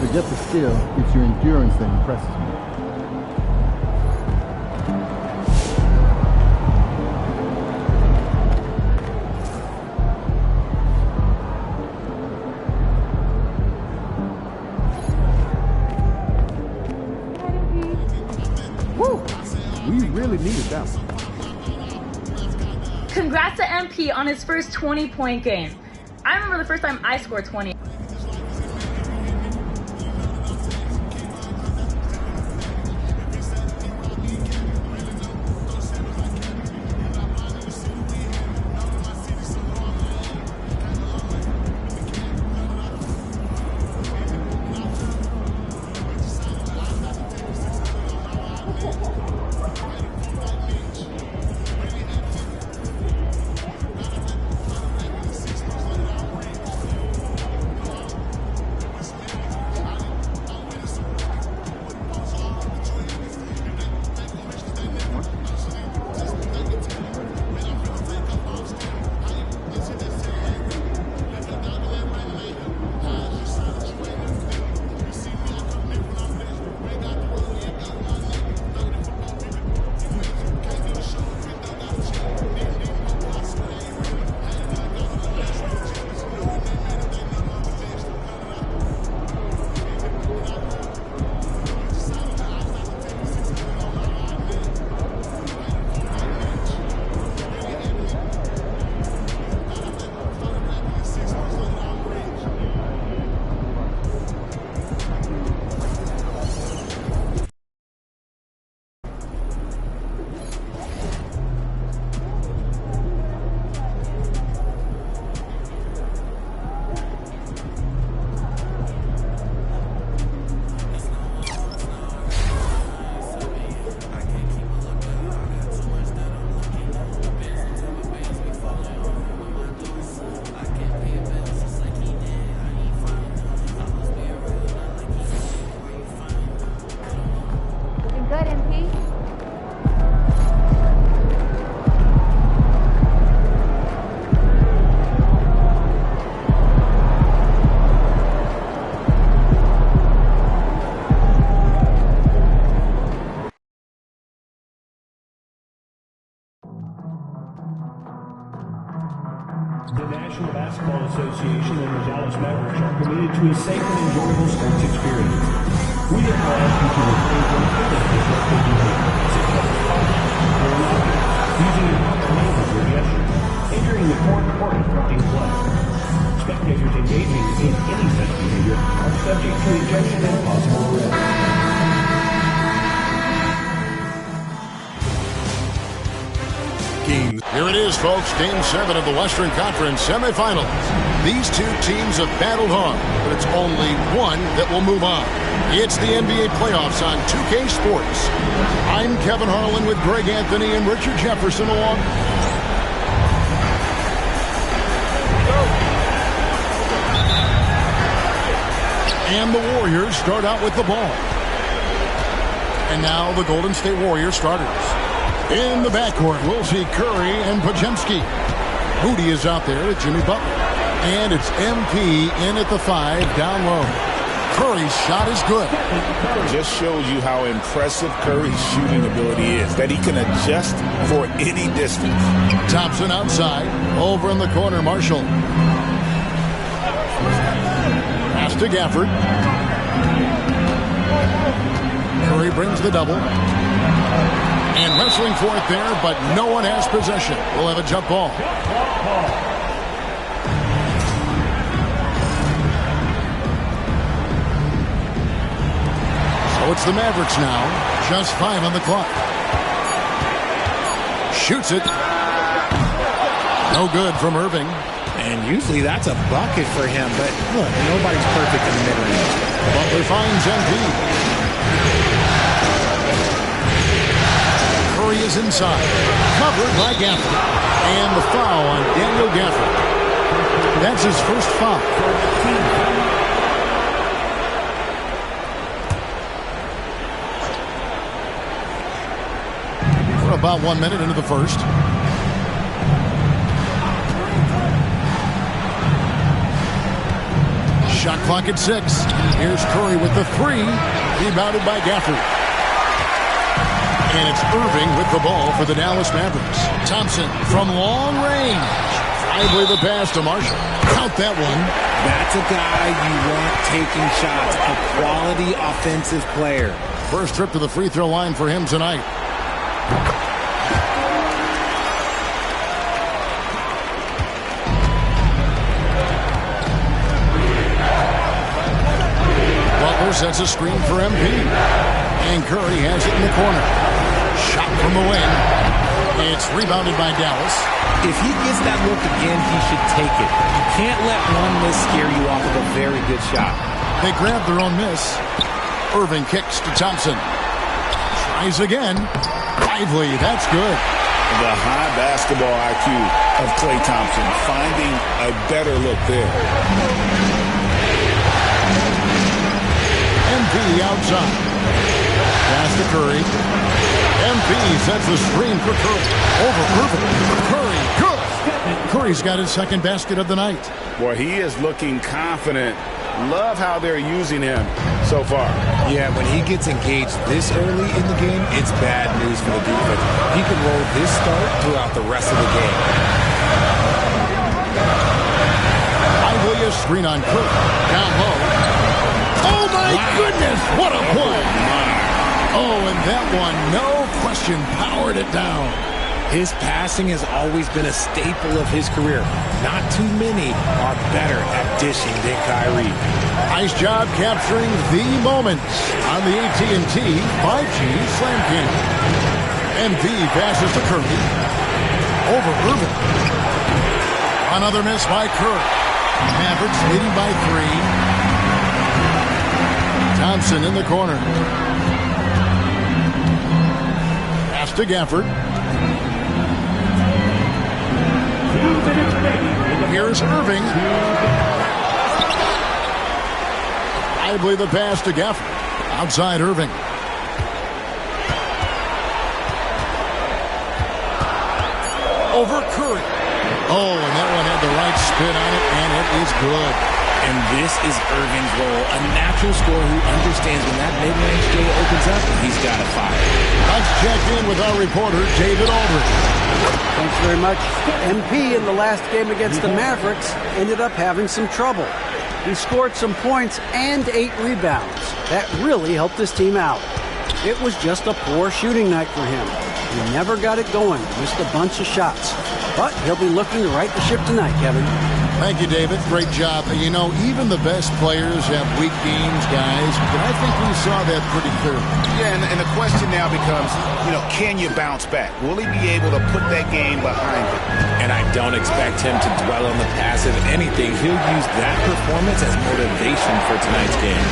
Forget the skill, it's your endurance that impresses me. Woo! We really needed that one. Congrats to MP on his first 20-point game. I remember the first time I scored 20. The National Basketball Association and the Dallas Mavericks are committed to a safe and enjoyable sports experience. We therefore ask you to refrain from any disruptive behavior, such as talking, or laughing, using improper language or gestures, entering the court, or interrupting play. Spectators engaging in any such behavior are subject to ejection and possible arrest. Here it is, folks. Game 7 of the Western Conference semifinals. These two teams have battled hard, but it's only one that will move on. It's the NBA playoffs on 2K Sports. I'm Kevin Harlan with Greg Anthony and Richard Jefferson along. And the Warriors start out with the ball. And now the Golden State Warriors starters. In the backcourt, we'll see Curry and Podziemski. Moody is out there with Jimmy Butler. And it's MP in at the 5, down low. Curry's shot is good. Just shows you how impressive Curry's shooting ability is, that he can adjust for any distance. Thompson outside. Over in the corner, Marshall. Pass to Gafford. Curry brings the double. And wrestling for it there, but no one has possession. We'll have a jump ball. So it's the Mavericks now. Just 5 on the clock. Shoots it. No good from Irving. And usually that's a bucket for him, but look, nobody's perfect in the mid-range. Butler finds MP. Curry is inside. Covered by Gafford. And the foul on Daniel Gafford. That's his first foul. We're about 1 minute into the first. Shot clock at 6. Here's Curry with the 3. Rebounded by Gafford. And it's Irving with the ball for the Dallas Mavericks. Thompson from long range. Driving the pass to Marshall. Count that one. That's a guy you want taking shots. A quality offensive player. First trip to the free throw line for him tonight. Butler sets a screen for MP. And Curry has it in the corner. Shot from the wing. It's rebounded by Dallas. If he gets that look again, he should take it. You can't let one miss scare you off of a very good shot. They grab their own miss. Irving kicks to Thompson. Tries again. Lively, that's good. The high basketball IQ of Klay Thompson, finding a better look there. MP outside. Pass to Curry. MP sets the screen for Curry. Over Irving. Curry, good. Curry's got his second basket of the night. Boy, he is looking confident. Love how they're using him so far. Yeah, when he gets engaged this early in the game, it's bad news for the defense. He can roll this start throughout the rest of the game. Lively a screen on Curry. Down low. Oh, my goodness. What a play. Oh, and that one, no question, powered it down. His passing has always been a staple of his career. Not too many are better at dishing than Kyrie. Nice job capturing the moments on the AT&T 5G Slam King. MP passes to Curry. Over Irving. Another miss by Curry. Mavericks leading by 3. Thompson in the corner. Pass to Gafford. Here's Irving. Lively the pass to Gafford. Outside Irving. Over Curry. Oh, and that one had the right spin on it, and it is good. And this is Irving's role, a natural scorer who understands when that mid-range J opens up, he's got to fire. Let's check in with our reporter, David Aldridge. Thanks very much. MP in the last game against the Mavericks ended up having some trouble. He scored some points and 8 rebounds. That really helped his team out. It was just a poor shooting night for him. He never got it going, missed a bunch of shots. But he'll be looking to right the ship tonight, Kevin. Thank you, David. Great job. You know, even the best players have weak games, guys, but I think we saw that pretty clearly. Yeah, and the question now becomes, can you bounce back? Will he be able to put that game behind him? And I don't expect him to dwell on the past. If anything, he'll use that performance as motivation for tonight's game.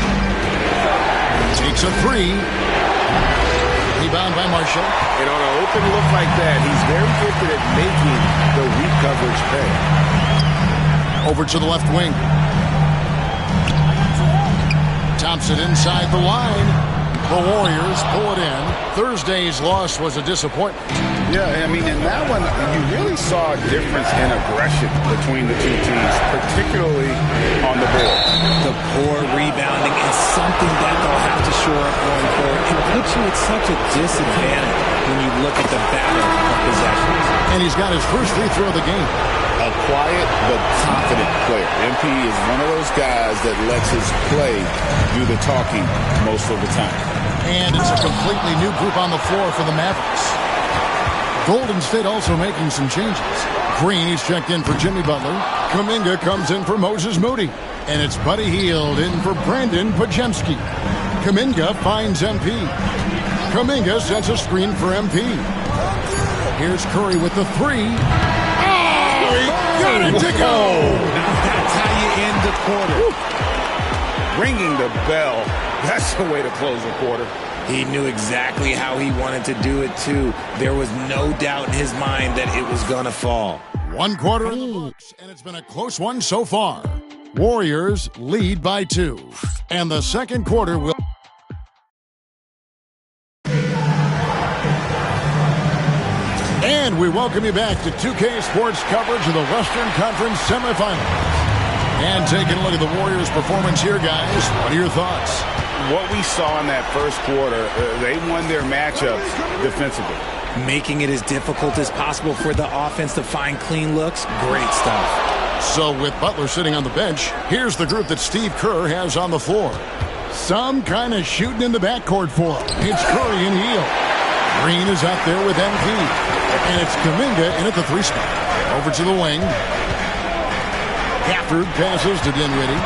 Takes a 3. Rebound by Marshall. And on an open look like that, he's very gifted at making the weak coverage pay. Over to the left wing. Thompson inside the line. The Warriors pull it in. Thursday's loss was a disappointment. Yeah, I mean, in that one, you really saw a difference in aggression between the two teams, particularly on the board. The poor rebounding is something that they'll have to shore up going forward. It puts you at such a disadvantage when you look at the battle of possessions. And he's got his first free throw of the game. A quiet but confident player. MP is one of those guys that lets his play do the talking most of the time. And it's a completely new group on the floor for the Mavericks. Golden State also making some changes. Green is checked in for Jimmy Butler. Kuminga comes in for Moses Moody. And it's Buddy Hield in for Brandon Podziemski. Kuminga finds MP. Kuminga sets a screen for MP. Here's Curry with the 3. Oh, he got it to go! That's how you end the quarter. Ringing the bell. That's the way to close the quarter. He knew exactly how he wanted to do it, too. There was no doubt in his mind that it was going to fall. One quarter in the books, and it's been a close one so far. Warriors lead by 2. And the second quarter will... And we welcome you back to 2K Sports coverage of the Western Conference semifinals. And taking a look at the Warriors' performance here, guys. What are your thoughts? What we saw in that first quarter, they won their matchups defensively. Making it as difficult as possible for the offense to find clean looks. Great stuff. So with Butler sitting on the bench, here's the group that Steve Kerr has on the floor. Some kind of shooting in the backcourt for him. It's Curry and Hill. Green is out there with MP. And it's Kuminga in at the 3 spot. Over to the wing. Gafford passes to Dinwiddie.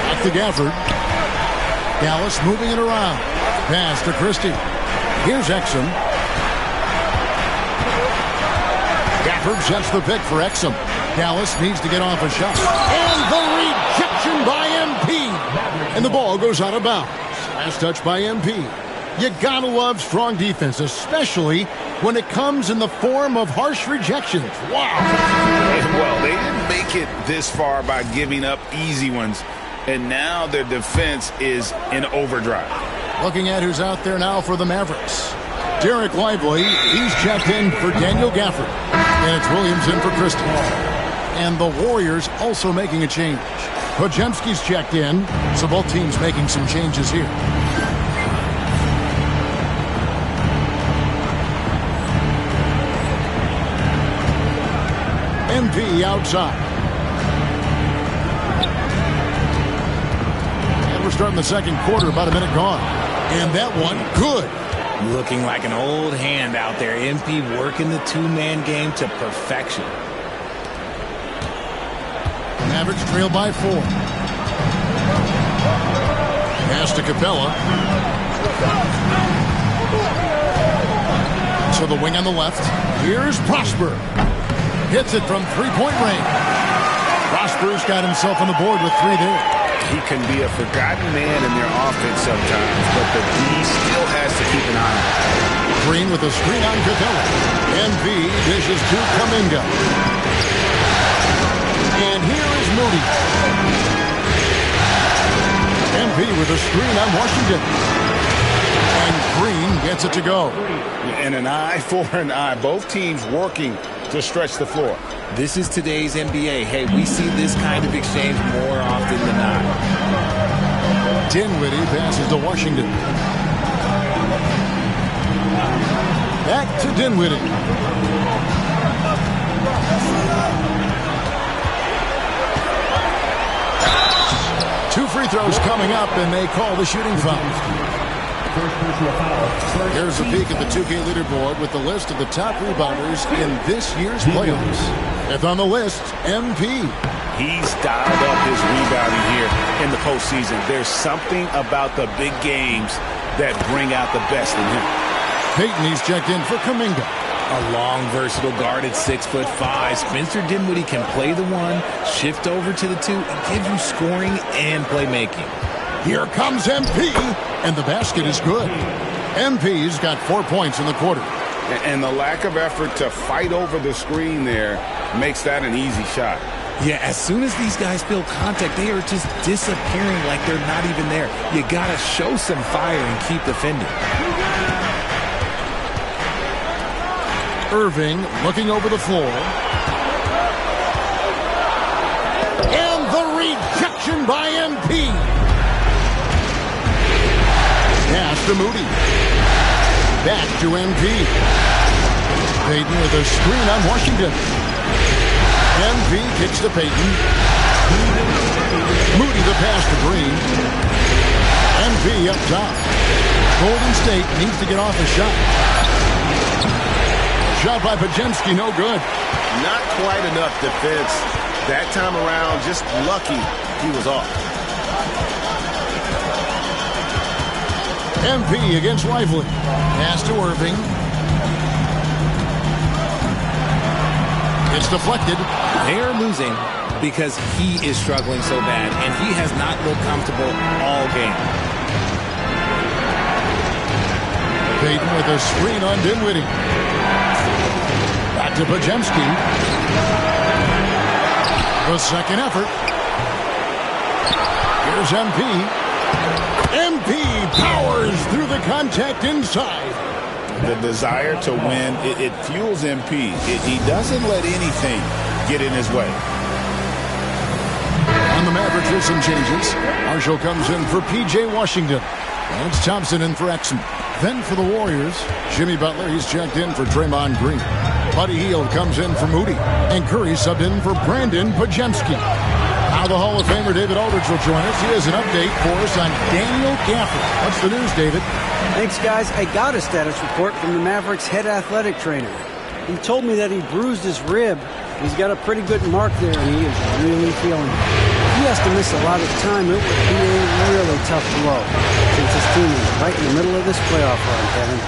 Back to Gafford. Dallas moving it around. Pass to Christie. Here's Exum. Gafford sets the pick for Exum. Dallas needs to get off a shot. And the rejection by MP. And the ball goes out of bounds. Last touch by MP. You gotta love strong defense, especially when it comes in the form of harsh rejections. Wow. Well, they didn't make it this far by giving up easy ones. And now their defense is in overdrive. Looking at who's out there now for the Mavericks. Derek Lively, he's checked in for Daniel Gafford. And it's Williams in for Christie. And the Warriors also making a change. Podziemski's checked in, so both teams making some changes here. MP outside. And we're starting the second quarter, about a minute gone. And that one, good. Looking like an old hand out there. MP working the two-man game to perfection. Mavericks trail by 4. Pass to Capella. To the wing on the left. Here's Prosper. Hits it from three-point range. Prosper's got himself on the board with 3 there. He can be a forgotten man in their offense sometimes, but the D still has to keep an eye on him. Green with a screen on Capella. MV dishes to Kuminga. And here is Moody. MP with a screen on Washington. And Green gets it to go. And an eye for an eye. Both teams working to stretch the floor. This is today's NBA. Hey, we see this kind of exchange more often than not. Dinwiddie passes to Washington. Back to Dinwiddie. Two free throws coming up, and they call the shooting foul. Here's a peek at the 2K leaderboard with the list of the top rebounders in this year's playoffs. Fifth on the list, MP. He's dialed up his rebounding here in the postseason. There's something about the big games that bring out the best in him. Peyton, he's checked in for Kuminga. A long, versatile guard at 6'5". Spencer Dinwiddie can play the 1, shift over to the 2, and give you scoring and playmaking. Here comes MP, and the basket is good. MP's got 4 points in the quarter. And the lack of effort to fight over the screen there makes that an easy shot. Yeah, as soon as these guys feel contact, they are just disappearing like they're not even there. You got to show some fire and keep defending. Irving looking over the floor. And the rejection by MP. Pass to Moody. Back to MP. Payton with a screen on Washington. MP kicks to Payton. Moody the pass to Green. MP up top. Golden State needs to get off a shot. Shot by Podziemski, no good. Not quite enough defense. That time around, just lucky he was off. MP against Lively. Pass to Irving. It's deflected. They are losing because he is struggling so bad, and he has not looked comfortable all game. Payton with a screen on Dinwiddie. Back to Podziemski. The second effort. Here's MP. MP powers through the contact inside. The desire to win, it fuels MP. He doesn't let anything get in his way. Mavericks with some changes. Marshall comes in for P.J. Washington. That's Thompson in for Exum. Then for the Warriors, Jimmy Butler, he's checked in for Draymond Green. Buddy Hield comes in for Moody. And Curry subbed in for Brandon Pajemski. Now the Hall of Famer David Aldridge will join us. He has an update for us on Daniel Gafford. What's the news, David? Thanks, guys. I got a status report from the Mavericks head athletic trainer. He told me that he bruised his rib. He's got a pretty good mark there, and he is really feeling it. He has to miss a lot of time. It would be a really tough blow since his team is right in the middle of this playoff run, Kevin.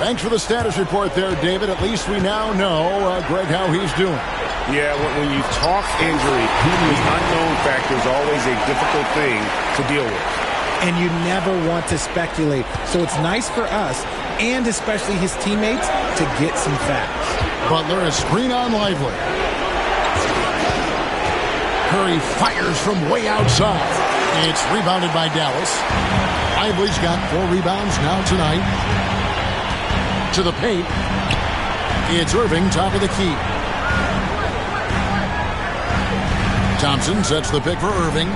Thanks for the status report there, David. At least we now know, Greg, how he's doing. Yeah, when you talk injury, the unknown factor is always a difficult thing to deal with. And you never want to speculate. So it's nice for us, and especially his teammates, to get some facts. Butler is screen on Lively. Curry fires from way outside. It's rebounded by Dallas. Lively's got 4 rebounds now tonight. To the paint. It's Irving, top of the key. Thompson sets the pick for Irving.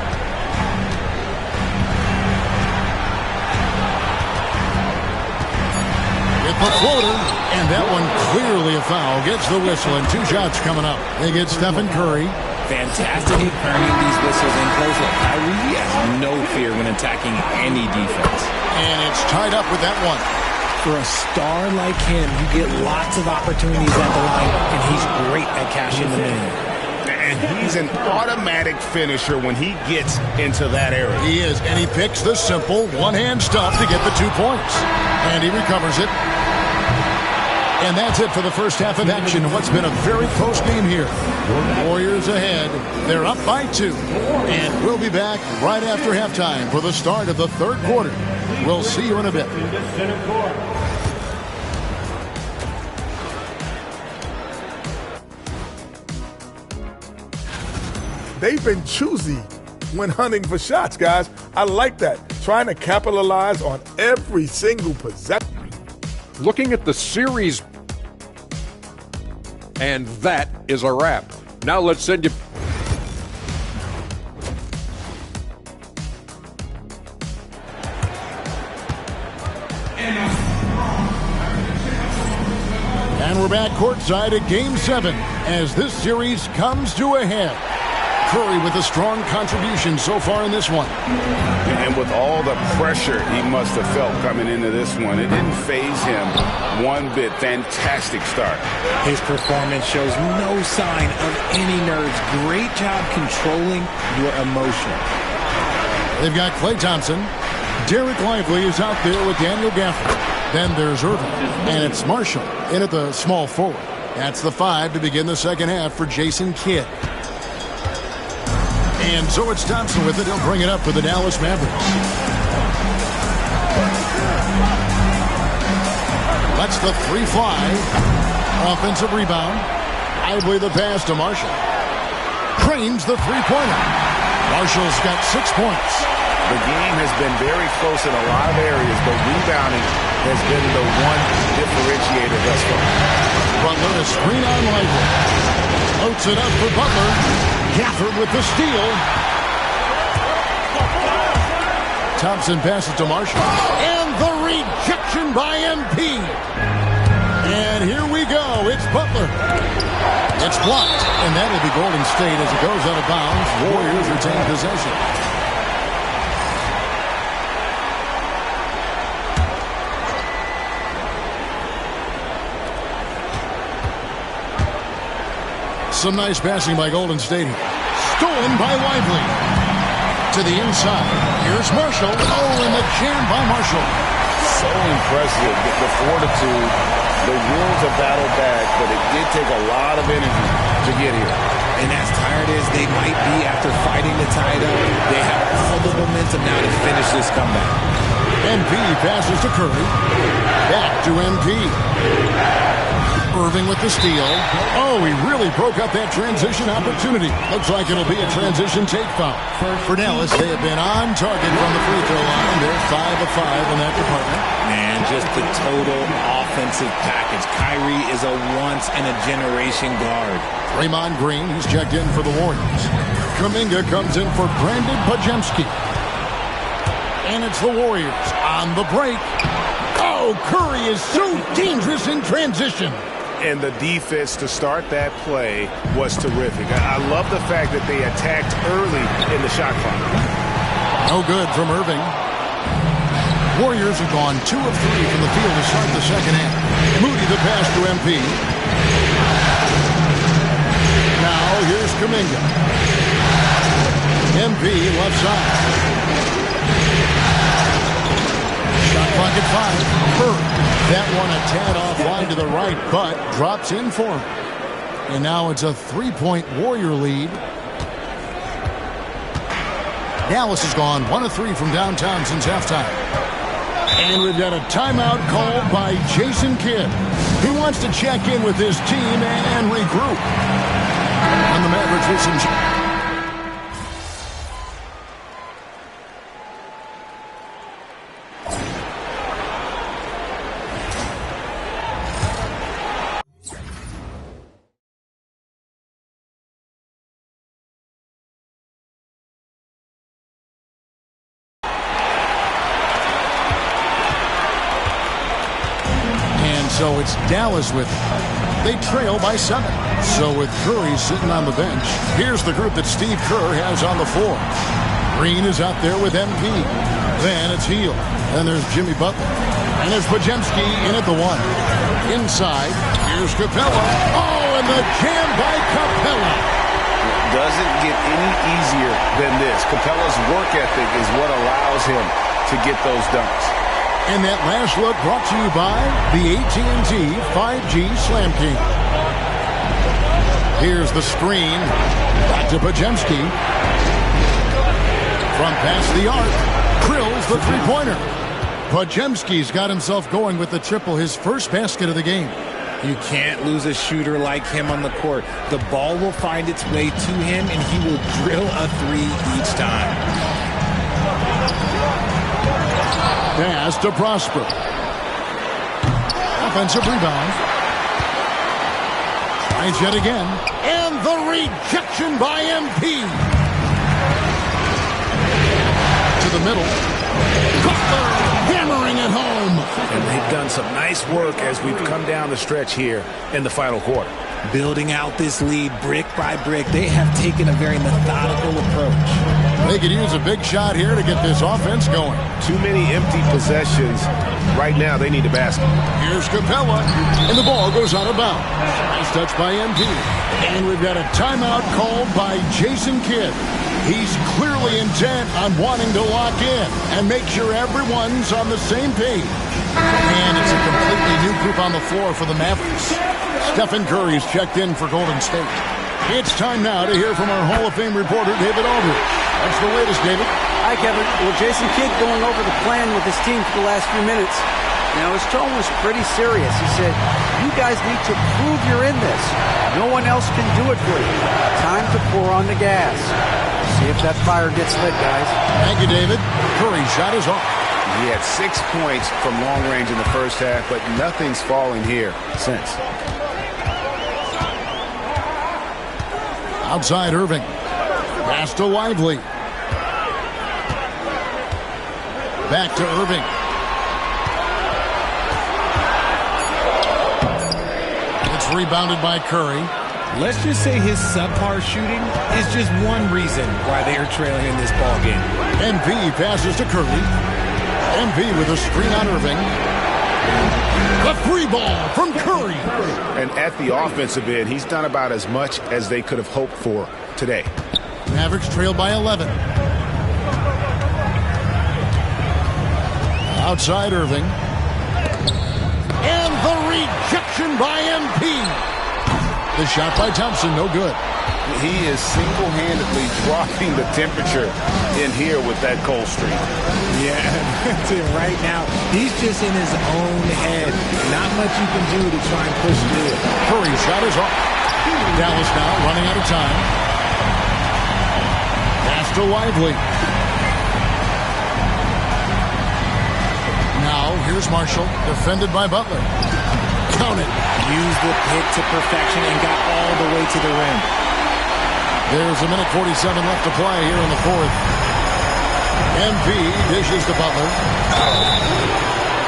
With the floater, and that one clearly a foul. Gets the whistle, and 2 shots coming up. They get Stephen Curry. Fantastic at turning these whistles in close. Kyrie has no fear when attacking any defense. And it's tied up with that one. For a star like him, you get lots of opportunities at the line, and he's great at cashing them in. And he's an automatic finisher when he gets into that area. He is, and he picks the simple one-hand stuff to get the 2 points. And he recovers it. And that's it for the first half of action. What's been a very close game here. Warriors ahead. They're up by 2. And we'll be back right after halftime for the start of the 3rd quarter. We'll see you in a bit. They've been choosy when hunting for shots, guys. I like that. Trying to capitalize on every single possession. Looking at the series, and that is a wrap. Now let's send you. And we're back courtside at Game 7 as this series comes to a head. Curry with a strong contribution so far in this one. And with all the pressure he must have felt coming into this one, it didn't faze him one bit. Fantastic start. His performance shows no sign of any nerves. Great job controlling your emotion. They've got Klay Thompson. Derek Lively is out there with Daniel Gafford. Then there's Irving. And it's Marshall in at the small forward. That's the 5 to begin the second half for Jason Kidd. And so it's Thompson with it. He'll bring it up for the Dallas Mavericks. Lets the 3 fly. Offensive rebound. Lively the pass to Marshall. Cranes the 3-pointer. Marshall's got 6 points. The game has been very close in a lot of areas, but rebounding has been the one differentiator thus far. Butler is screen on Lively. Floats it up for Butler. Gafford with the steal. Thompson passes to Marshall. And the rejection by MP. And here we go. It's Butler. It's blocked. And that'll be Golden State as it goes out of bounds. Warriors retain possession. Some nice passing by Golden State. Stolen by Lively. To the inside. Here's Marshall. Oh, and the jam by Marshall. So impressive. The fortitude, the will to battle back, but it did take a lot of energy to get here. And as tired as they might be after fighting to tie it up, they have all the momentum now to finish this comeback. MP passes to Curry. Back to MP. Irving with the steal. Oh, he really broke up that transition opportunity. Looks like it'll be a transition take foul. For Dallas, they have been on target from the free throw line. They're 5 of 5 in that department. Man, just the total offensive package. Kyrie is a once-in-a-generation guard. Draymond Green, he's checked in for the Warriors. Kuminga comes in for Brandon Pajemski. And it's the Warriors on the break. Oh, Curry is so dangerous in transition. And the defense to start that play was terrific. I love the fact that they attacked early in the shot clock. No good from Irving. Warriors have gone 2 of 3 from the field to start the second half. Moody the pass to MP. Now here's Kuminga. MP left side. Shot clock at 5. Curry. That one a tad offline to the right, but drops in for him. And now it's a 3-point Warrior lead. Dallas has gone 1 of 3 from downtown since halftime. And we've got a timeout called by Jason Kidd. He wants to check in with his team and regroup. And the Mavericks with some... So it's Dallas with it. They trail by 7. So with Curry sitting on the bench, here's the group that Steve Kerr has on the floor. Green is out there with MP. Then it's Hield. Then there's Jimmy Butler. And there's Pajemski in at the 1. Inside, here's Capella. Oh, and the jam by Capella. Doesn't get any easier than this. Capella's work ethic is what allows him to get those dunks. And that last look brought to you by the AT&T 5G Slam King. Here's the screen. Back to Pajemski. From past the arc. Drills the three-pointer. Pajemski's got himself going with the triple, his first basket of the game. You can't lose a shooter like him on the court. The ball will find its way to him, and he will drill a 3 each time. Pass to Prosper. Offensive rebound. Tries yet again. And the rejection by MP. To the middle. Butler hammering it home. And they've done some nice work as we've come down the stretch here in the final quarter. Building out this lead brick by brick. They have taken a very methodical approach. They could use a big shot here to get this offense going. Too many empty possessions. Right now, they need a basket. Here's Capella, and the ball goes out of bounds. Nice touch by MP. And we've got a timeout called by Jason Kidd. He's clearly intent on wanting to lock in and make sure everyone's on the same page. And it's a completely new group on the floor for the Mavericks. Stephen Curry is checked in for Golden State. It's time now to hear from our Hall of Fame reporter, David Aldridge. What's the latest, David? Hi, Kevin. Well, Jason Kidd going over the plan with his team for the last few minutes. Now, his tone was pretty serious. He said, you guys need to prove you're in this. No one else can do it for you. Time to pour on the gas. See if that fire gets lit, guys. Thank you, David. Curry's shot is off. He had 6 points from long range in the first half, but nothing's falling here since. Outside Irving. Pass to Lively. Back to Irving. It's rebounded by Curry. Let's just say his subpar shooting is just one reason why they are trailing in this ball game. MP passes to Curry. MP with a screen on Irving. The free ball from Curry. And at the offensive end, he's done about as much as they could have hoped for today. Mavericks trail by 11. Outside Irving. And the rejection by MP. The shot by Thompson, no good. He is single-handedly dropping the temperature in here with that cold streak. Yeah, that's it right now. He's just in his own head. Not much you can do to try and push through it. Curry's shot is off. Dallas now running out of time. Pass to Lively. Here's Marshall, defended by Butler. Count it. Used the pick to perfection and got all the way to the rim. There's a minute 47 left to play here in the fourth. MP dishes to Butler.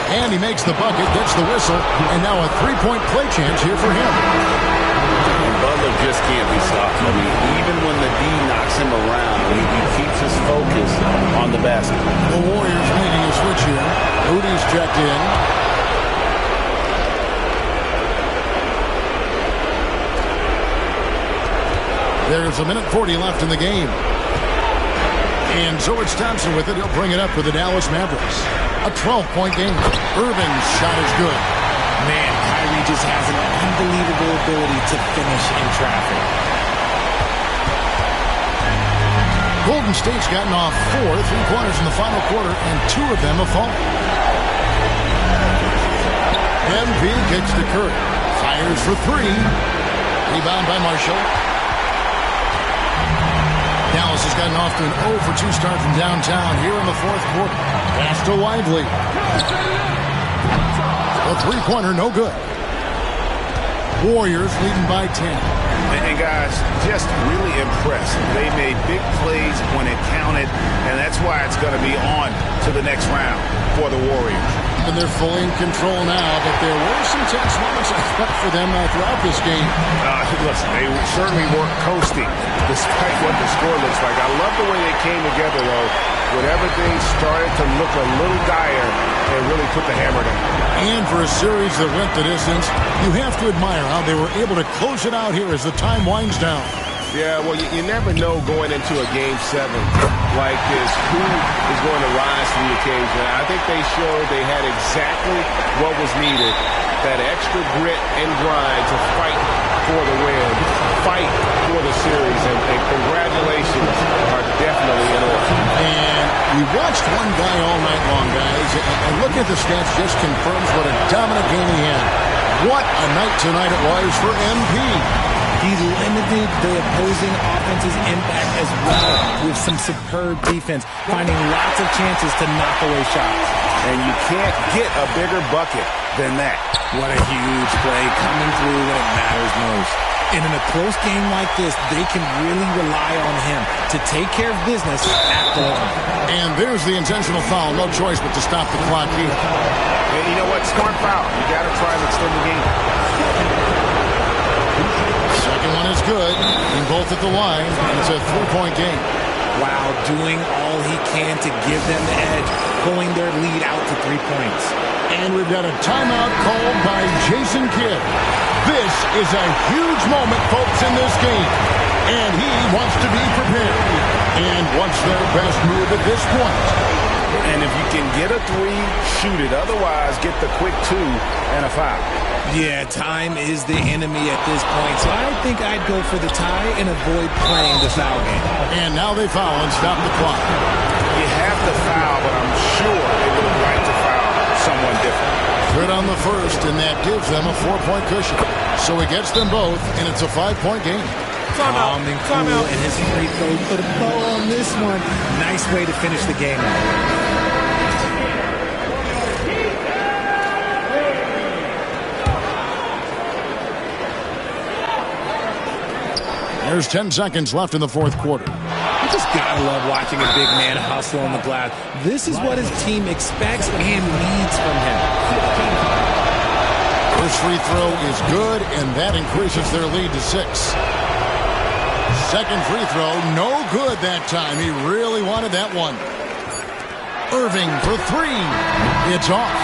And he makes the bucket, gets the whistle, and now a three-point play chance here for him. And Butler just can't be stopped. I mean, even when the D knocks him around, he keeps his focus on the basket. The Warriors making a switch here. Rudy's checked in. There's a minute 40 left in the game. And so it's Thompson with it. He'll bring it up for the Dallas Mavericks. A 12-point game. Irving's shot is good. Man, Kyrie just has an unbelievable ability to finish in traffic. Golden State's gotten off 4 3-pointers in the final quarter, and 2 of them have fallen. MP kicks to Curry. Fires for 3. Rebound by Marshall. Dallas has gotten off to an 0 for 2 start from downtown here in the fourth quarter. Pass to Lively. A three-pointer, no good. Warriors leading by 10. And guys, just really impressed. They made big plays when it counted, and that's why it's going to be on to the next round for the Warriors. And they're fully in control now, but there were some tense moments I thought for them throughout this game. Listen, they certainly weren't coasting, despite what the score looks like. I love the way they came together, though, when everything started to look a little dire and really put the hammer down. And for a series that went the distance, you have to admire how they were able to close it out here as the time winds down. Yeah, well, you never know going into a Game 7 like this who is going to rise to the occasion. I think they showed they had exactly what was needed, that extra grit and grind to fight for the win, fight for the series, and congratulations are definitely in order. And we watched one guy all night long, guys, and looking at the stats just confirms what a dominant game he had. What a night tonight it was for MP. He limited the opposing offense's impact as well with some superb defense, finding lots of chances to knock away shots. And you can't get a bigger bucket than that. What a huge play coming through when it matters most. And in a close game like this, they can really rely on him to take care of business at the line. And there's the intentional foul. No choice but to stop the clock here. And you know what? Smart foul. You got to try and extend the game. Second one is good. In both at the line. It's a 3-point game. Wow, doing all he can to give them the edge, pulling their lead out to 3 points. And we've got a timeout called by Jason Kidd. This is a huge moment, folks, in this game. And he wants to be prepared. And wants their best move at this point. And if you can get a 3, shoot it. Otherwise, get the quick 2 and a foul. Yeah, time is the enemy at this point, so I think I'd go for the tie and avoid playing the foul game. And now they foul and stop the clock. You have to foul, but I'm sure they would have liked to foul someone different. Good on the first, and that gives them a 4-point cushion. So he gets them both, and it's a 5-point game. Calm and cool, and his free throw put a bow on this one. Nice way to finish the game. There's 10 seconds left in the fourth quarter. You just gotta love watching a big man hustle on the glass. This is what his team expects and needs from him. First free throw is good, and that increases their lead to 6. Second free throw, no good that time. He really wanted that one. Irving for 3. It's off.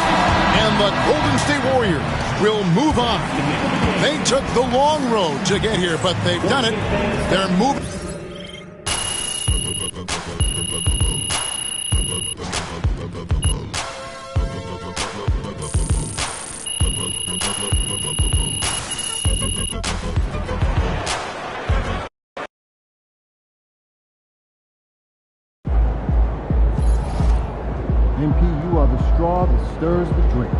And the Golden State Warriors will move on. They took the long road to get here, but they've done it. They're moving. MP, you are the straw that stirs the drink.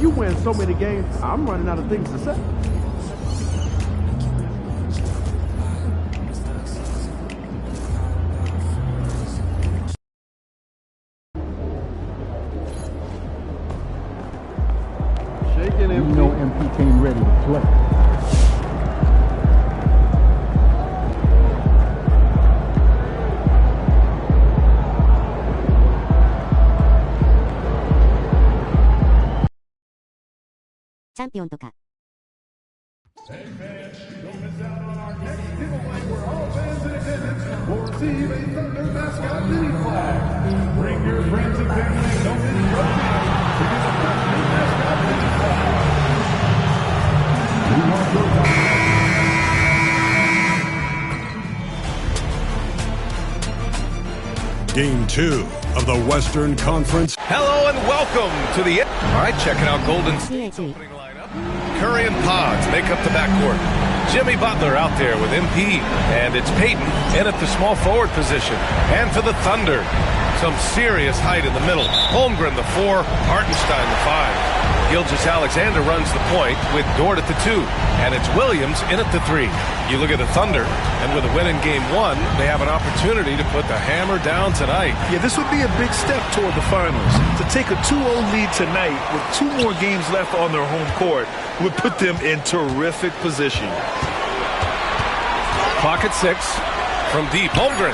you win so many games, I'm running out of things to say. Shaking MP. You know MP came ready to play. Champion とか。Game 2 of the Western Conference. Hello and welcome to the... All right, checking out Golden State's opening lineup. Curry and Pods make up the backcourt. Jimmy Butler out there with MP. And it's Peyton in at the small forward position. And for the Thunder, some serious height in the middle. Holmgren, the 4. Hartenstein, the 5. Gilgeous-Alexander runs the point with Dort at the 2. And it's Williams in at the 3. You look at the Thunder, and with a win in Game 1, they have an opportunity to put the hammer down tonight. Yeah, this would be a big step toward the finals. To take a 2-0 lead tonight with 2 more games left on their home court would put them in terrific position. Clock at 6. From deep, Holmgren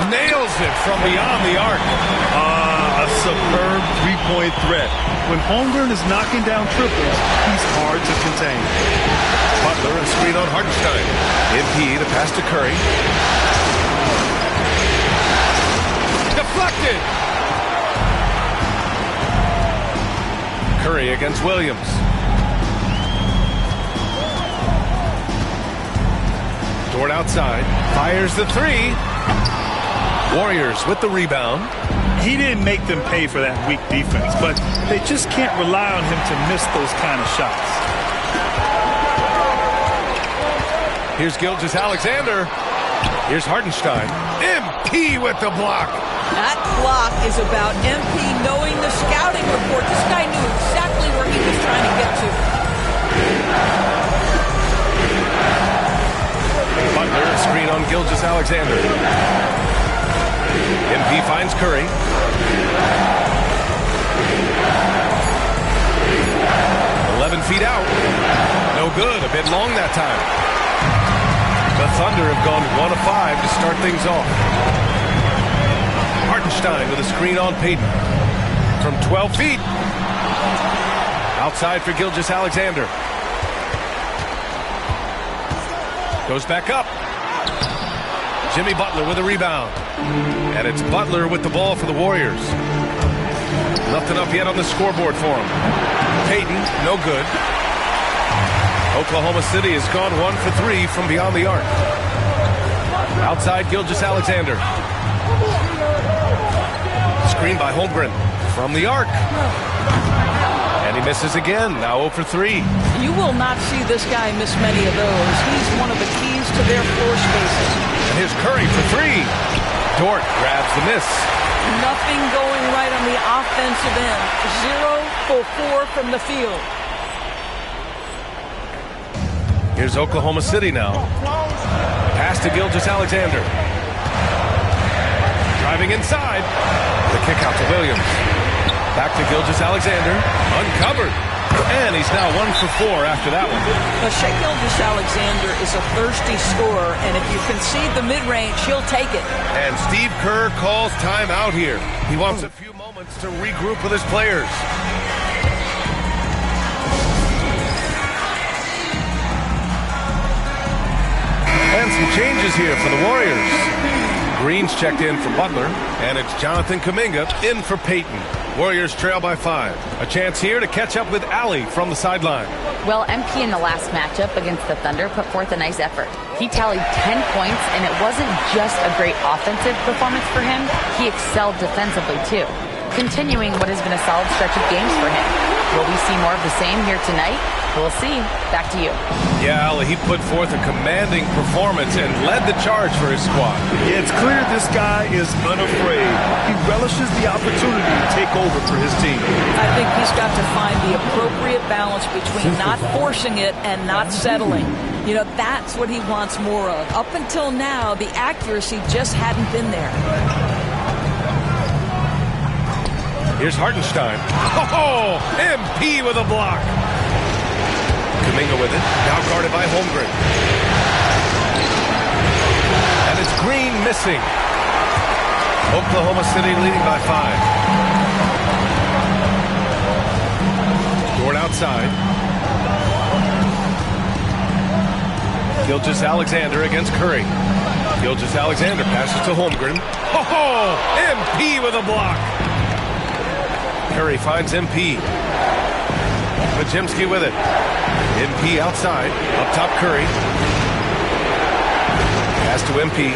nails it from beyond the arc. A superb three-point threat. When Holmgren is knocking down triples, he's hard to contain. Butler and screen on Hartenstein. MP, the pass to Curry. Deflected! Curry against Williams. Dort outside. Fires the 3. Warriors with the rebound. He didn't make them pay for that weak defense, but they just can't rely on him to miss those kind of shots. Here's Gilgeous-Alexander. Here's Hartenstein. MP with the block. That block is about MP knowing the scouting report. This guy knew exactly where he was trying to get to. Butler, screen on Gilgeous-Alexander. MP finds Curry. 11 feet out. No good. A bit long that time. The Thunder have gone 1 of 5 to start things off. Hartenstein with a screen on Peyton. From 12 feet. Outside for Gilgeous-Alexander. Goes back up. Jimmy Butler with a rebound. And it's Butler with the ball for the Warriors. Nothing up yet on the scoreboard for him. Peyton, no good. Oklahoma City has gone 1 for 3 from beyond the arc. Outside Gilgeous-Alexander. Screen by Holmgren from the arc. And he misses again, now 0 for 3. You will not see this guy miss many of those. He's one of the keys to their floor spaces. And here's Curry for 3. Dort grabs the miss. Nothing going right on the offensive end. 0 for 4 from the field. Here's Oklahoma City now. Pass to Gilgeous-Alexander. Driving inside. The kick out to Williams. Back to Gilgeous-Alexander. Uncovered. And he's now 1 for 4 after that one. Shai Gilgeous-Alexander is a thirsty scorer, and if you concede the mid-range, he'll take it. And Steve Kerr calls timeout here. He wants a few moments to regroup with his players. And some changes here for the Warriors. Green's checked in for Butler, and it's Jonathan Kuminga in for Peyton. Warriors trail by 5. A chance here to catch up with Allie from the sideline. Well, MP in the last matchup against the Thunder put forth a nice effort. He tallied 10 points, and it wasn't just a great offensive performance for him. He excelled defensively, too, continuing what has been a solid stretch of games for him. Will we see more of the same here tonight? We'll see. Back to you. Yeah, Ali, he put forth a commanding performance and led the charge for his squad. Yeah, it's clear this guy is unafraid. He relishes the opportunity to take over for his team. I think he's got to find the appropriate balance between not forcing it and not settling. You know, that's what he wants more of. Up until now, the accuracy just hadn't been there. Here's Hartenstein. Oh, MP with a block. Kuminga with it. Now guarded by Holmgren. And it's Green missing. Oklahoma City leading by 5. Dort outside. Gilgeous-Alexander against Curry. Gilgeous-Alexander passes to Holmgren. Oh, MP with a block. Curry finds MP. Podziemski with it. MP outside. Up top, Curry. Pass to MP.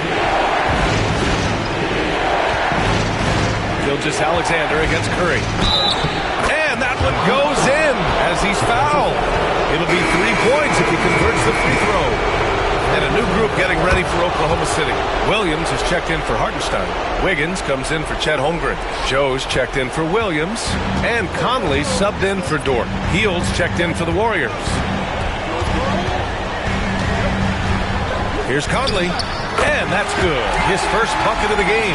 Gilgeous-Alexander against Curry. And that one goes in as he's fouled. It'll be 3 points if he converts the free throw. And a new group getting ready for Oklahoma City. Williams has checked in for Hartenstein. Wiggins comes in for Chet Holmgren. Joe's checked in for Williams. And Conley subbed in for Dort. Heald's checked in for the Warriors. Here's Conley. And that's good. His first bucket of the game.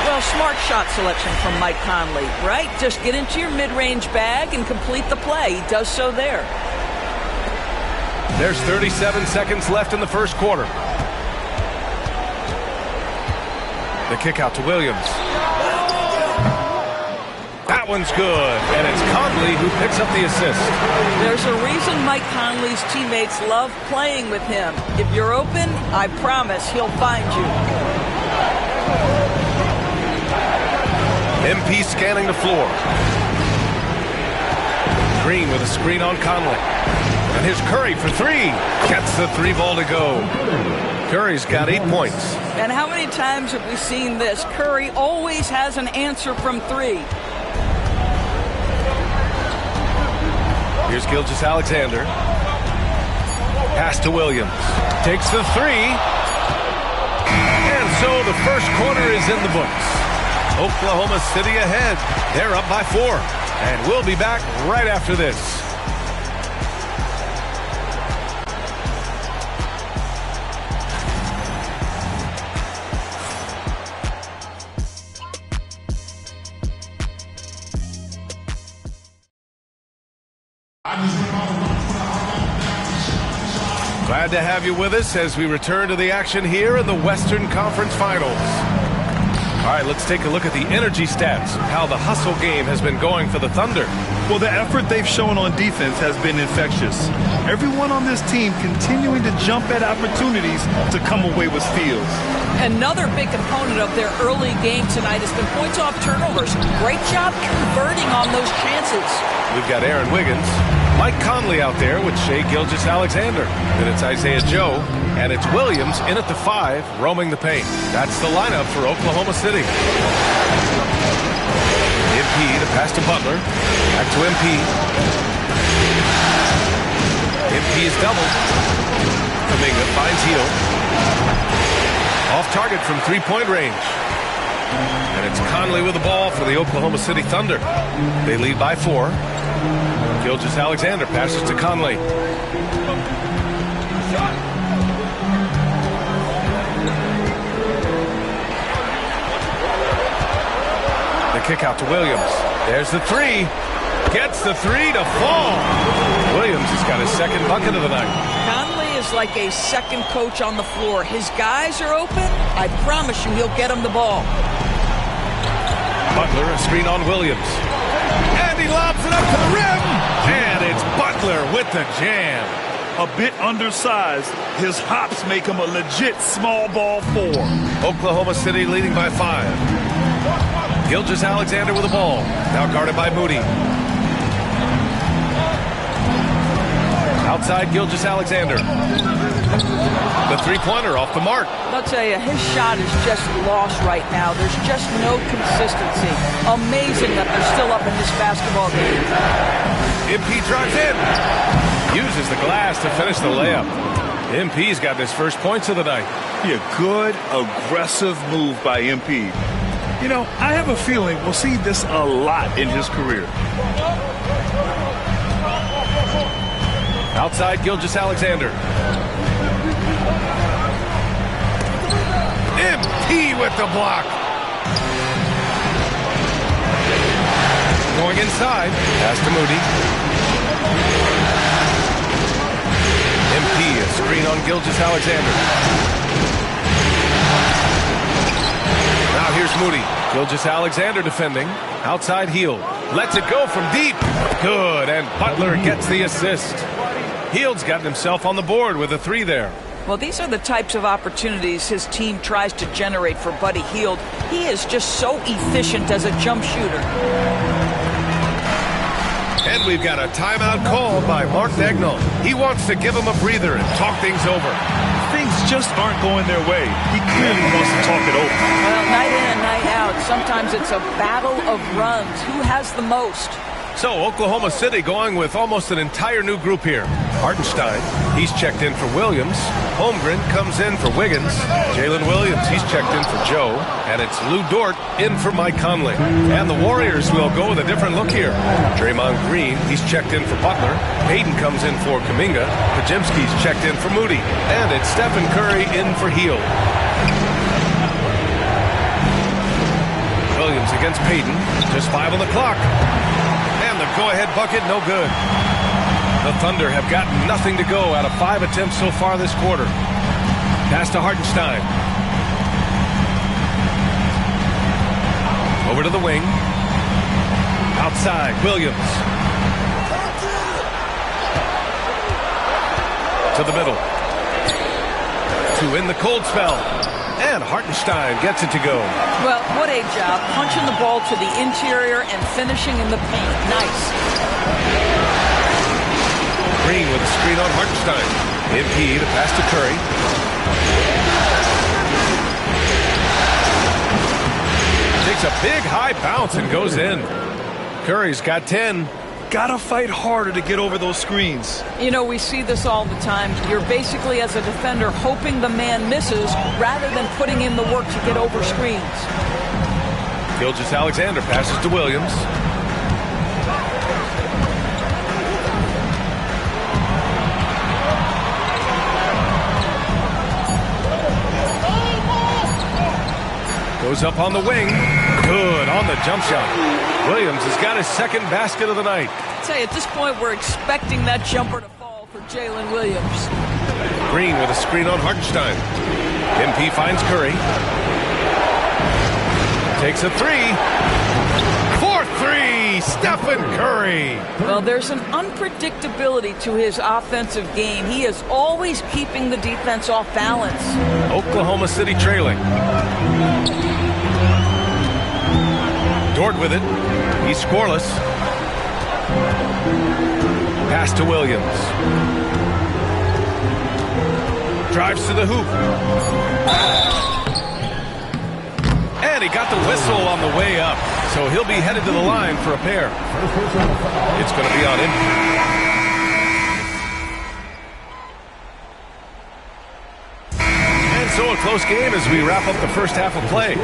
Well, smart shot selection from Mike Conley, right? Just get into your mid-range bag and complete the play. He does so there. There's 37 seconds left in the first quarter. The kick out to Williams. That one's good, and it's Conley who picks up the assist. There's a reason Mike Conley's teammates love playing with him. If you're open, I promise he'll find you. MP scanning the floor. Green with a screen on Conley. And here's Curry for 3. Gets the 3 ball to go. Curry's got 8 points. And how many times have we seen this? Curry always has an answer from 3. Here's Gilgeous-Alexander. Pass to Williams. Takes the 3. And so the first quarter is in the books. Oklahoma City ahead. They're up by 4. And we'll be back right after this. Glad to have you with us as we return to the action here in the Western Conference Finals. All right, let's take a look at the energy stats, how the hustle game has been going for the Thunder. Well, the effort they've shown on defense has been infectious. Everyone on this team continuing to jump at opportunities to come away with steals. Another big component of their early game tonight has been points off turnovers. Great job converting on those chances. We've got Aaron Wiggins, Mike Conley out there with Shai Gilgeous-Alexander. Then it's Isaiah Joe, and it's Williams in at the 5, roaming the paint. That's the lineup for Oklahoma City. MP to pass to Butler. Back to MP. MP is doubled. Kuminga finds Hield. Off target from 3-point range. And it's Conley with the ball for the Oklahoma City Thunder. They lead by 4. Gilgeous-Alexander passes to Conley. The kick out to Williams. There's the 3. Gets the 3 to fall. Williams has got his second bucket of the night. Conley is like a second coach on the floor. His guys are open. I promise you he'll get them the ball. Butler, a screen on Williams. And he lobs it up to the rim. And it's Butler with the jam. A bit undersized, his hops make him a legit small ball 4. Oklahoma City leading by 5. Gilgeous-Alexander with the ball. Now guarded by Moody. Outside Gilgeous-Alexander. The 3-pointer off the mark. I'll tell you, his shot is just lost right now. There's just no consistency. Amazing that they're still up in this basketball game. MP drives in. Uses the glass to finish the layup. MP's got his first points of the night. Yeah, good, aggressive move by MP. You know, I have a feeling we'll see this a lot in his career. Outside Gilgeous-Alexander. MP with the block. Going inside. Pass to Moody. MP, a screen on Gilgeous-Alexander. Now here's Moody. Gilgeous-Alexander defending. Outside Hield. Lets it go from deep. Good, and Butler gets the assist. Hield's gotten himself on the board with a 3 there. Well, these are the types of opportunities his team tries to generate for Buddy Hield. He is just so efficient as a jump shooter. And we've got a timeout called by Mark Daigneault. He wants to give him a breather and talk things over. Things just aren't going their way. He clearly wants to talk it over. Well, night in and night out, sometimes it's a battle of runs. Who has the most? So Oklahoma City going with almost an entire new group here. Hartenstein, he's checked in for Williams. Holmgren comes in for Wiggins. Jalen Williams, he's checked in for Joe. And it's Lou Dort in for Mike Conley. And the Warriors will go with a different look here. Draymond Green, he's checked in for Butler. Hayden comes in for Kuminga. Podziemski's checked in for Moody. And it's Stephen Curry in for Hield. Williams against Payton. Just 5 on the clock. The go-ahead bucket, no good. The Thunder have gotten nothing to go out of 5 attempts so far this quarter. Pass to Hartenstein. Over to the wing. Outside, Williams. To the middle. To in the cold spell. And Hartenstein gets it to go. Well, what a job. Punching the ball to the interior and finishing in the paint. Nice. Green with a screen on Hartenstein. MP to pass to Curry. Takes a big high bounce and goes in. Curry's got 10. Gotta fight harder to get over those screens. You know, we see this all the time. You're basically, as a defender, hoping the man misses rather than putting in the work to get over screens. Gilgeous-Alexander passes to Williams. Goes up on the wing. Good on the jump shot. Williams has got his second basket of the night. I tell you, at this point, we're expecting that jumper to fall for Jalen Williams. Green with a screen on Hartenstein. MP finds Curry. Takes a 3. 4-3, Stephen Curry. Well, there's an unpredictability to his offensive game. He is always keeping the defense off balance. Oklahoma City trailing. Dort with it. He's scoreless. Pass to Williams. Drives to the hoop. And he got the whistle on the way up. So he'll be headed to the line for a pair. It's going to be on him. So a close game as we wrap up the first half of play.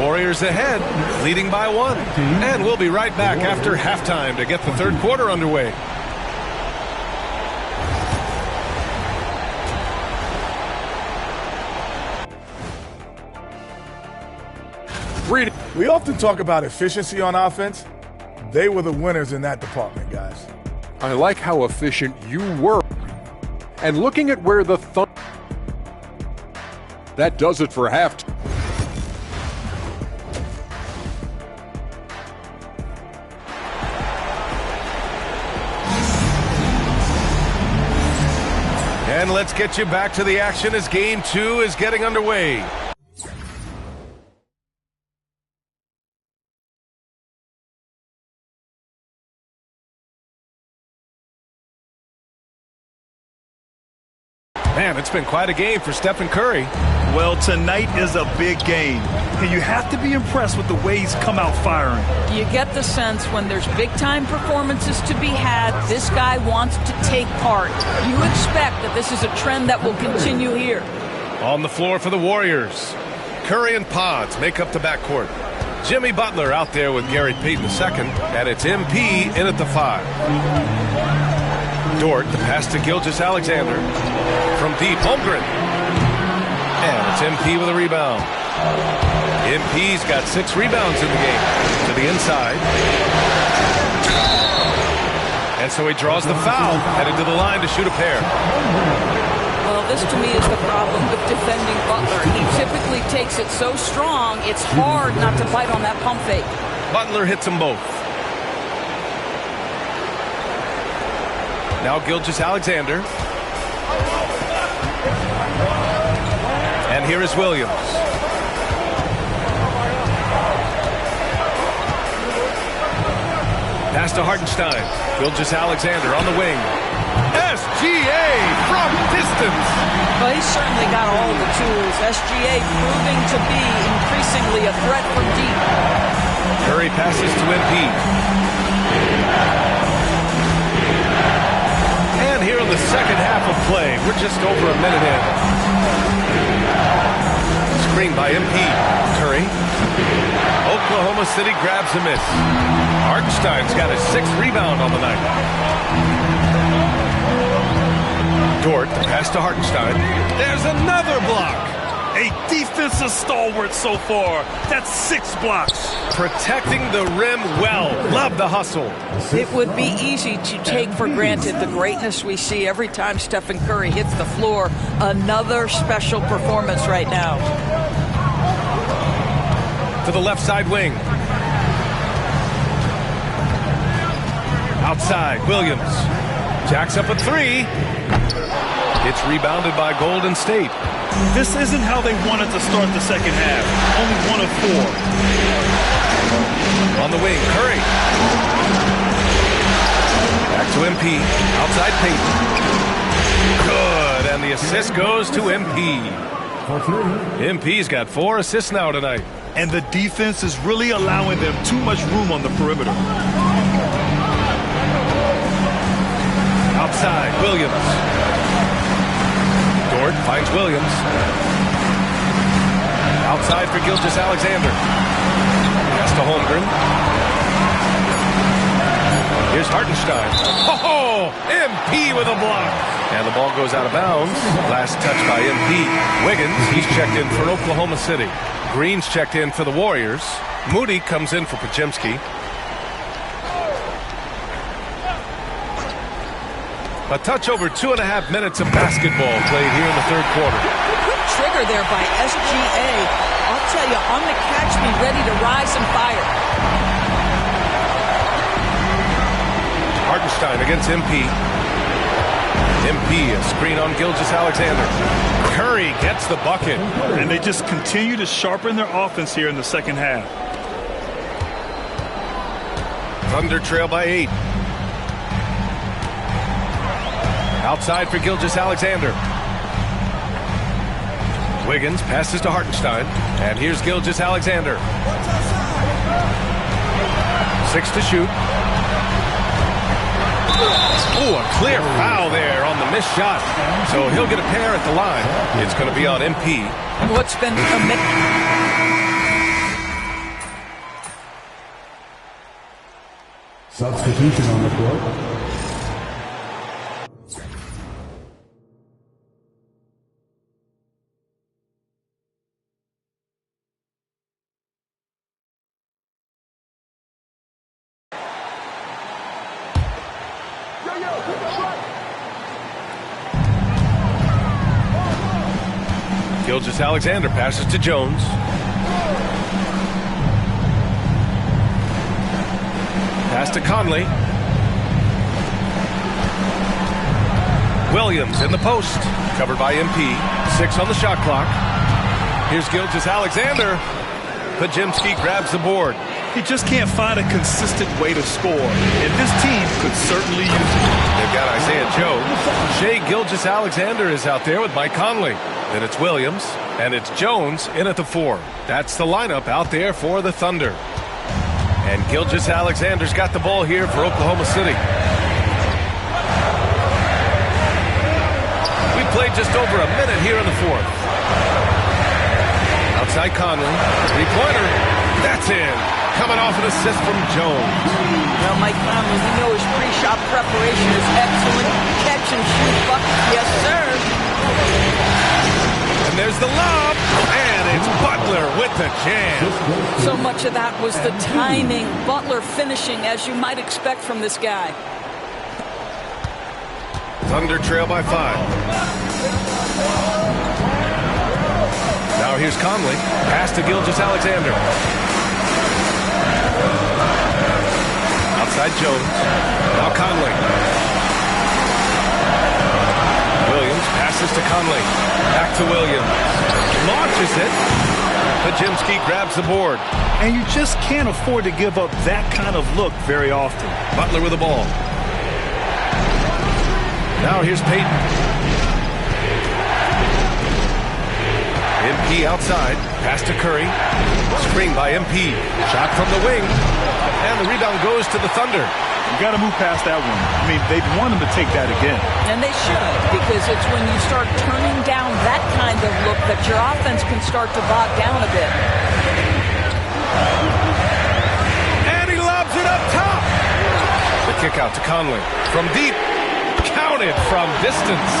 Warriors ahead, leading by 1. And we'll be right back after halftime to get the third quarter underway. We often talk about efficiency on offense. They were the winners in that department, guys. I like how efficient you were. And looking at where the Thunder... That does it for halftime. And let's get you back to the action as Game 2 is getting underway. Man, It's been quite a game for Stephen Curry. Well, tonight is a big game, and you have to be impressed with the way he's come out firing. You get the sense when there's big-time performances to be had, this guy wants to take part. You expect that this is a trend that will continue here. On the floor for the Warriors, Curry and Pods make up the backcourt. Jimmy Butler out there with Gary Payton II, and it's MP in at the 5. Dort, the pass to Gilgeous-Alexander. From deep, Holmgren. And it's MP with a rebound. MP's got 6 rebounds in the game. To the inside. And so he draws the foul, headed to the line to shoot a pair. Well, this to me is the problem with defending Butler. He typically takes it so strong, it's hard not to bite on that pump fake. Butler hits them both. Now Gilgeous-Alexander. And here is Williams. Pass to Hartenstein. Gilgeous-Alexander on the wing. SGA from distance. Well, he's certainly got all the tools. SGA proving to be increasingly a threat from deep. Curry passes to MP. And here in the second half of play, we're just over a minute in. Screen by MP. Curry. Oklahoma City grabs a miss. Hartenstein's got his 6th rebound on the night. Dort, the pass to Hartenstein. There's another block. A defensive stalwart so far. That's 6 blocks. Protecting the rim well. Love the hustle. It would be easy to take for granted the greatness we see every time Stephen Curry hits the floor. Another special performance right now. To the left side wing. Outside, Williams. Jacks up a 3. It's rebounded by Golden State. This isn't how they wanted to start the second half. Only 1 of 4. On the wing, Curry. Back to MP. Outside Payton. Good, and the assist goes to MP. MP's got 4 assists now tonight. And the defense is really allowing them too much room on the perimeter. Outside, Williams. Dort finds Williams. Outside for Gilgeous-Alexander. Pass to Holmgren. Here's Hartenstein. Oh, MP with a block. And the ball goes out of bounds. Last touch by MP. Wiggins, he's checked in for Oklahoma City. Green's checked in for the Warriors. Moody comes in for Podziemski. A touch over 2.5 minutes of basketball played here in the third quarter. Good trigger there by SGA. I'll tell you, on the catch, be ready to rise and fire. Hartenstein against MP. MP, a screen on Gilgeous-Alexander. Curry gets the bucket. And they just continue to sharpen their offense here in the second half. Thunder trail by 8. Outside for Gilgeous-Alexander. Wiggins passes to Hartenstein. And here's Gilgeous-Alexander. 6 to shoot. Oh, a clear foul there on the missed shot. So he'll get a pair at the line. It's going to be on MP. What's been a Substitution on the floor. Gilgeous-Alexander passes to Jones. Pass to Conley. Williams in the post. Covered by MP. 6 on the shot clock. Here's Gilgeous-Alexander. Podziemski grabs the board. He just can't find a consistent way to score, and this team could certainly use it. They've got Isaiah Joe. Shai Gilgeous-Alexander is out there with Mike Conley. Then it's Williams, and it's Jones in at the 4. That's the lineup out there for the Thunder. And Gilgeous-Alexander's got the ball here for Oklahoma City. We played just over a minute here in the 4th. Outside Conley, three-pointer. That's in. Coming off an assist from Jones. Well, Mike Conley, we know his pre-shot preparation is excellent. Catch and shoot buckets, yes, sir. And there's the lob, and it's Butler with the jam. So much of that was the timing. Butler finishing, as you might expect from this guy. Thunder trail by 5. Now here's Conley. Pass to Gilgeous-Alexander. Outside Jones. Now Conley. Williams passes to Conley. Back to Williams. Launches it. Podziemski grabs the board. And you just can't afford to give up that kind of look very often. Butler with the ball. Now here's Payton. MP outside. Pass to Curry. Screen by MP. Shot from the wing. And the rebound goes to the Thunder. You got to move past that one. I mean, they'd want him to take that again. And they should, because it's when you start turning down that kind of look that your offense can start to bog down a bit. And he lobs it up top. The kick out to Conley. From deep. Counted from distance.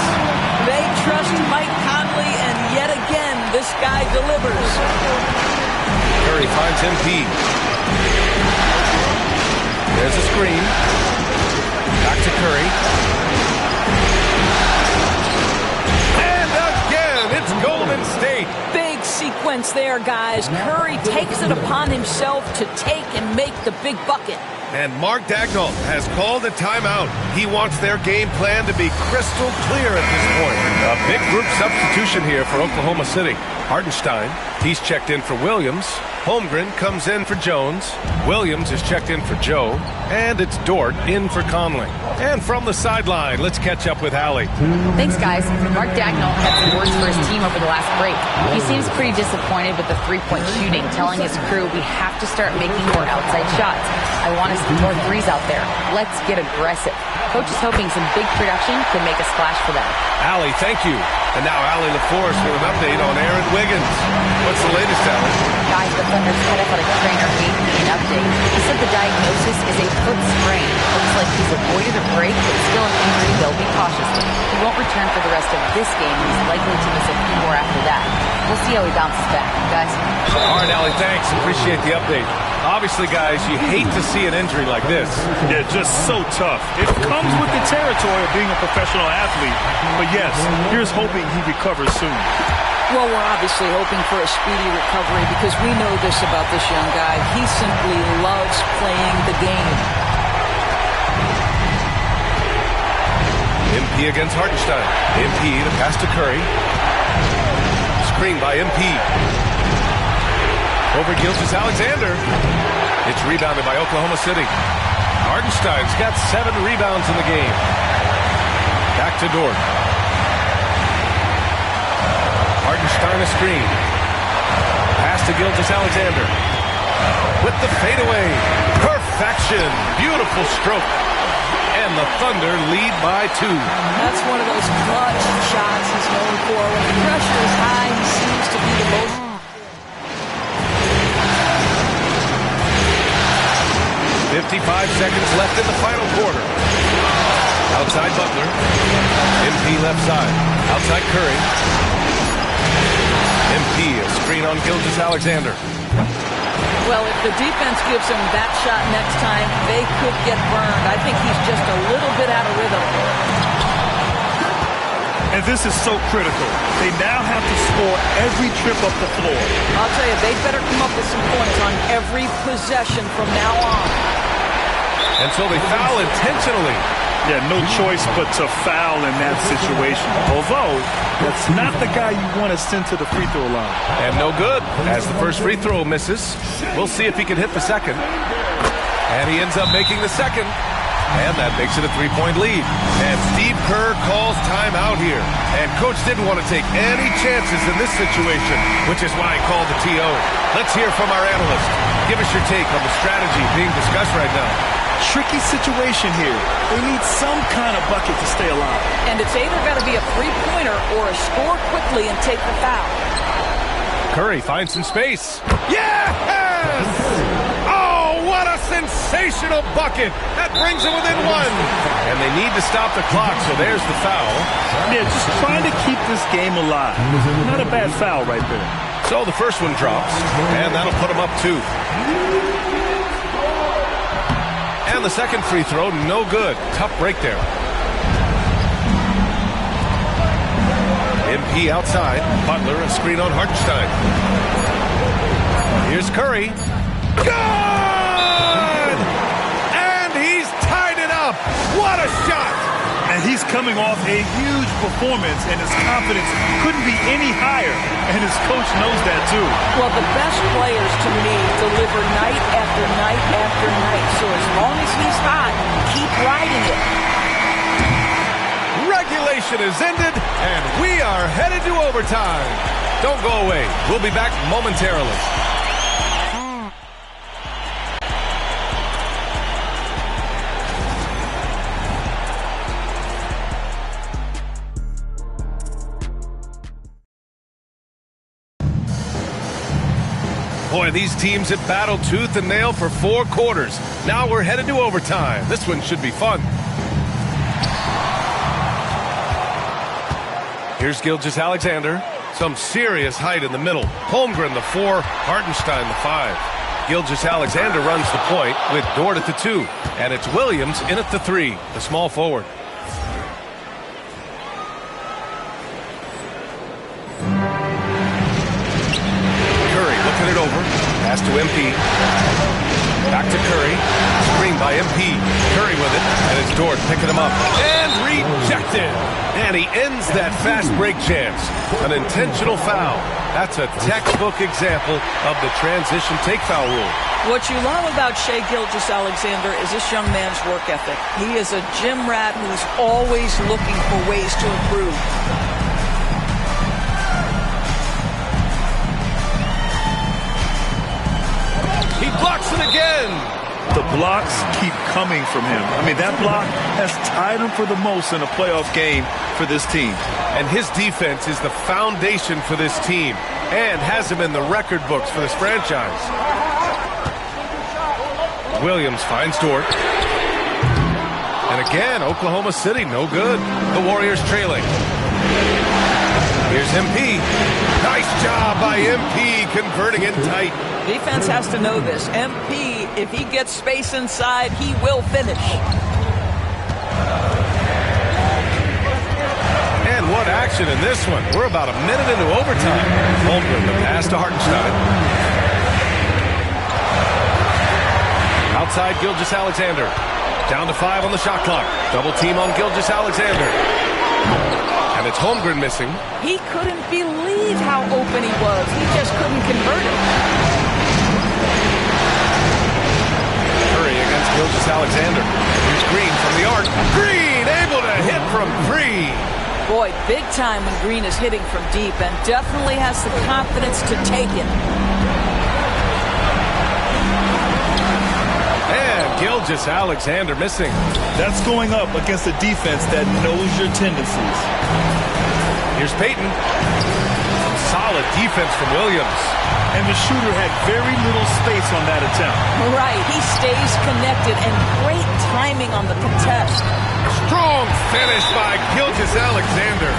They trust Mike Conley, and yet again, this guy delivers. Curry finds MP. There's a screen. Back to Curry. And again, it's Golden State. Big sequence there, guys. Curry takes it upon himself to take and make the big bucket. And Mark Daigneault has called a timeout. He wants their game plan to be crystal clear at this point. A big group substitution here for Oklahoma City. Hartenstein, he's checked in for Williams. Holmgren comes in for Jones. Williams is checked in for Joe. And it's Dort in for Conley. And from the sideline, let's catch up with Allie. Thanks, guys. Mark Daigneault had some words for his team over the last break. He seems pretty disappointed with the three-point shooting, telling his crew we have to start making more outside shots. I want to see more threes out there. Let's get aggressive. Coach is hoping some big production can make a splash for them. Allie, thank you. And now Allie LaForce with an update on Aaron Wiggins. What's the latest, Allie? Guys, the Thunder's head athletic trainer gave me an update. He said the diagnosis is a foot sprain. Looks like he's avoided a break, but still an injury. They'll be cautious. He won't return for the rest of this game. He's likely to miss a few more after that. We'll see how he bounces back, guys. All right, Allie, thanks. Appreciate the update. Obviously, guys, you hate to see an injury like this. Yeah, just so tough. It comes with the territory of being a professional athlete. But yes, here's hoping he recovers soon. Well, we're obviously hoping for a speedy recovery because we know this about this young guy. He simply loves playing the game. MP against Hartenstein. MP, the pass to Curry. Screen by MP. Over Gilgeous-Alexander. It's rebounded by Oklahoma City. Hartenstein's got 7 rebounds in the game. Back to Dort. Hartenstein a screen. Pass to Gilgeous-Alexander. With the fadeaway. Perfection. Beautiful stroke. And the Thunder lead by 2. That's one of those clutch shots he's known for. When the pressure is high, he seems to be the most... 55 seconds left in the final quarter. Outside Butler. MP left side. Outside Curry. MP, a screen on Gilgeous-Alexander. Well, if the defense gives him that shot next time, they could get burned. I think he's just a little bit out of rhythm. And this is so critical. They now have to score every trip up the floor. I'll tell you, they better come up with some points on every possession from now on. And so they foul intentionally. Yeah, no choice but to foul in that situation. Although, that's not the guy you want to send to the free throw line. And no good, as the first free throw misses. We'll see if he can hit the second. And he ends up making the second. And that makes it a 3-point lead. And Steve Kerr calls timeout here. And Coach didn't want to take any chances in this situation, which is why he called the TO. Let's hear from our analyst. Give us your take on the strategy being discussed right now. Tricky situation here. They need some kind of bucket to stay alive. And it's either got to be a three-pointer or a score quickly and take the foul. Curry finds some space. Yes! Oh, what a sensational bucket. That brings him within one. And they need to stop the clock, so there's the foul. Yeah, just trying to keep this game alive. Not a bad foul right there. So the first one drops, and that'll put him up 2. And the second free throw, no good. Tough break there. MP outside. Butler, a screen on Hartenstein. Here's Curry. Good! And he's tied it up. What a shot! And he's coming off a huge performance, and his confidence couldn't be any higher. And his coach knows that, too. Well, the best players, to me, deliver night after night after night. So as long as he's hot, keep riding it. Regulation is ended, and we are headed to overtime. Don't go away. We'll be back momentarily. Boy, these teams have battled tooth and nail for 4 quarters. Now we're headed to overtime. This one should be fun. Here's Gilgeous-Alexander. Some serious height in the middle. Holmgren, the 4. Hartenstein, the 5. Gilgeous-Alexander runs the point with Dort at the 2. And it's Williams in at the 3, the small forward. It over. Pass to MP. Back to Curry. Screen by MP. Curry with it. And it's Dort picking him up. And rejected. And he ends that fast break chance. An intentional foul. That's a textbook example of the transition take foul rule. What you love about Shai Gilgeous-Alexander is this young man's work ethic. He is a gym rat who's always looking for ways to improve. He blocks it again. The blocks keep coming from him. I mean, that block has tied him for the most in a playoff game for this team. And his defense is the foundation for this team and has him in the record books for this franchise. Williams finds Dort. And again, Oklahoma City, no good. The Warriors trailing. Here's MP. Nice job by MP converting it tight. Defense has to know this. MP, if he gets space inside, he will finish. And what action in this one. We're about a minute into overtime. Holmgren, the pass to Hartenstein. Outside Gilgeous-Alexander. Down to 5 on the shot clock. Double team on Gilgeous-Alexander. And it's Holmgren missing. He couldn't believe how open he was. He just couldn't convert it. Curry against Gilgeous-Alexander. Here's Green from the arc. Green able to hit from 3. Boy, big time when Green is hitting from deep and definitely has the confidence to take it. And Gilgeous-Alexander missing. That's going up against a defense that knows your tendencies. Here's Payton. Solid defense from Williams. And the shooter had very little space on that attempt. Right, he stays connected and great timing on the contest. Strong finish by Gilgeous-Alexander.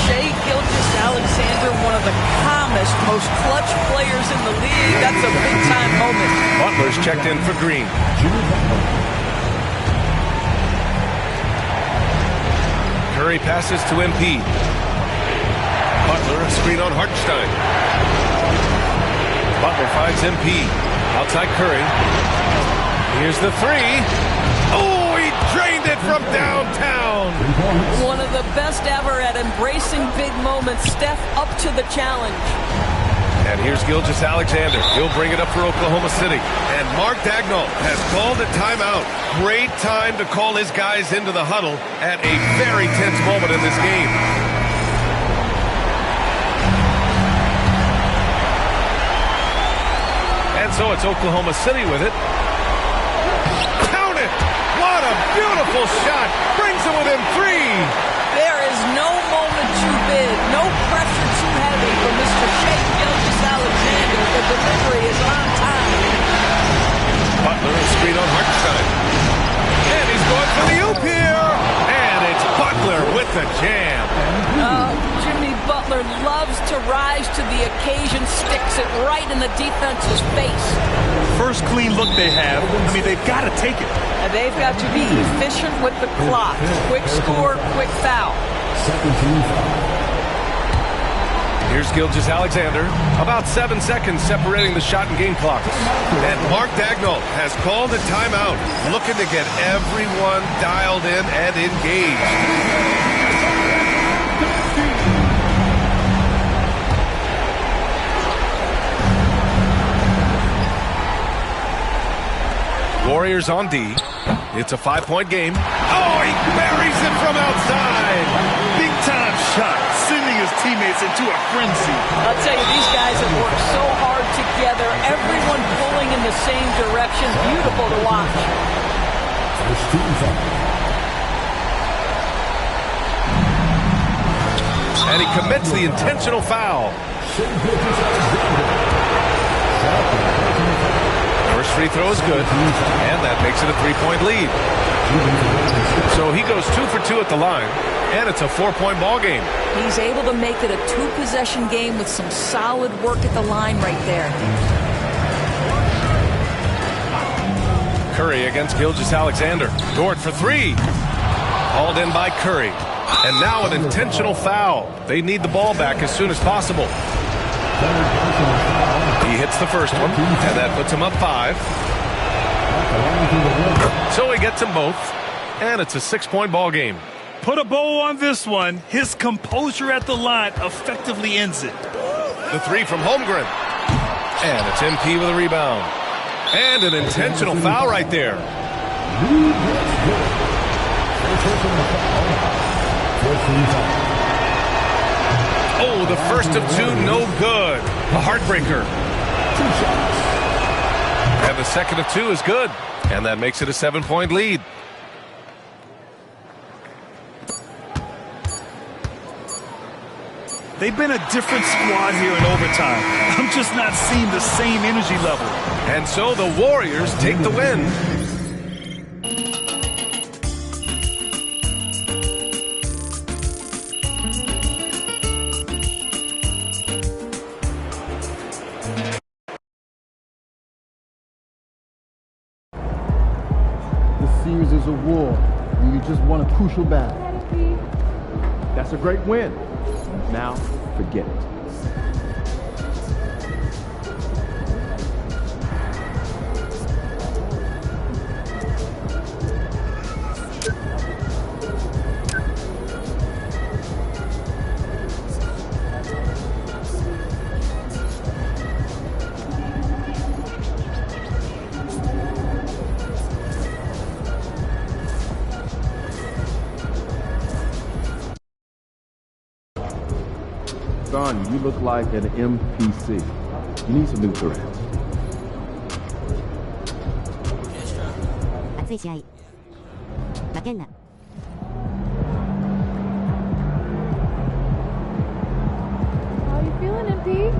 Shai Gilgeous-Alexander, one of the calmest, most clutch players in the league. That's a big-time moment. Butler's checked in for Green. Curry passes to MP. Butler, a screen on Hartenstein. Butler finds MP. Outside Curry. Here's the 3. Oh, he drained it it from downtown. One of the best ever at embracing big moments. Steph up to the challenge. And here's Gilgeous-Alexander. He'll bring it up for Oklahoma City. And Mark Daigneault has called a timeout. Great time to call his guys into the huddle at a very tense moment in this game. And so it's Oklahoma City with it. Count it! What a beautiful shot! Brings it within 3. There is no moment too big, no pressure too heavy for Mr. Shea Gilgeous-Alexander. The delivery is on time. Butler is screen on Hartenstein. And he's going for the oop here. And it's Butler with the jam. Jimmy Butler loves to rise to the occasion, sticks it right in the defense's face. First clean look they have. I mean, they've got to take it. And they've got to be efficient with the clock. Quick score, quick foul. Here's Gilgeous-Alexander. About 7 seconds separating the shot and game clocks. And Mark Daigneault has called a timeout, looking to get everyone dialed in and engaged. Warriors on D. It's a 5-point game. Oh, he buries it from outside. Big time shot, sending his teammates into a frenzy. I'll tell you, these guys have worked so hard together. Everyone pulling in the same direction. Beautiful to watch. And he commits the intentional foul. First free throw is good, and that makes it a 3-point lead. So he goes 2 for 2 at the line, and it's a 4-point ball game. He's able to make it a 2-possession game with some solid work at the line right there. Curry against Gilgeous-Alexander. Dort for 3. Hauled in by Curry. And now an intentional foul. They need the ball back as soon as possible. He hits the first one, and that puts him up 5. So he gets them both, and it's a 6-point ball game. Put a bow on this one. His composure at the line effectively ends it. The 3 from Holmgren. And it's MP with a rebound. And an intentional foul right there. Oh, the first of 2, no good. A heartbreaker. And the second of 2 is good. And that makes it a 7-point lead. They've been a different squad here in overtime. I'm just not seeing the same energy level. And so the Warriors take the win. Series is a war, and you just won a crucial battle. That's a great win. Now, forget it. Son, you look like an MPC. You need some new threads. 熱い試合。負けんな。How you feeling, MP?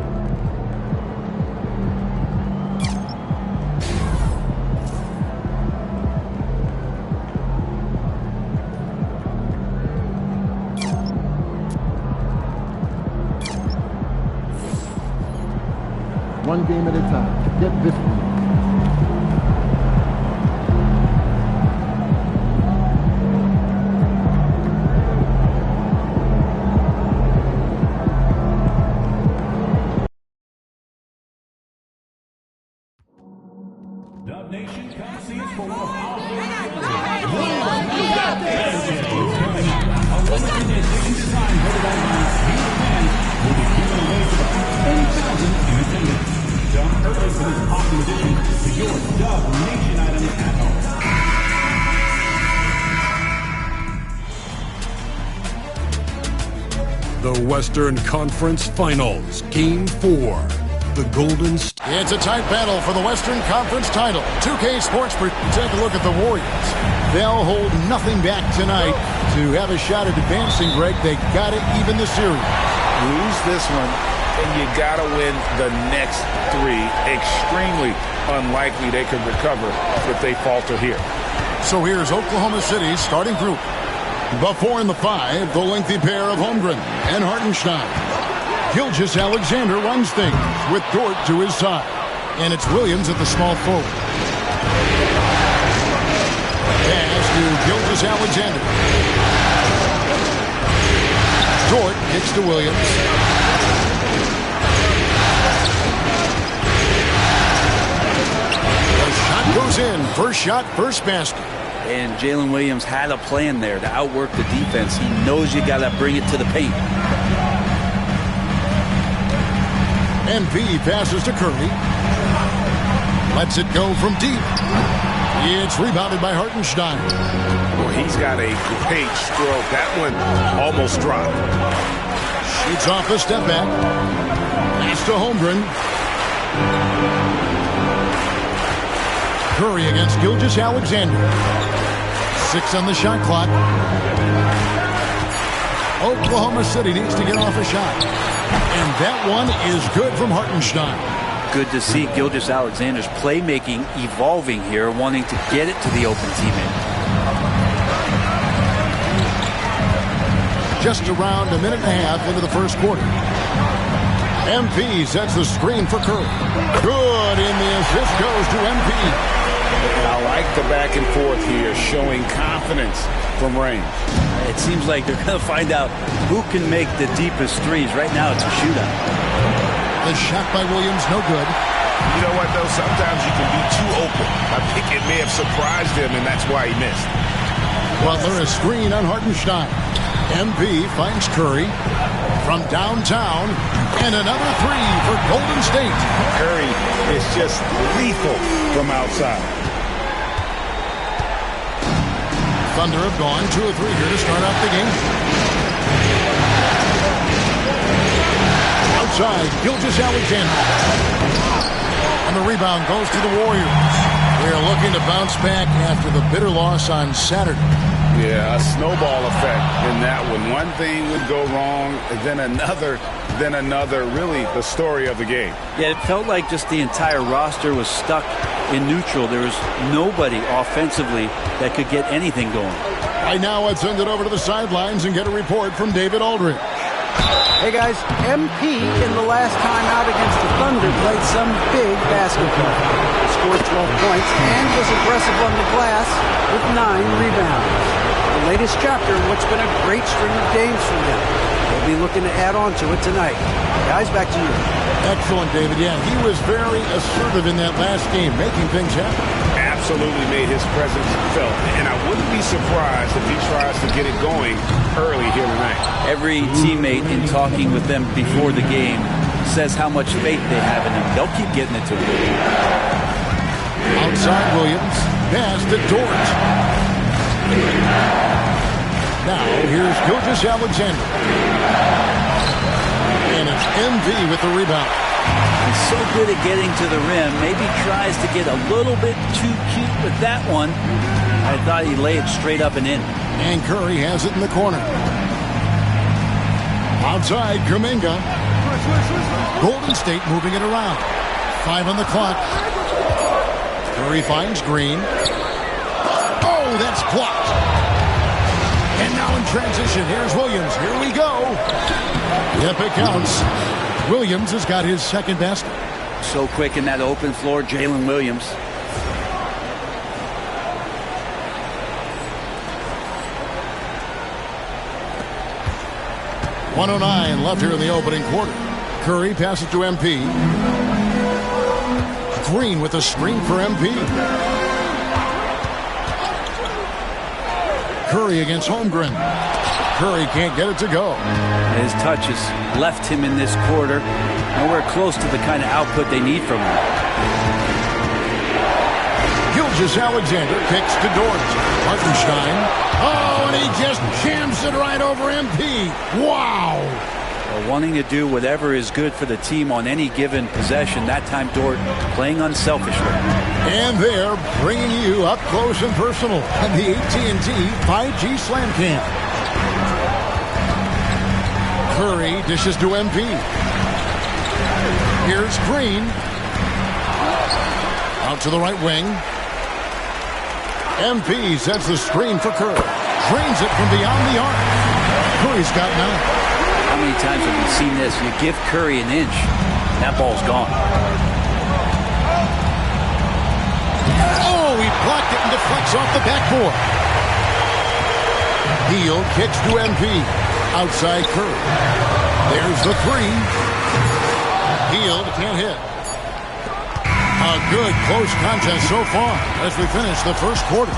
One game at a time. Get this one. Dub Nation, come see us for one of our addition designed for the Dolphins, these fans will be given away to about 10,000 in attendance. Jump early for this popular addition to your Dub Nation item at home. The Western Conference Finals, Game 4. The Golden State. It's a tight battle for the Western Conference title. 2K Sports, take a look at the Warriors. They'll hold nothing back tonight to have a shot at advancing, Greg. They got to even the series. Lose this one, and you got to win the next 3. Extremely unlikely they could recover if they falter here. So here's Oklahoma City's starting group. The 4 and the 5, the lengthy pair of Holmgren and Hartenstein. Gilgeous-Alexander runs things with Dort to his side. And it's Williams at the small forward. Pass to Gilgeous-Alexander. Dort kicks to Williams. The shot goes in. First shot, first basket. And Jalen Williams had a plan there to outwork the defense. He knows you got to bring it to the paint. MP passes to Curry. Lets it go from deep. It's rebounded by Hartenstein. Well, he's got a great stroke. That one almost dropped. Shoots off the step back. Pass to Holmgren. Curry against Gilgeous-Alexander. 6 on the shot clock. Oklahoma City needs to get off a shot. And that one is good from Hartenstein. Good to see Gilgeous-Alexander's playmaking evolving here, wanting to get it to the open teammate. Just around a minute and a half into the first quarter. MP sets the screen for Curry. Good, and the assist goes to MP. I like the back and forth here, showing confidence from range. It seems like they're going to find out who can make the deepest threes. Right now, it's a shootout. The shot by Williams, no good. You know what, though? Sometimes you can be too open. I think it may have surprised him, and that's why he missed. Butler, a screen on Hartenstein. MP finds Curry from downtown, and another 3 for Golden State. Curry is just lethal from outside. Thunder have gone 2 of 3 here to start out the game. Outside, Gilgeous-Alexander. And the rebound goes to the Warriors. They're looking to bounce back after the bitter loss on Saturday. Yeah, a snowball effect in that one. One thing would go wrong, then another, really the story of the game. Yeah, it felt like just the entire roster was stuck in neutral. There was nobody offensively that could get anything going. Right now, let's send it over to the sidelines and get a report from David Aldridge. Hey guys, MP in the last time out against the Thunder played some big basketball. He scored 12 points and was aggressive on the glass with 9 rebounds. The latest chapter of what's been a great string of games for them. They'll be looking to add on to it tonight. Guys, back to you. Excellent, David. Yeah, he was very assertive in that last game, making things happen. Absolutely made his presence felt. And I wouldn't be surprised if he tries to get it going early here tonight. Every teammate in talking with them before the game says how much faith they have in him. They'll keep getting it to him. Outside Williams. Pass to Dort. Now, here's Gilgeous-Alexander. And it's MV with the rebound. He's so good at getting to the rim. Maybe tries to get a little bit too cute with that one. I thought he'd lay it straight up and in. And Curry has it in the corner. Outside, Kuminga. Golden State moving it around. 5 on the clock. Curry finds Green. Oh, that's blocked. And now in transition, here's Williams. Here we go. Yep, it counts. Williams has got his second basket. So quick in that open floor, Jalen Williams. .109 left here in the opening quarter. Curry passes to MP. Green with a screen for MP. Curry against Holmgren. Curry can't get it to go. His touches left him in this quarter. Nowhere close to the kind of output they need from him. Alexander kicks to Dort. Hartenstein. Oh, and he just jams it right over MP. Wow. Well, wanting to do whatever is good for the team on any given possession. That time, Dort playing unselfishly. And they're bringing you up close and personal on the AT&T 5G Slam Cam. Curry dishes to MP. Here's Green. Out to the right wing. MP sets the screen for Curry. Drains it from beyond the arc. Curry's got 9. How many times have we seen this? You give Curry an inch, that ball's gone. Oh, he blocked it and deflects off the backboard. Hield kicks to MP. Outside Curry. There's the 3. Hield can't hit. A good close contest so far as we finish the first quarter.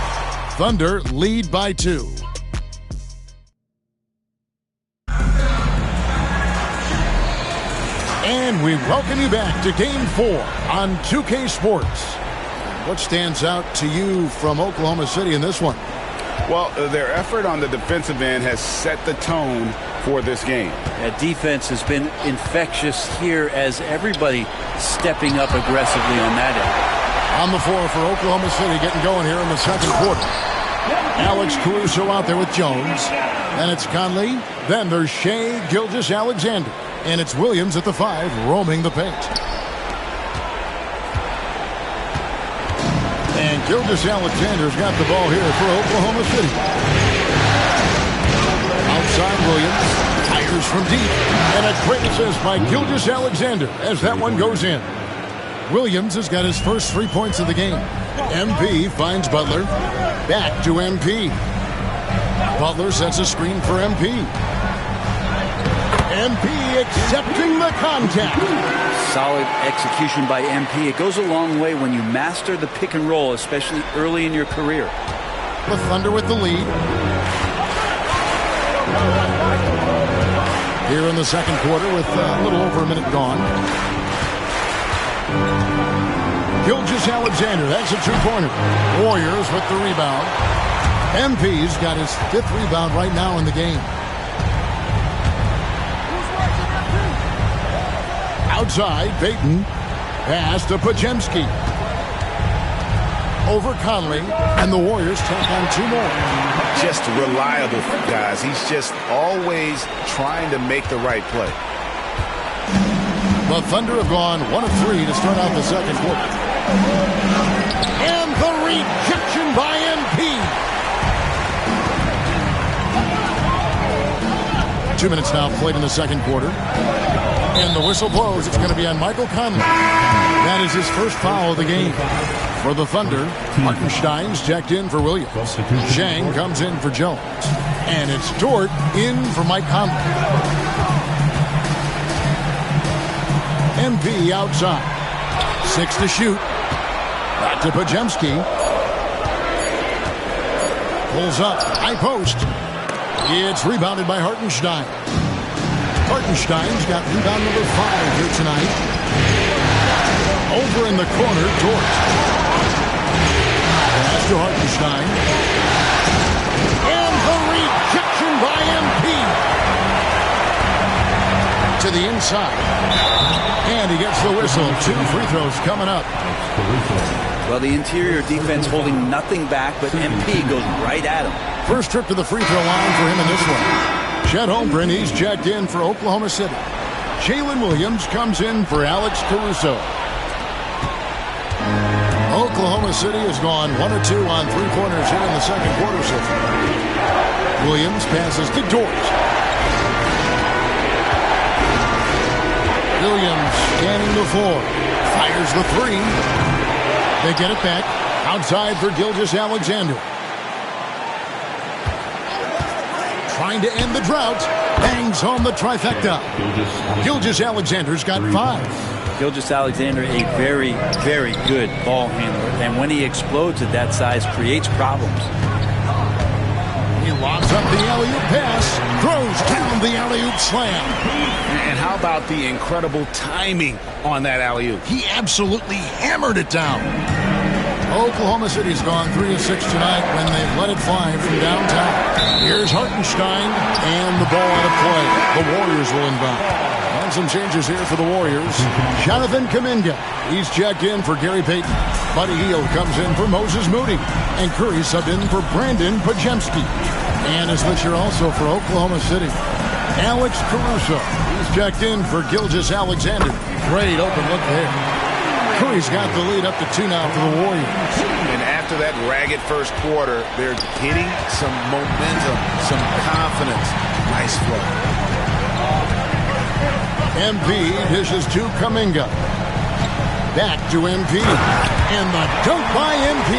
Thunder lead by 2. And we welcome you back to Game 4 on 2K Sports. What stands out to you from Oklahoma City in this one? Well, their effort on the defensive end has set the tone for this game. That defense has been infectious here as everybody stepping up aggressively on that end. On the floor for Oklahoma City, getting going here in the second quarter. Alex Caruso out there with Jones. Then it's Conley. Then there's Shea Gilgeous-Alexander. And it's Williams at the 5 roaming the paint. And Gilgeous-Alexander's got the ball here for Oklahoma City. Outside Williams, fires from deep, and a great assist by Gilgeous-Alexander as that one goes in. Williams has got his first 3 points of the game. MP finds Butler. Back to MP. Butler sets a screen for MP. MP accepting the contact. Solid execution by MP. It goes a long way when you master the pick and roll, especially early in your career. The Thunder with the lead. Here in the second quarter with a little over a minute gone. Gilgeous-Alexander, that's a 2-pointer. Warriors with the rebound. MP's got his 5th rebound right now in the game. Outside, Payton. Pass to Podziemski. Over Conley, and the Warriors tack on 2 more. Just reliable, guys. He's just always trying to make the right play. The Thunder have gone 1 of 3 to start out the second quarter. And the rejection by MP. 2 minutes now played in the second quarter. And the whistle blows. It's going to be on Michael Conley. That is his first foul of the game. For the Thunder, Hartenstein's checked in for Williams. Shang comes in for Jones. And it's Dort in for Mike Conley. MP outside. 6 to shoot. Back to Podziemski. Pulls up. High post. It's rebounded by Hartenstein. Hartenstein's got rebound number 5 here tonight. Over in the corner, Dort. Pass to Hartenstein. And the rejection by MP. To the inside. And he gets the whistle. 2 free throws coming up. Well, the interior defense holding nothing back, but MP goes right at him. First trip to the free throw line for him in this one. Chet Holmgren, he's checked in for Oklahoma City. Jalen Williams comes in for Alex Caruso. Oklahoma City has gone 1 of 2 on 3-pointers here in the second quarter so far. Williams passes to Dort. Williams scanning the floor. Fires the 3. They get it back. Outside for Gilgeous-Alexander. Trying to end the drought. Bangs home the trifecta. Gilgeous-Alexander's got 5. Gilgeous-Alexander, a very, very good ball handler. And when he explodes at that size, creates problems. He Lobs up the alley-oop pass. Throws down the alley-oop slam. And how about the incredible timing on that alley-oop? He absolutely hammered it down. Oklahoma City's gone 3 of 6 tonight when they've let it fly from downtown. Here's Hartenstein, and the ball out of play. The Warriors will inbound. And some changes here for the Warriors. Jonathan Kuminga, he's checked in for Gary Payton. Buddy Hield comes in for Moses Moody. And Curry subbed in for Brandon Pajemski. And a switcher also for Oklahoma City. Alex Caruso, he's checked in for Gilgeous Alexander. Great open look there. Curry's got the lead up to 2 now for the Warriors. And after that ragged first quarter, they're getting some momentum, some confidence. Nice flow. MP dishes to Kuminga. Back to MP. And the dunk by MP.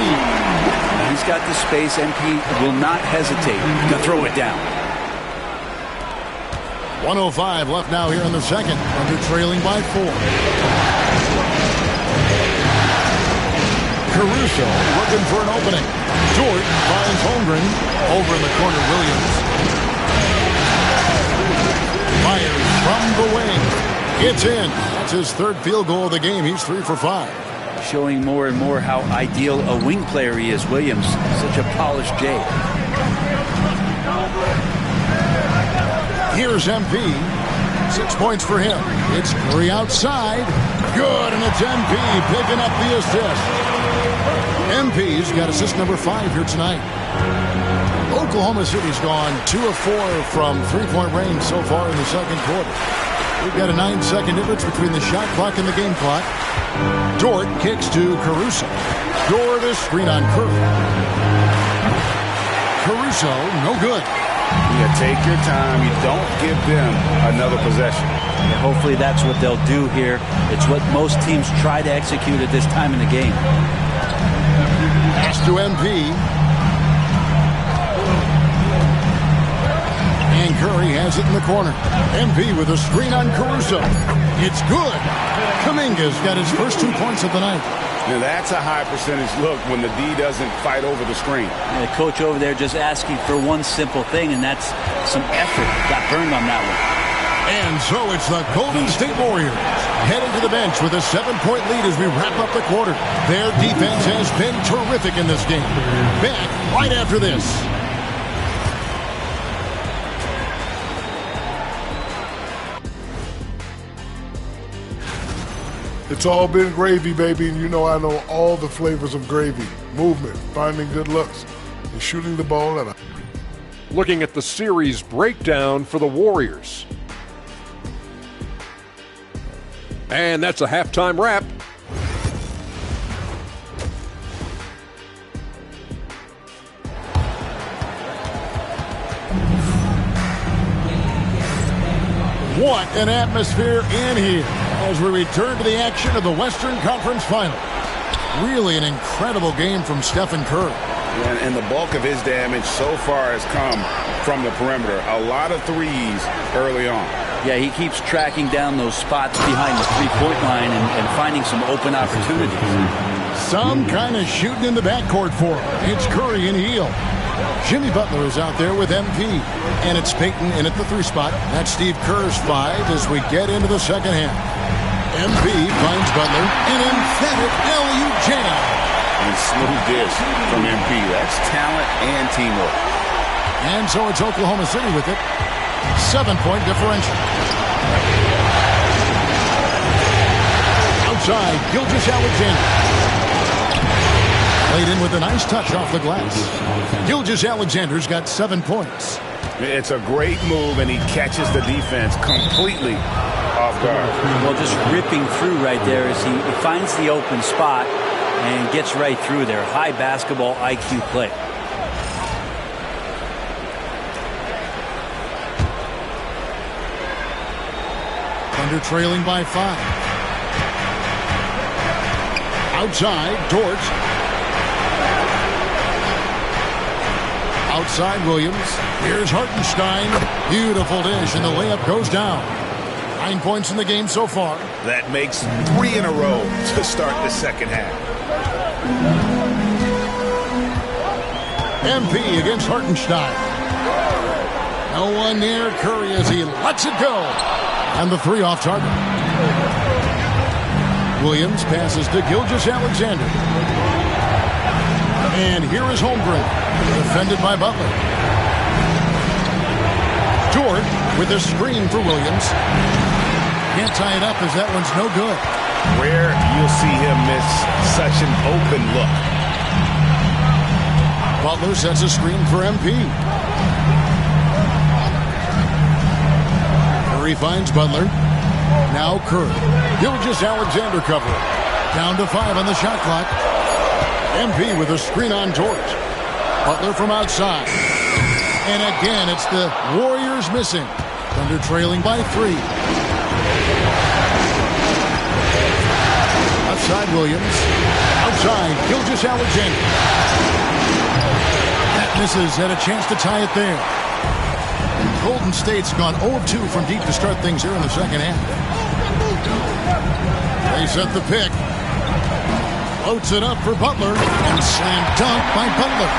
He's got the space. MP will not hesitate to throw it down. 1:05 left now here in the second. Under trailing by 4. Caruso looking for an opening. Dort finds Holmgren. Over in the corner, Williams. Myers from the wing. It's in. That's his 3rd field goal of the game. He's 3 for 5. Showing more and more how ideal a wing player he is, Williams. Such a polished J. Here's MP. 6 points for him. It's Curry outside. Good, and it's MP picking up the assist. MP's got assist number 5 here tonight. Oklahoma City's gone 2 of 4 from 3-point range so far in the second quarter. We've got a 9-second difference between the shot clock and the game clock. Dort kicks to Caruso. Dort is screen on Curry. Caruso, no good. You take your time. You don't give them another possession. And hopefully that's what they'll do here. It's what most teams try to execute at this time in the game. Pass to MP. And Curry has it in the corner. MP with a screen on Caruso. It's good. Kuminga's got his first 2 points of the night. Now that's a high percentage look when the D doesn't fight over the screen. And the coach over there just asking for one simple thing, and that's some effort. Got burned on that one. And so it's the Golden State Warriors heading to the bench with a 7-point lead as we wrap up the quarter. Their defense has been terrific in this game. Back right after this. It's all been gravy, baby, and you know I know all the flavors of gravy. Movement, finding good looks, and shooting the ball at a... Looking at the series breakdown for the Warriors. And that's a halftime wrap. What an atmosphere in here as we return to the action of the Western Conference Final. Really an incredible game from Stephen Curry. And the bulk of his damage so far has come from the perimeter. A lot of threes early on. Yeah, he keeps tracking down those spots behind the three-point line and finding some open opportunities. Some kind of shooting in the backcourt for him. It's Curry and Hield. Jimmy Butler is out there with MP. And it's Payton in at the 3 spot. That's Steve Kerr's 5 as we get into the second half. MP finds Butler. An emphatic alley-oop jam. And smooth dish from MP. That's talent and teamwork. And so it's Oklahoma City with it. 7-point differential. Outside, Gilgeous Alexander. Played in with a nice touch off the glass. Gilgeous Alexander's got 7 points. It's a great move, and he catches the defense completely off guard. Well, just ripping through right there as he finds the open spot and gets right through there. High basketball IQ play. Under trailing by 5. Outside, Dort. Outside Williams. Here's Hartenstein. Beautiful dish, and the layup goes down. 9 points in the game so far. That makes 3 in a row to start the second half. MP against Hartenstein. No one near Curry as he lets it go. And the three off target. Williams passes to Gilgeous-Alexander. And here is Holmgren, defended by Butler. Dort with a screen for Williams. Can't tie it up as that one's no good. Rare you'll see him miss such an open look. Butler sets a screen for MP. Curry finds Butler. Now Curry. Gilgeous-Alexander cover. Down to 5 on the shot clock. MP with a screen on Dort. Butler from outside. And again, it's the Warriors missing. Thunder trailing by 3. Outside Williams. Outside Gilgeous-Alexander. That misses, had a chance to tie it there. Golden State's gone 0-2 from deep to start things here in the second half. They set the pick. Floats it up for Butler. And slam dunk by Butler.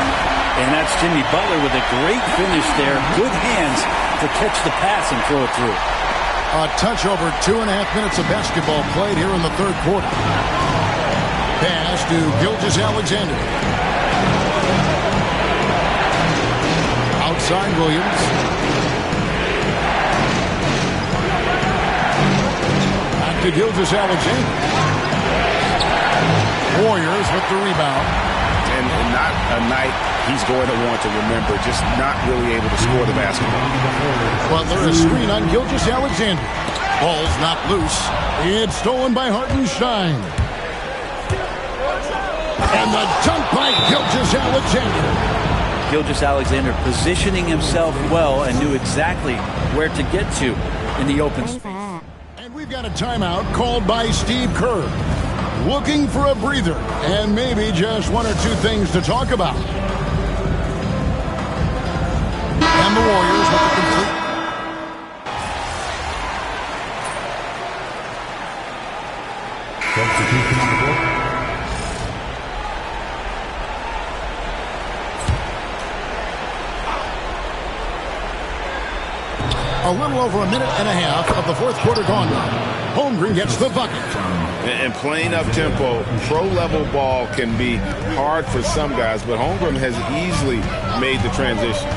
And that's Jimmy Butler with a great finish there. Good hands to catch the pass and throw it through. A touch over 2.5 minutes of basketball played here in the third quarter. Pass to Gilgeous-Alexander. Outside Williams. Back to Gilgeous-Alexander. Warriors with the rebound. And not a night he's going to want to remember, just not really able to score the basketball. Butler a screen on Gilgeous-Alexander. Ball's not loose. It's stolen by Hartenstein. And the dunk by Gilgeous-Alexander. Gilgeous-Alexander positioning himself well and knew exactly where to get to in the open space. And we've got a timeout called by Steve Kerr. Looking for a breather and maybe just one or two things to talk about. And the Warriors with the complete. Substitution on the floor. A little over a minute and a half of the fourth quarter gone now. Holmgren gets the bucket. And playing up-tempo, pro-level ball can be hard for some guys, but Holmgren has easily made the transition.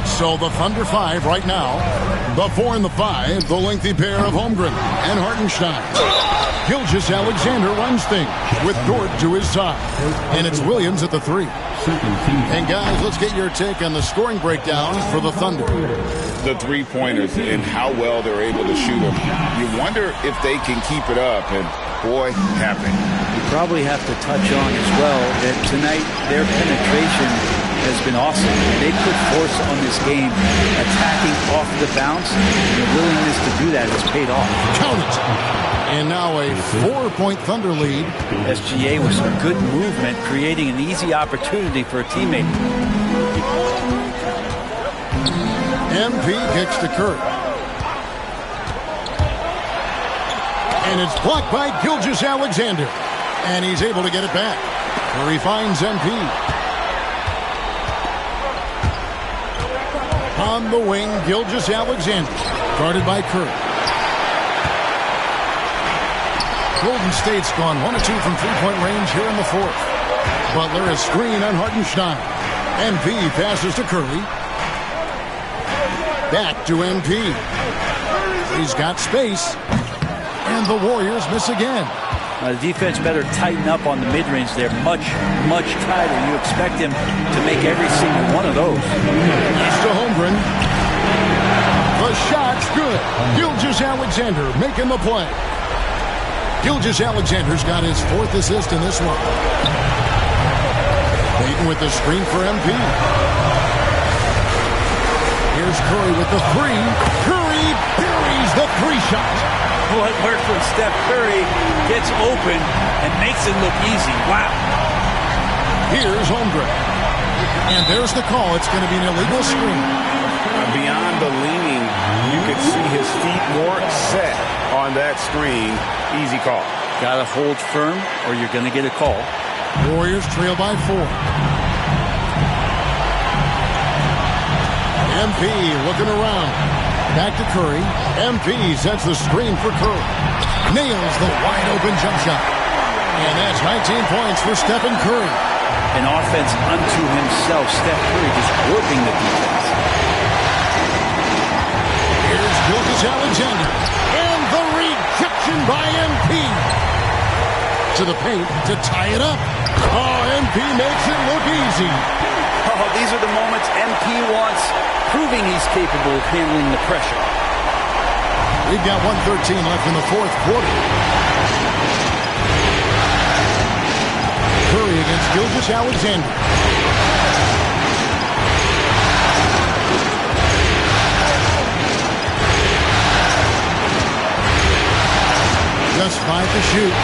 So the Thunder 5 right now. The 4 and the 5, the lengthy pair of Holmgren and Hartenstein. Gilgeous-Alexander runs things with Dort to his side. And it's Williams at the 3. And guys, let's get your take on the scoring breakdown for the Thunder. The three-pointers and how well they're able to shoot them. You wonder if they can keep it up, and boy, have they. You probably have to touch on as well that tonight their penetration has been awesome. They put force on this game, attacking off the bounce, and the willingness to do that has paid off. Count it! And now a 4-point Thunder lead. SGA with some good movement, creating an easy opportunity for a teammate. MP kicks to Curry. And it's blocked by Gilgeous-Alexander. And he's able to get it back. Curry finds MP. On the wing, Gilgeous-Alexander. Guarded by Curry. Golden State's gone 1 of 2 from three-point range here in the fourth. Butler is screen on Hartenstein. MP passes to Curry. Back to MP. He's got space. And the Warriors miss again. The defense better tighten up on the mid-range. They're much, much tighter. You expect him to make every single one of those. It's to Holmgren. The shot's good. Gilgeous-Alexander making the play. Gilgeous-Alexander's got his 4th assist in this one. Payton with the screen for MP. Here's Curry with the 3. Curry buries the 3-shot. What worked from Steph Curry gets open and makes it look easy. Wow. Here's Holmgren. And there's the call. It's going to be an illegal screen. Beyond the leaning, you could see his feet more set on that screen. Easy call. Got to hold firm or you're going to get a call. Warriors trail by 4. MP looking around. Back to Curry. MP sets the screen for Curry. Nails the wide-open jump shot. And that's 19 points for Stephen Curry. An offense unto himself. Steph Curry just warping the defense. Here's Gilgeous-Alexander. And the rejection by MP. To the paint to tie it up. Oh, MP makes it look easy. Oh, these are the moments MP wants, proving he's capable of handling the pressure. We've got 1:13 left in the fourth quarter. Curry against Gilgeous-Alexander. Just 5 to shoot.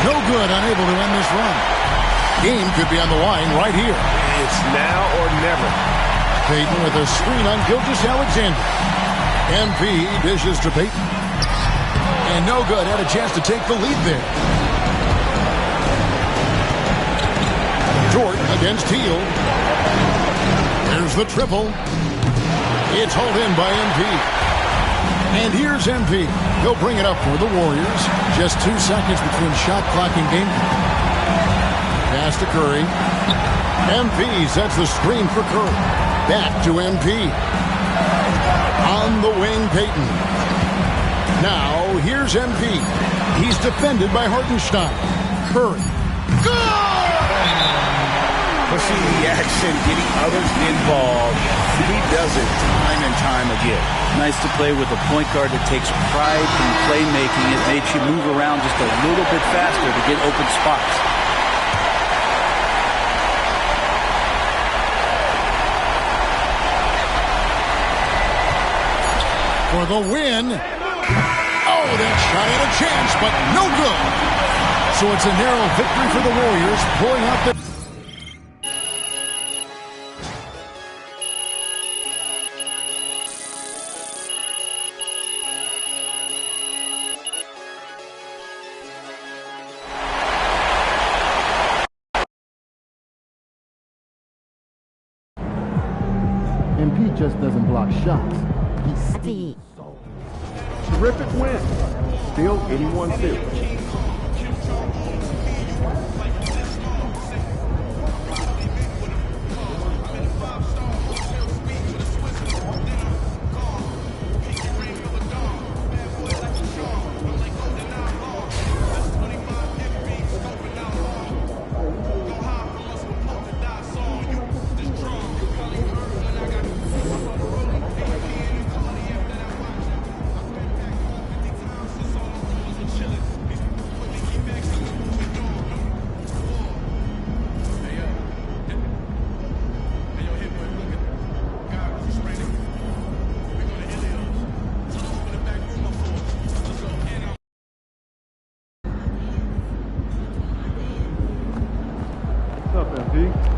No good, unable to end this run. Game could be on the line right here. It's now or never. Payton with a screen on Gilgeous-Alexander. MP dishes to Payton. And no good, had a chance to take the lead there. Dort against Teal. There's the triple. It's hauled in by MP. And here's MP. He'll bring it up for the Warriors. Just 2 seconds between shot clock and game clock. Pass to Curry. MP sets the screen for Curry. Back to MP. On the wing, Payton. Now, here's MP. He's defended by Hartenstein. Curry. Good! Pushing the action, getting others involved. He does it time and time again. Nice to play with a point guard that takes pride in playmaking. It makes you move around just a little bit faster to get open spots. For the win. Oh, that shot had a chance, but no good. So it's a narrow victory for the Warriors, pulling out the... MP just doesn't block shots. He's Terrific win. Still 81-0. What's up, MP?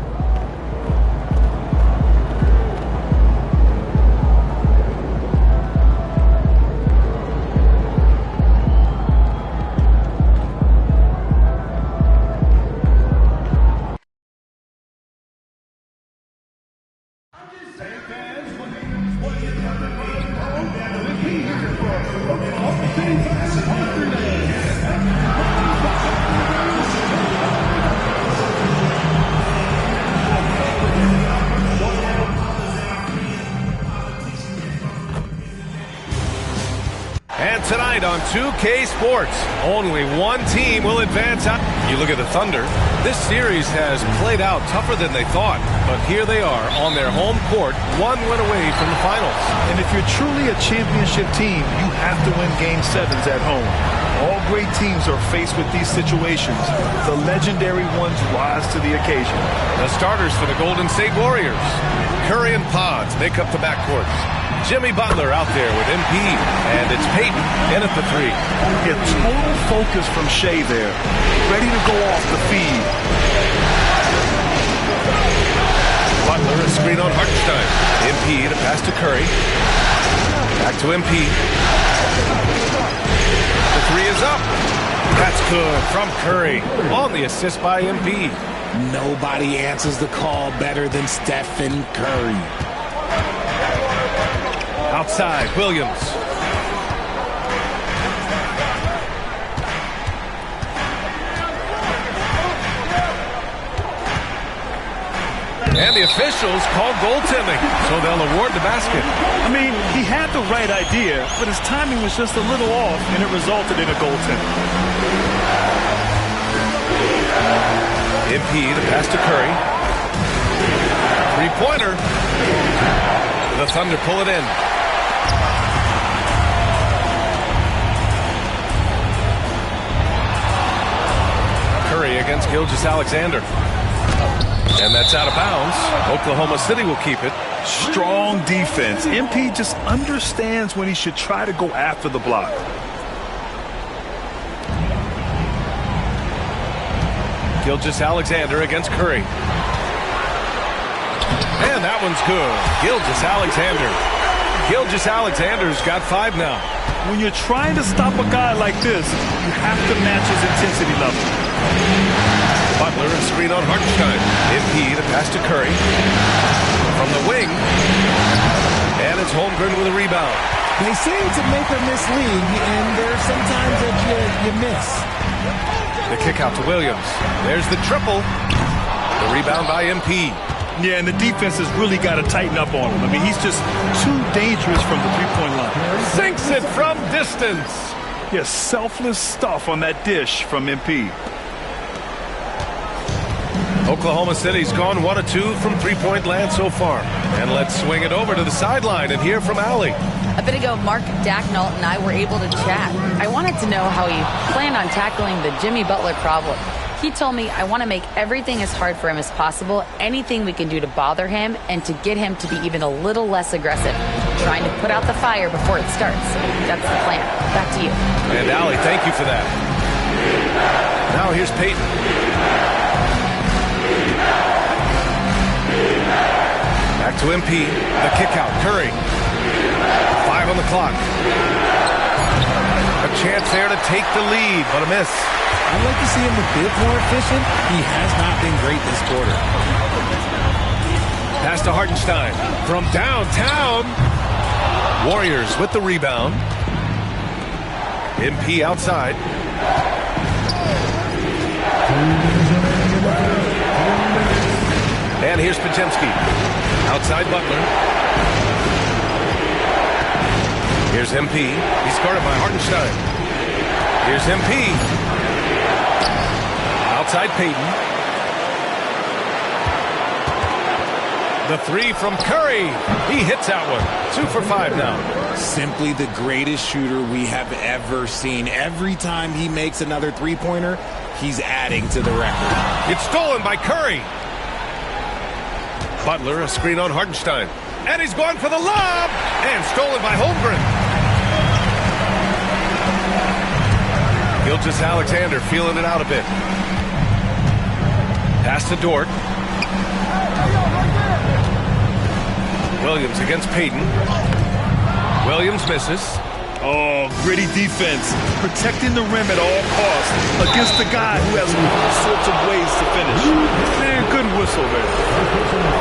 And tonight on 2K Sports, only one team will advance out. You look at the Thunder. This series has played out tougher than they thought, but here they are on their home court, one win away from the finals. And if you're truly a championship team, you have to win Game 7s at home. All great teams are faced with these situations. The legendary ones rise to the occasion. The starters for the Golden State Warriors. Curry and Pods make up the backcourt. Jimmy Butler out there with MP, and it's Payton in at the three. Yeah, total focus from Shea there. Ready to go off the feed. Butler a screen on Hartenstein. MP to pass to Curry. Back to MP. The three is up. That's good from Curry on the assist by MP. Nobody answers the call better than Stephen Curry. Outside, Williams. And the officials call goaltending, so they'll award the basket. I mean, he had the right idea, but his timing was just a little off, and it resulted in a goaltending. MP, the pass to Curry. Three-pointer. The Thunder pull it in. Curry against Gilgeous-Alexander. And that's out of bounds. Oklahoma City will keep it. Strong defense. MP just understands when he should try to go after the block. Gilgeous-Alexander against Curry. And that one's good. Gilgeous-Alexander. Gilgeous-Alexander's got 5 now. When you're trying to stop a guy like this, you have to match his intensity level. Butler, a screen on Hartenstein. MP, the pass to Curry. From the wing. And it's Holmgren with a rebound. They seem to make or miss league, and there's sometimes that you miss. The kick out to Williams. There's the triple. The rebound by MP. Yeah, and the defense has really got to tighten up on him. I mean, he's just too dangerous from the three-point line. Sinks it from distance. Yeah, selfless stuff on that dish from MP. Oklahoma City's gone 1 of 2 from three-point land so far. And let's swing it over to the sideline and hear from Allie. A bit ago, Mark Dacknault and I were able to chat. I wanted to know how he planned on tackling the Jimmy Butler problem. He told me, I want to make everything as hard for him as possible, anything we can do to bother him and to get him to be even a little less aggressive, trying to put out the fire before it starts. That's the plan. Back to you. And Allie, thank you for that. Now here's Peyton. Back to MP. The kick out. Curry. 5 on the clock. A chance there to take the lead, but a miss. I'd like to see him a bit more efficient. He has not been great this quarter. Pass to Hartenstein from downtown. Warriors with the rebound. MP outside. And here's Podziemski. Outside Butler. Here's MP. He's guarded by Hartenstein. Here's MP. Outside Peyton. The three from Curry. He hits that one. 2 for 5 now. Simply the greatest shooter we have ever seen. Every time he makes another three-pointer, he's adding to the record. It's stolen by Curry. Butler, a screen on Hartenstein. And he's going for the lob. And stolen by Holmgren. Gilgeous-Alexander feeling it out a bit. Pass to Dort. Williams against Peyton. Williams misses. Oh, gritty defense. Protecting the rim at all costs against a guy who has all sorts of ways to finish. Man, good whistle there.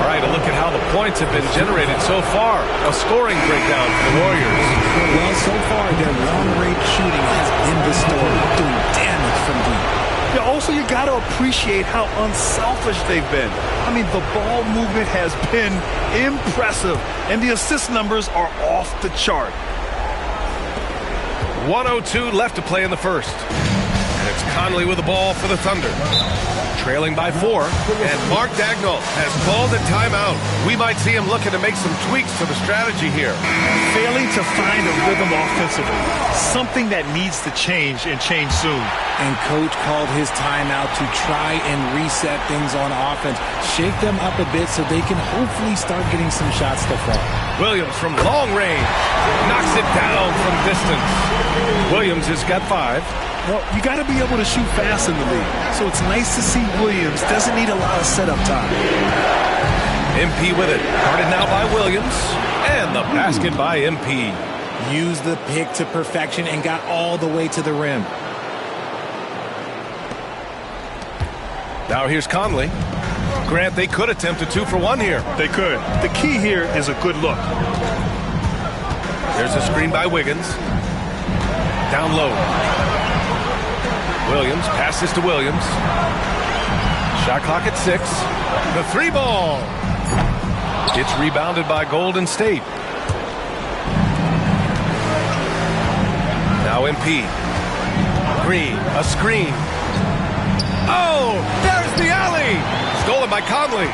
All right, a look at how the points have been generated so far. A scoring breakdown for the Warriors. Well, so far, their long-range shooting has been the story, doing damage from deep. Yeah, also, you got to appreciate how unselfish they've been. I mean, the ball movement has been impressive, and the assist numbers are off the chart. 1:02 left to play in the first. And it's Conley with the ball for the Thunder. Trailing by 4. And Mark Dacknault has called a timeout. We might see him looking to make some tweaks to the strategy here. Failing to find a rhythm offensively. Something that needs to change and change soon. And Coach called his timeout to try and reset things on offense. Shake them up a bit so they can hopefully start getting some shots to fall. Williams from long range. Knocks it down from distance. Williams has got 5. Well, you got to be able to shoot fast in the league. So it's nice to see Williams doesn't need a lot of setup time. MP with it. Guarded now by Williams. And the basket by MP. Used the pick to perfection and got all the way to the rim. Now here's Conley. Grant, they could attempt a 2-for-1 here. They could. The key here is a good look. There's a screen by Wiggins. Down low. Williams passes to Williams. Shot clock at 6. The 3-ball. It's rebounded by Golden State. Now MP. Green, a screen. Oh, there's the alley. Stolen by Conley.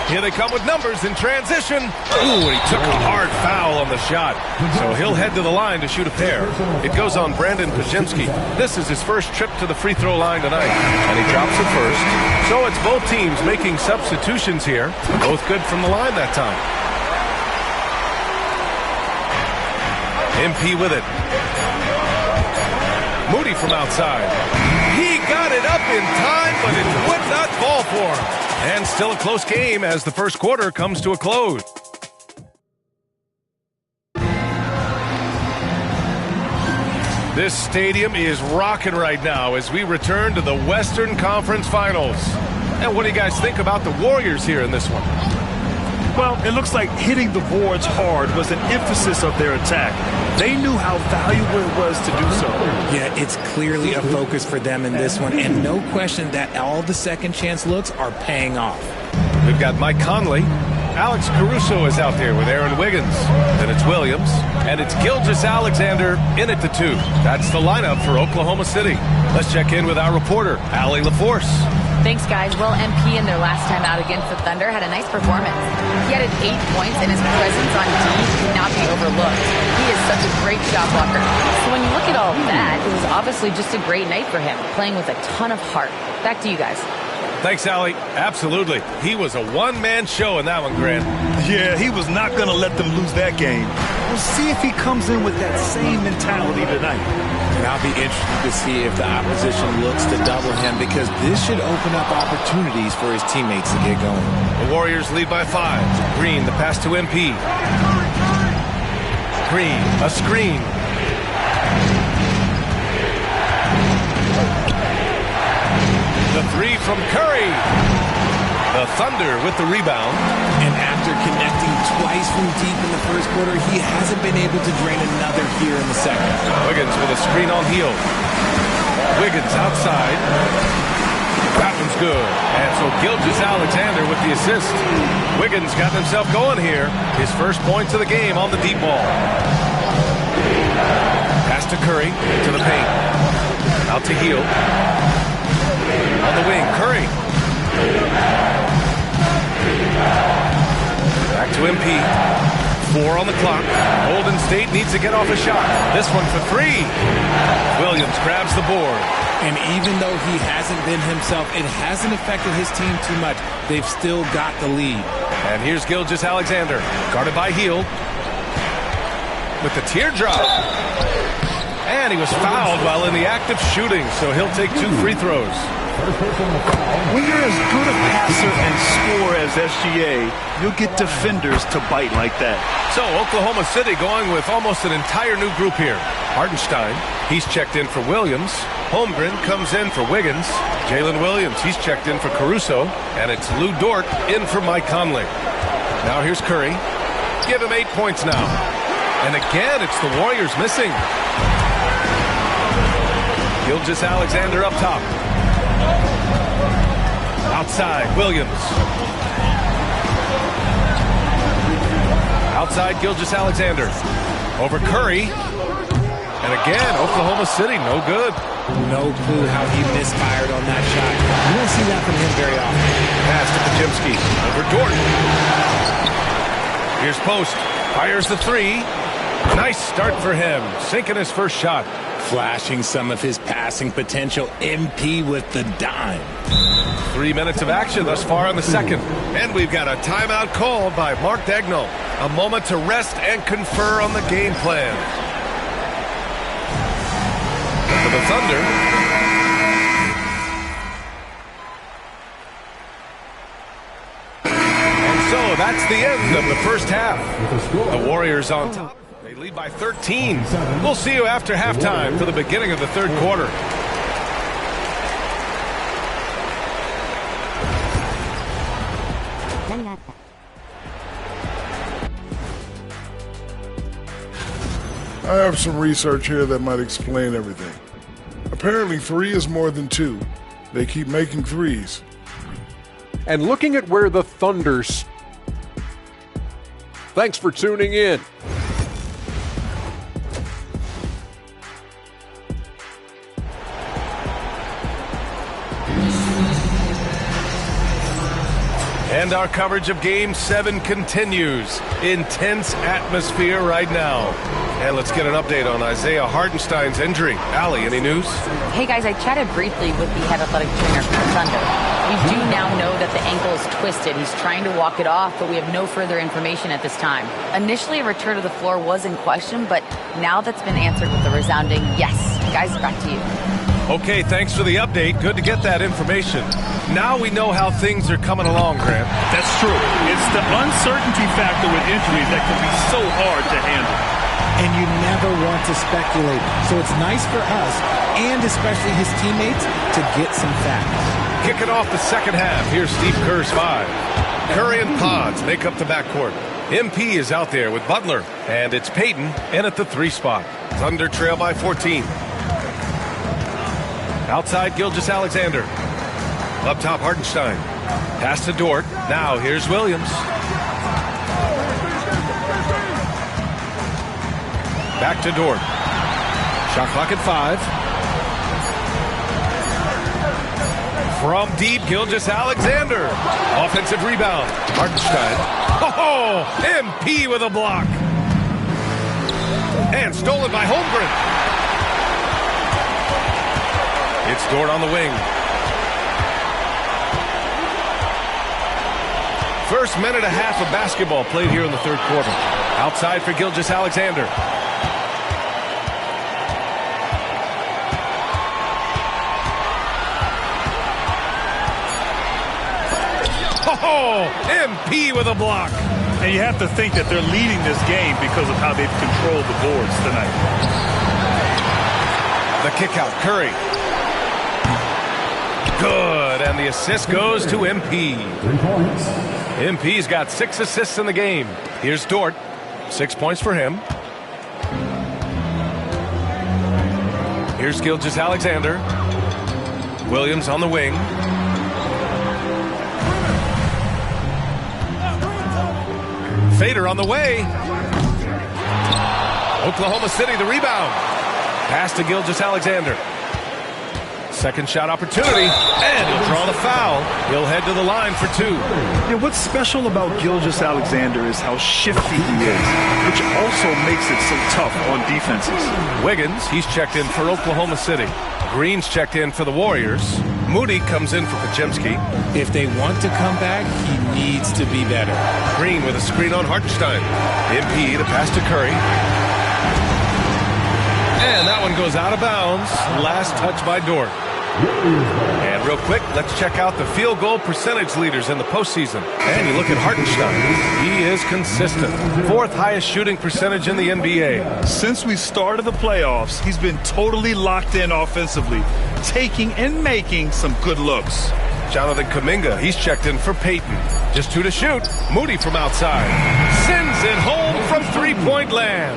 Here they come with numbers in transition. Ooh, he took a hard foul on the shot. So he'll head to the line to shoot a pair. It goes on Brandon Pajemski. This is his first trip to the free throw line tonight. And he drops it first. So it's both teams making substitutions here. Both good from the line that time. MP with it. Moody from outside. He got it up in time, but it would not fall for him. And still a close game as the first quarter comes to a close. This stadium is rocking right now as we return to the Western Conference Finals. And what do you guys think about the Warriors here in this one? Well, it looks like hitting the boards hard was an emphasis of their attack. They knew how valuable it was to do so. Yeah, it's clearly a focus for them in this one, and no question that all the second chance looks are paying off. We've got Mike Conley. Alex Caruso is out there with Aaron Wiggins. Then it's Williams, and it's Gilgeous-Alexander in at the 2. That's the lineup for Oklahoma City. Let's check in with our reporter, Allie LaForce. Thanks, guys. Well, MP in their last time out against the Thunder had a nice performance. He added 8 points, and his presence on D cannot be overlooked. He is such a great shot blocker. So when you look at all that, it was obviously just a great night for him, playing with a ton of heart. Back to you guys. Thanks, Allie. Absolutely. He was a one-man show in that one, Grant. Yeah, he was not going to let them lose that game. We'll see if he comes in with that same mentality tonight. And I'll be interested to see if the opposition looks to double him, because this should open up opportunities for his teammates to get going. The Warriors lead by 5. Green, the pass to MP. Green, a screen. The 3 from Curry. The Thunder with the rebound. And after connecting twice from deep in the first quarter, he hasn't been able to drain another here in the second. Wiggins with a screen on heel. Wiggins outside. That one's good. And so Gilgeous-Alexander with the assist. Wiggins got himself going here. His first points of the game on the deep ball. Pass to Curry, to the paint. Out to heel. On the wing, Curry. Back to MP. 4 on the clock. Golden State needs to get off a shot. This one for 3. Williams grabs the board. And even though he hasn't been himself, it hasn't affected his team too much. They've still got the lead. And here's Gilgeous-Alexander, guarded by Hield. With the teardrop. And he was fouled while in the act of shooting, so he'll take 2 free throws. When you're as good a passer and scorer as SGA, you'll get defenders to bite like that. So Oklahoma City going with almost an entire new group here. Hartenstein, he's checked in for Williams. Holmgren comes in for Wiggins. Jalen Williams, he's checked in for Caruso. And it's Lou Dort in for Mike Conley. Now here's Curry. Give him 8 points now. And again, it's the Warriors missing. Gilgeous-Alexander up top. Outside, Williams. Outside, Gilgeous-Alexander. Over Curry. And again, Oklahoma City, no good. No clue how he misfired on that shot. You don't see that from him very often. Pass to Pajemski. Over Dort. Here's Post. Fires the 3. Nice start for him. Sinking his first shot. Flashing some of his passing potential. MP with the dime. 3 minutes of action thus far in the second. And we've got a timeout called by Mark Daigneault. A moment to rest and confer on the game plan. For the Thunder. And so that's the end of the first half. The Warriors on top. They lead by 13. We'll see you after halftime for the beginning of the third quarter. 何があった I have some research here that might explain everything. Apparently 3 is more than 2. They keep making threes. And looking at where the Thunder's. Thanks for tuning in. And our coverage of Game 7 continues. Intense atmosphere right now. And let's get an update on Isaiah Hartenstein's injury. Allie, any news? Hey guys, I chatted briefly with the head athletic trainer for the Thunder. We do now know that the ankle is twisted. He's trying to walk it off, but we have no further information at this time. Initially, a return to the floor was in question, but now that's been answered with a resounding yes. Guys, back to you. Okay, thanks for the update. Good to get that information. Now we know how things are coming along, Grant. That's true. It's the uncertainty factor with injuries that can be so hard to handle. And you never want to speculate. So it's nice for us, and especially his teammates, to get some facts. Kicking off the second half, here's Steve Kerr's 5. Curry and Pods make up the backcourt. MP is out there with Butler, and it's Payton in at the 3 spot. Thunder trail by 14. Outside, Gilgeous-Alexander. Up top, Hartenstein. Pass to Dort. Now, here's Williams. Back to Dort. Shot clock at 5. From deep, Gilgeous-Alexander. Offensive rebound. Hartenstein. Oh, MP with a block. And stolen by Holmgren. It's Dort on the wing. First minute and a half of basketball played here in the third quarter. Outside for Gilgeous-Alexander. Oh, MP with a block. And you have to think that they're leading this game because of how they've controlled the boards tonight. The kick out, Curry. Good, and the assist goes to MP. 3 points. MP's got 6 assists in the game. Here's Dort. 6 points for him. Here's Gilgeous-Alexander. Williams on the wing. Fader on the way. Oklahoma City the rebound. Pass to Gilgeous-Alexander. Second shot opportunity, and he'll draw the foul. He'll head to the line for 2. Yeah, what's special about Gilgeous-Alexander is how shifty he is, which also makes it so tough on defenses. Wiggins, he's checked in for Oklahoma City. Green's checked in for the Warriors. Moody comes in for Podziemski. If they want to come back, he needs to be better. Green with a screen on Hartenstein. MP, the pass to Curry. And that one goes out of bounds. Last touch by Dort. And real quick, let's check out the field goal percentage leaders in the postseason. And you look at Hartenstein. He is consistent. 4th highest shooting percentage in the NBA. Since we started the playoffs, he's been totally locked in offensively, taking and making some good looks. Jonathan Kuminga, he's checked in for Payton. Just 2 to shoot. Moody from outside. Sends it home from 3-point land.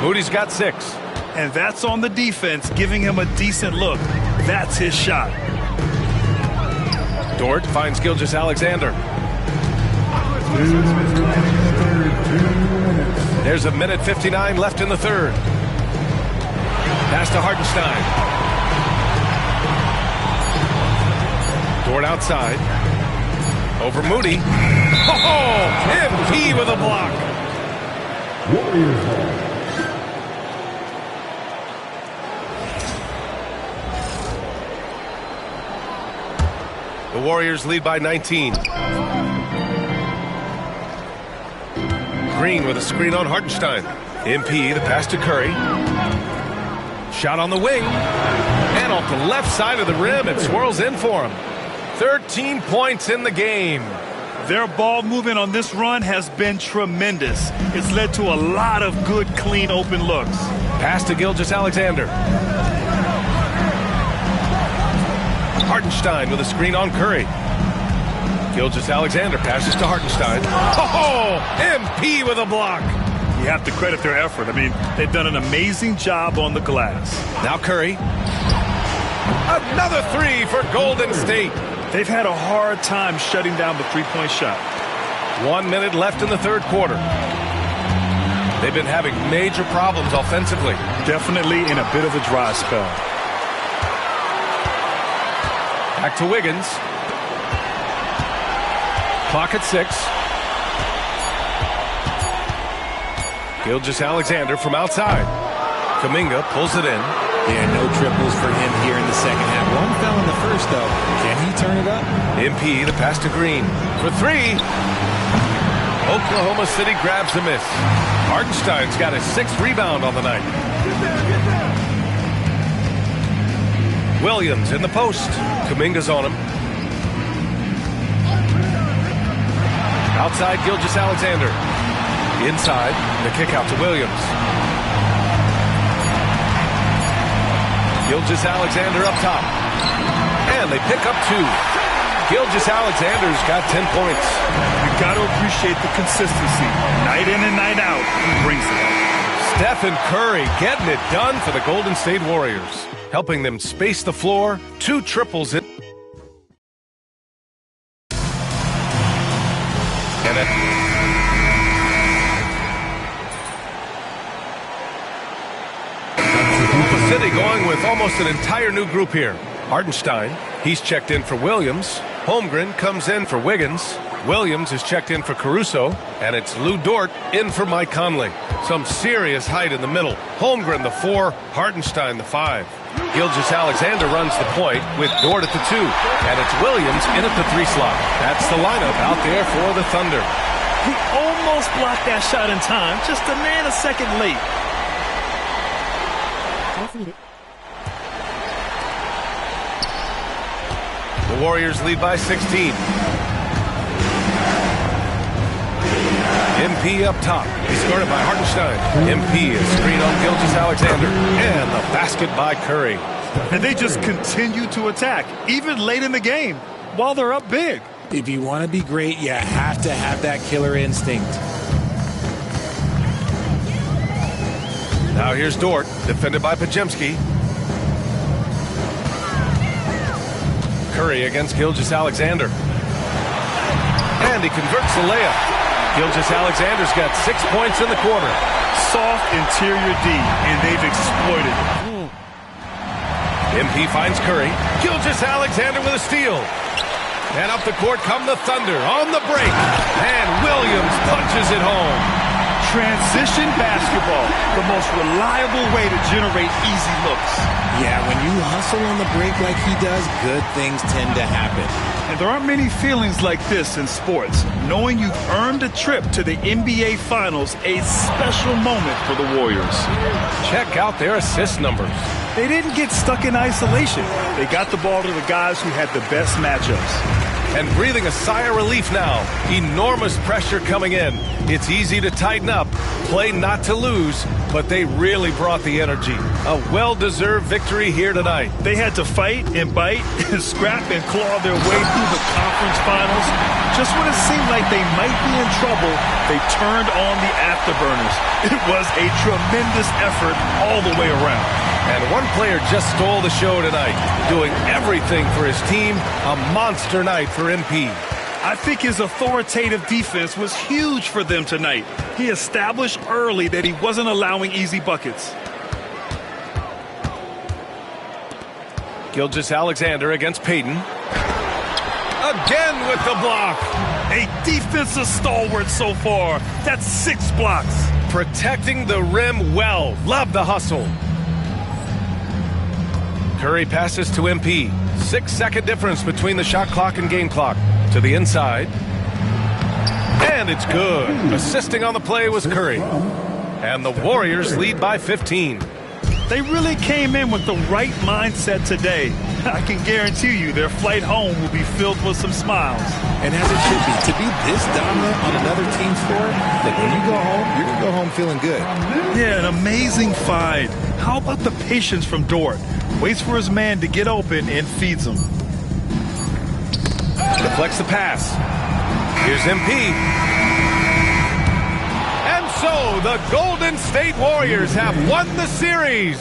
Moody's got 6. And that's on the defense, giving him a decent look. That's his shot. Dort finds Gilgeous-Alexander. There's a minute 59 left in the third. Pass to Hartenstein. Dort outside. Over Moody. Oh, MP with a block. The Warriors lead by 19. Green with a screen on Hartenstein. MP, the pass to Curry. Shot on the wing. And off the left side of the rim, it swirls in for him. 13 points in the game. Their ball movement on this run has been tremendous. It's led to a lot of good, clean, open looks. Pass to Gilgeous-Alexander. Hartenstein with a screen on Curry. Gilgeous-Alexander passes to Hartenstein. Oh, MP with a block. You have to credit their effort. I mean, they've done an amazing job on the glass. Now Curry. Another three for Golden State. They've had a hard time shutting down the three-point shot. 1 minute left in the third quarter. They've been having major problems offensively. Definitely in a bit of a dry spell. Back to Wiggins. Clock at 6. Gilgeous-Alexander from outside. Kuminga pulls it in. Yeah, no triples for him here in the second half. One fell in the first, though. Can he turn it up? MP, the pass to Green. For three. Oklahoma City grabs the miss. Hartenstein's got his 6th rebound on the night. Williams in the post. Kuminga's on him. Outside Gilgeous-Alexander. Inside, the kick out to Williams. Gilgeous-Alexander up top. And they pick up 2. Gilgeous-Alexander's got 10 points. You got to appreciate the consistency. Night in and night out, he brings it. Stephen Curry getting it done for the Golden State Warriors, helping them space the floor. 2 triples in. And City going with almost an entire new group here. Hartenstein, he's checked in for Williams. Holmgren comes in for Wiggins. Williams is checked in for Caruso. And it's Lou Dort in for Mike Conley. Some serious height in the middle. Holmgren the 4, Hartenstein the 5. Gilgeous-Alexander runs the point with Dort at the 2. And it's Williams in at the 3 slot. That's the lineup out there for the Thunder. He almost blocked that shot in time, just a nanosecond late. The Warriors lead by 16. MP up top. He's guarded by Hartenstein. MP is screen on Gilgeous-Alexander. And the basket by Curry. And they just continue to attack, even late in the game, while they're up big. If you want to be great, you have to have that killer instinct. Now here's Dort, defended by Podziemski. Curry against Gilgeous-Alexander. And he converts the layup. Gilgeous-Alexander's got 6 points in the quarter. Soft interior D, and they've exploited it. MP finds Curry. Gilgeous-Alexander with a steal. And up the court come the Thunder on the break. And Williams punches it home. Transition basketball, the most reliable way to generate easy looks. Yeah, when you hustle on the break like he does, good things tend to happen. And there aren't many feelings like this in sports. Knowing you've earned a trip to the NBA Finals, a special moment for the Warriors. Check out their assist numbers. They didn't get stuck in isolation. They got the ball to the guys who had the best matchups. And breathing a sigh of relief now. Enormous pressure coming in. It's easy to tighten up, play not to lose, but they really brought the energy. A well-deserved victory here tonight. They had to fight and bite and scrap and claw their way through the conference finals. Just when it seemed like they might be in trouble, they turned on the afterburners. It was a tremendous effort all the way around. And one player just stole the show tonight, doing everything for his team. A monster night for MP. I think his authoritative defense was huge for them tonight. He established early that he wasn't allowing easy buckets. Gilgeous-Alexander against Payton. Again with the block. A defensive stalwart so far. That's 6 blocks. Protecting the rim well. Love the hustle. Curry passes to MP. 6-second difference between the shot clock and game clock. To the inside. And it's good. Assisting on the play was Curry. And the Warriors lead by 15. They really came in with the right mindset today. I can guarantee you their flight home will be filled with some smiles. And as it should be. To be this dominant on another team's floor, that when you go home, you're going to go home feeling good. Yeah, an amazing find. How about the patience from Dort? Waits for his man to get open and feeds him. The deflects the pass. Here's MP. And so the Golden State Warriors have won the series.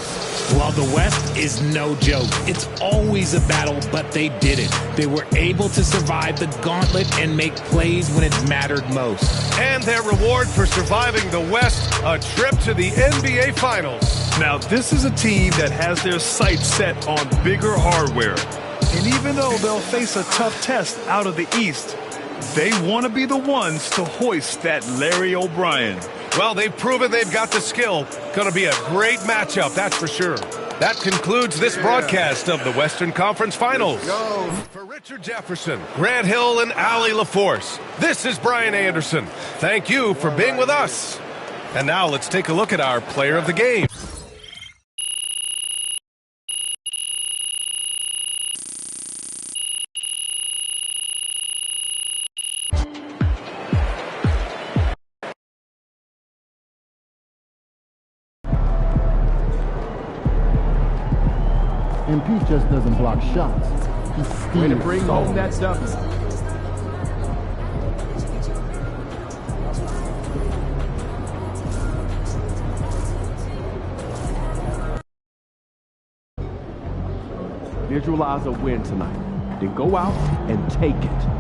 Well, the West is no joke. It's always a battle, but they did it. They were able to survive the gauntlet and make plays when it mattered most. And their reward for surviving the West, a trip to the NBA Finals. Now, this is a team that has their sights set on bigger hardware. And even though they'll face a tough test out of the East, they want to be the ones to hoist that Larry O'Brien. Well, they've proven they've got the skill. Going to be a great matchup, that's for sure. That concludes this broadcast of the Western Conference Finals. For Richard Jefferson, Grant Hill, and Allie LaForce, this is Brian Anderson. Thank you for being with us. And now let's take a look at our player of the game. MP just doesn't block shots. He steals. Way to bring home that W. Visualize a win tonight. Then go out and take it.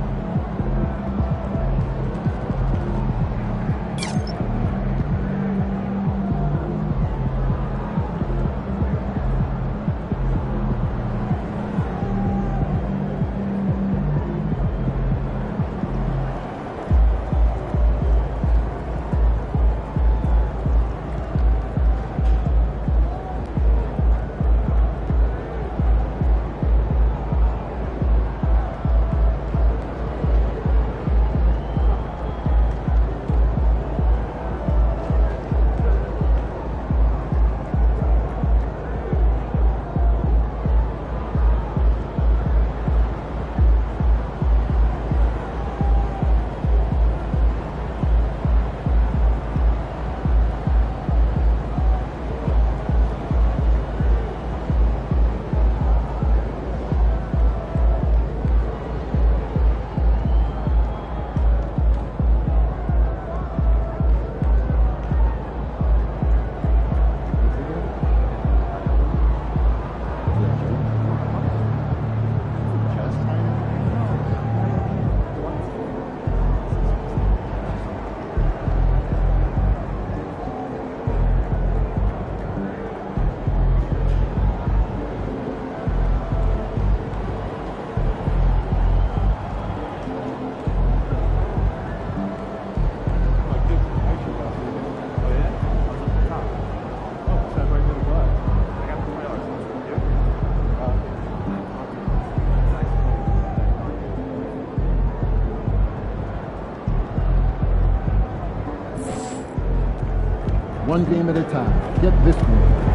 One game at a time. Get this one.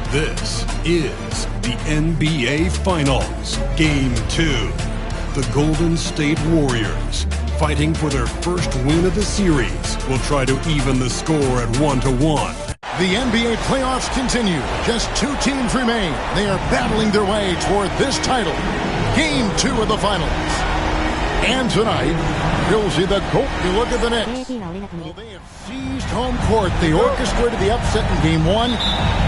This is the NBA Finals, Game 2. The Golden State Warriors, fighting for their first win of the series, will try to even the score at 1-1. The NBA playoffs continue. Just two teams remain. They are battling their way toward this title. Game 2 of the Finals. And tonight, you'll see the GOAT. You look at the Knicks. Well, they have seized home court. They orchestrated the upset in Game 1.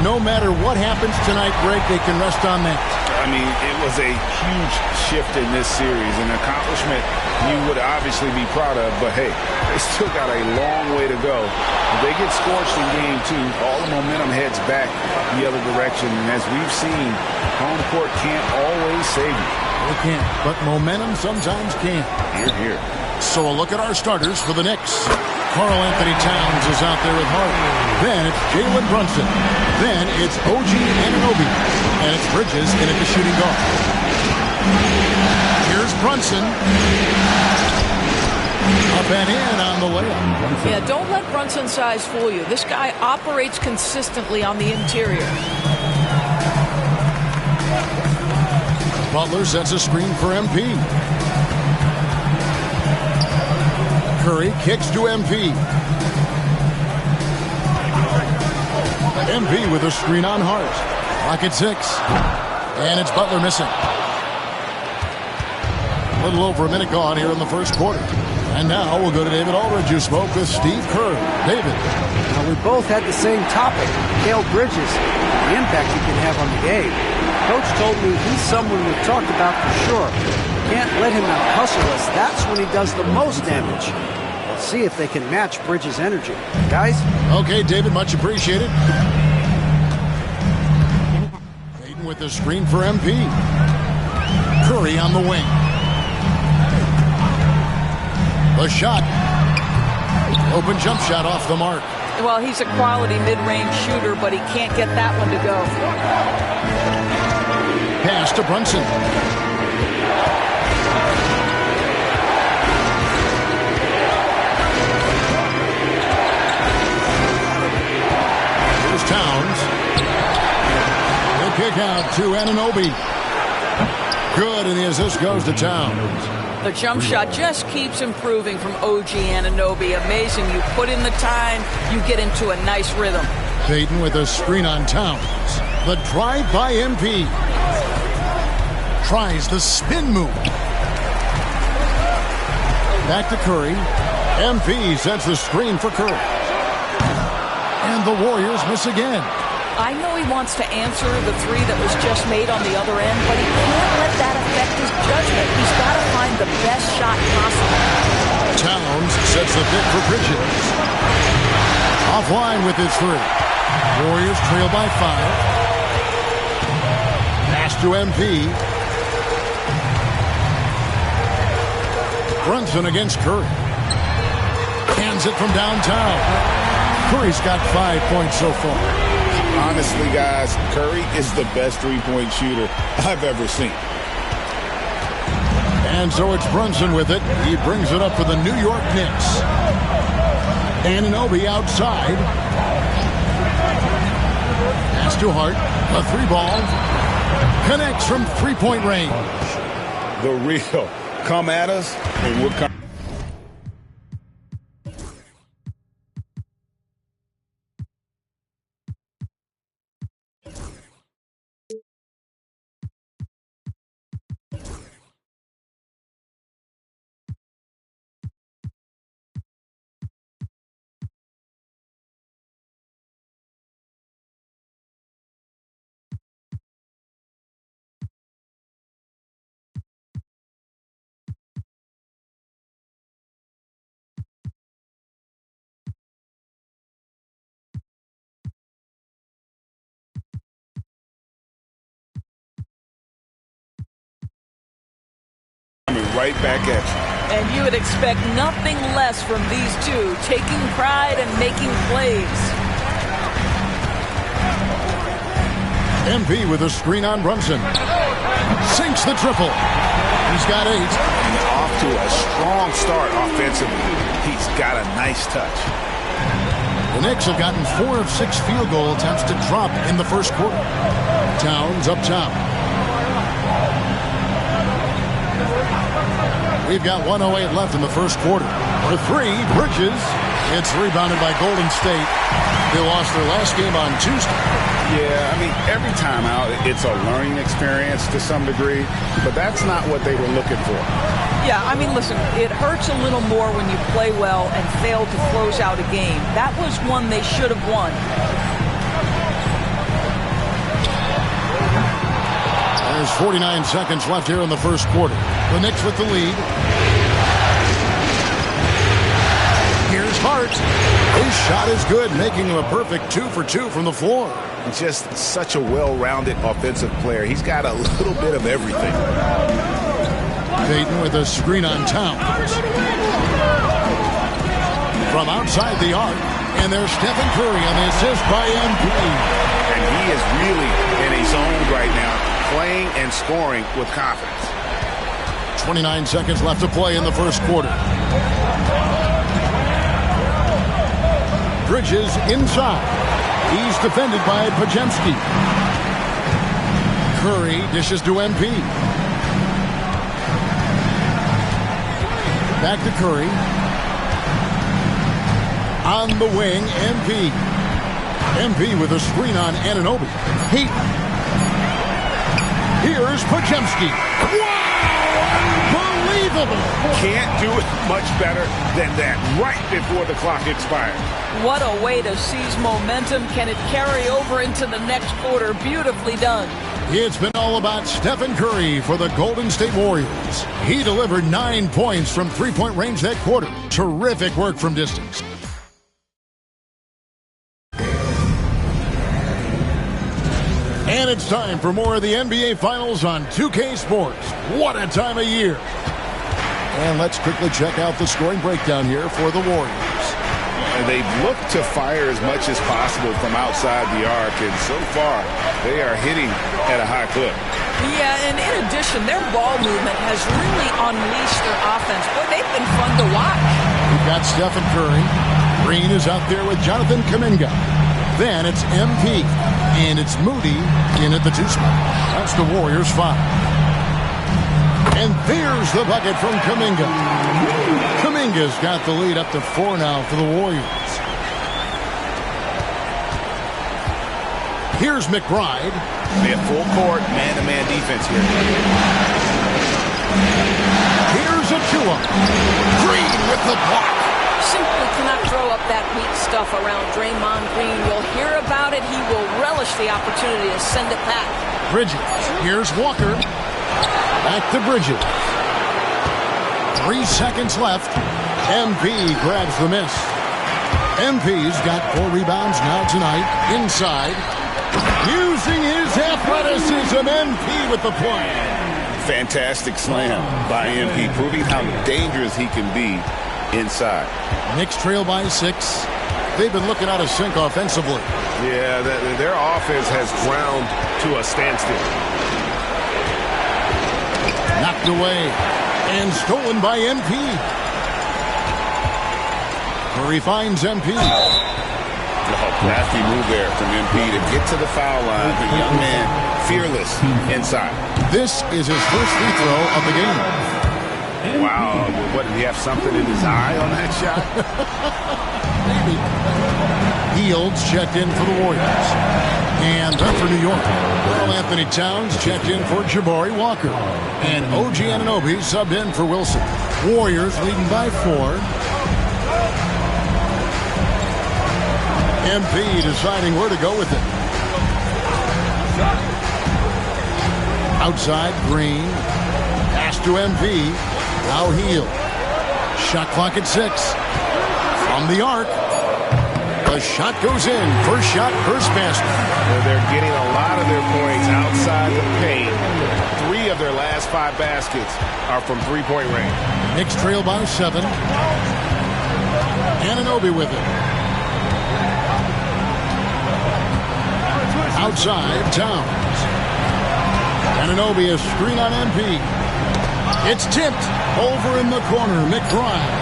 No matter what happens tonight, Greg, they can rest on that. I mean, it was a huge shift in this series, an accomplishment you would obviously be proud of, but hey, they still got a long way to go. If they get scorched in Game 2, all the momentum heads back the other direction, and as we've seen, home court can't always save you. They can't, but momentum sometimes can. Here. So a look at our starters for the Knicks. Karl Anthony Towns is out there with Hart. Then it's Jalen Brunson. Then it's OG Anunoby. And it's Bridges in at the shooting guard. Here's Brunson. Up and in on the layup. Yeah, don't let Brunson's size fool you. This guy operates consistently on the interior. Butler sets a screen for MP. Curry kicks to MP. MP with a screen on Hart. Clock at 6. And it's Butler missing. A little over a minute gone here in the first quarter. And now we'll go to David Aldridge, who spoke with Steve Kerr. David. Now, we both had the same topic, Mikal Bridges, the impact he can have on the game. Coach told me he's someone we've talked about for sure. Can't let him out-hustle us. That's when he does the most damage. Let's see if they can match Bridges' energy. Guys? Okay, David, much appreciated. Hayden with the screen for MP. Curry on the wing. A shot. Open jump shot off the mark. Well, he's a quality mid-range shooter, but he can't get that one to go. Pass to Brunson. Here's Towns. The kick out to Anunoby. Good, and the assist goes to Towns. The jump shot just keeps improving from OG Anunoby. Amazing. You put in the time, you get into a nice rhythm. Payton with a screen on Towns. The drive by MP. Tries the spin move. Back to Curry. MP sends the screen for Curry. And the Warriors miss again. I know he wants to answer the three that was just made on the other end, but he can't let that affect his judgment. He's got to find the best shot possible. Towns sets the pick for Bridges. Offline with his three. Warriors trail by 5. Pass to MP. Brunson against Curry. Hands it from downtown. Curry's got 5 points so far. Honestly, guys, Curry is the best three-point shooter I've ever seen. And so it's Brunson with it. He brings it up for the New York Knicks. Anunoby outside. Pass to Hart. A 3-ball. Connects from three-point range. The real. Come at us, and we'll come. Right back at you. And you would expect nothing less from these two, taking pride and making plays. MP with a screen on Brunson. Sinks the triple. He's got 8. And off to a strong start offensively. He's got a nice touch. The Knicks have gotten 4 of 6 field goal attempts to drop in the first quarter. Towns up top. We've got 1:08 left in the first quarter. For 3, Bridges. It's rebounded by Golden State. They lost their last game on Tuesday. Yeah, I mean, every time out, it's a learning experience to some degree, but that's not what they were looking for. Yeah, I mean, listen, it hurts a little more when you play well and fail to close out a game. That was one they should have won. There's 49 seconds left here in the first quarter. The Knicks with the lead. Here's Hart. His shot is good, making him a perfect 2 for 2 from the floor. Just such a well-rounded offensive player. He's got a little bit of everything. Payton with a screen on Towns. from outside the arc. And there's Stephen Curry on the assist by MP. And he is really in a zone right now, playing and scoring with confidence. 29 seconds left to play in the first quarter. Bridges inside. He's defended by Pajemski. Curry dishes to MP. Back to Curry. On the wing, MP. MP with a screen on Anunoby. Here's Pajemski. Wow! Unbelievable! Can't do it much better than that right before the clock expires. What a way to seize momentum. Can it carry over into the next quarter? Beautifully done. It's been all about Stephen Curry for the Golden State Warriors. He delivered 9 points from three-point range that quarter. Terrific work from distance. And it's time for more of the NBA Finals on 2K Sports. What a time of year. And let's quickly check out the scoring breakdown here for the Warriors. And they've looked to fire as much as possible from outside the arc, and so far they are hitting at a high clip. Yeah, and in addition, their ball movement has really unleashed their offense. Boy, they've been fun to watch. We've got Stephen Curry. Green is out there with Jonathan Kuminga. Then it's MP. And it's Moody in at the 2 spot. That's the Warriors' 5. And there's the bucket from Kuminga. Kuminga's got the lead up to 4 now for the Warriors. Here's McBride. They have full court, man-to-man defense here. Here's Achua. Green with the block. Simply cannot throw up that weak stuff around Draymond Green. You'll hear about it. He will relish the opportunity to send it back. Bridges. Here's Walker. Back to Bridges. 3 seconds left. MP grabs the miss. MP's got 4 rebounds now tonight. Inside. Using his athleticism, MP with the play. Fantastic slam by MP, proving how dangerous he can be inside. Knicks trail by 6. They've been looking out of sync offensively. Yeah, their offense has ground to a standstill. Knocked away and stolen by MP. Curry finds MP. Nasty move there from MP to get to the foul line. The young man, fearless inside. This is his first free throw of the game. Wow, what, did he have something in his eye on that shot? Maybe. Fields checked in for the Warriors. And up for New York. Well, Anthony Towns checked in for Jabari Walker. And OG Anunoby subbed in for Wilson. Warriors leading by 4. MP deciding where to go with it. Outside, Green. Pass to MP. Now Heel. Shot clock at 6. From the arc. The shot goes in. First shot, first basket. They're getting a lot of their points outside the paint. 3 of their last 5 baskets are from three-point range. Knicks trail by 7. Anunoby with it. Outside, Towns. Anunoby, a screen on MP. It's tipped over in the corner, McBride.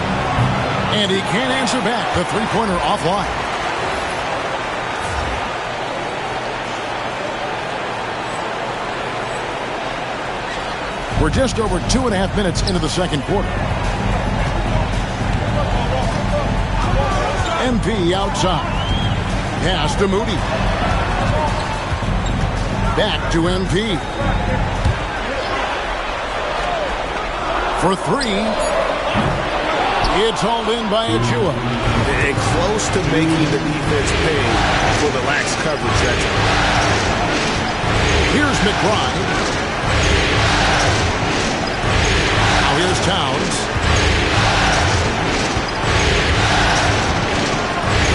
And he can't answer back. The three-pointer offline. We're just over 2.5 minutes into the second quarter. MP outside. Pass to Moody. Back to MP. For 3. It's hauled in by Achua. They're close to making the defense pay for the lax coverage. Here's McBride. Now here's Towns.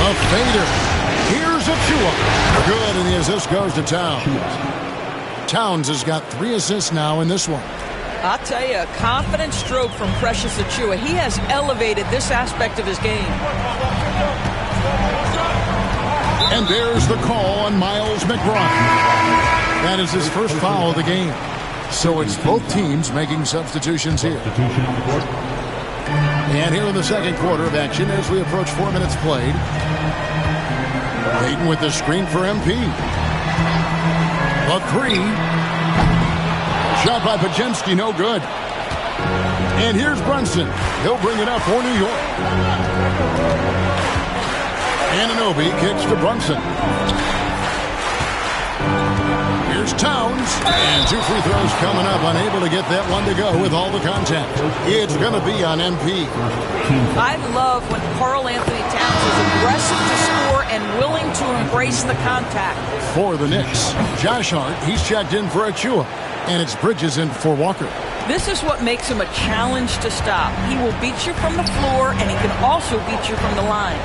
A fader. Here's Achua. Good, and the assist goes to Towns. Towns has got 3 assists now in this one. I'll tell you, a confident stroke from Precious Achua. He has elevated this aspect of his game. And there's the call on Miles McBride. That is his first foul of the game. So it's both teams making substitutions here. And here in the second quarter of action as we approach 4 minutes played. Payton with the screen for MP. The three. Shot by Pajemski, no good. And here's Brunson. He'll bring it up for New York. Anunoby kicks to Brunson. Here's Towns. And 2 free throws coming up. Unable to get that one to go with all the contact. It's going to be on MP. I love when Karl Anthony Towns is aggressive to score and willing to embrace the contact. For the Knicks, Josh Hart, he's checked in for Achua. And it's Bridges in for Walker. This is what makes him a challenge to stop. He will beat you from the floor, and he can also beat you from the line.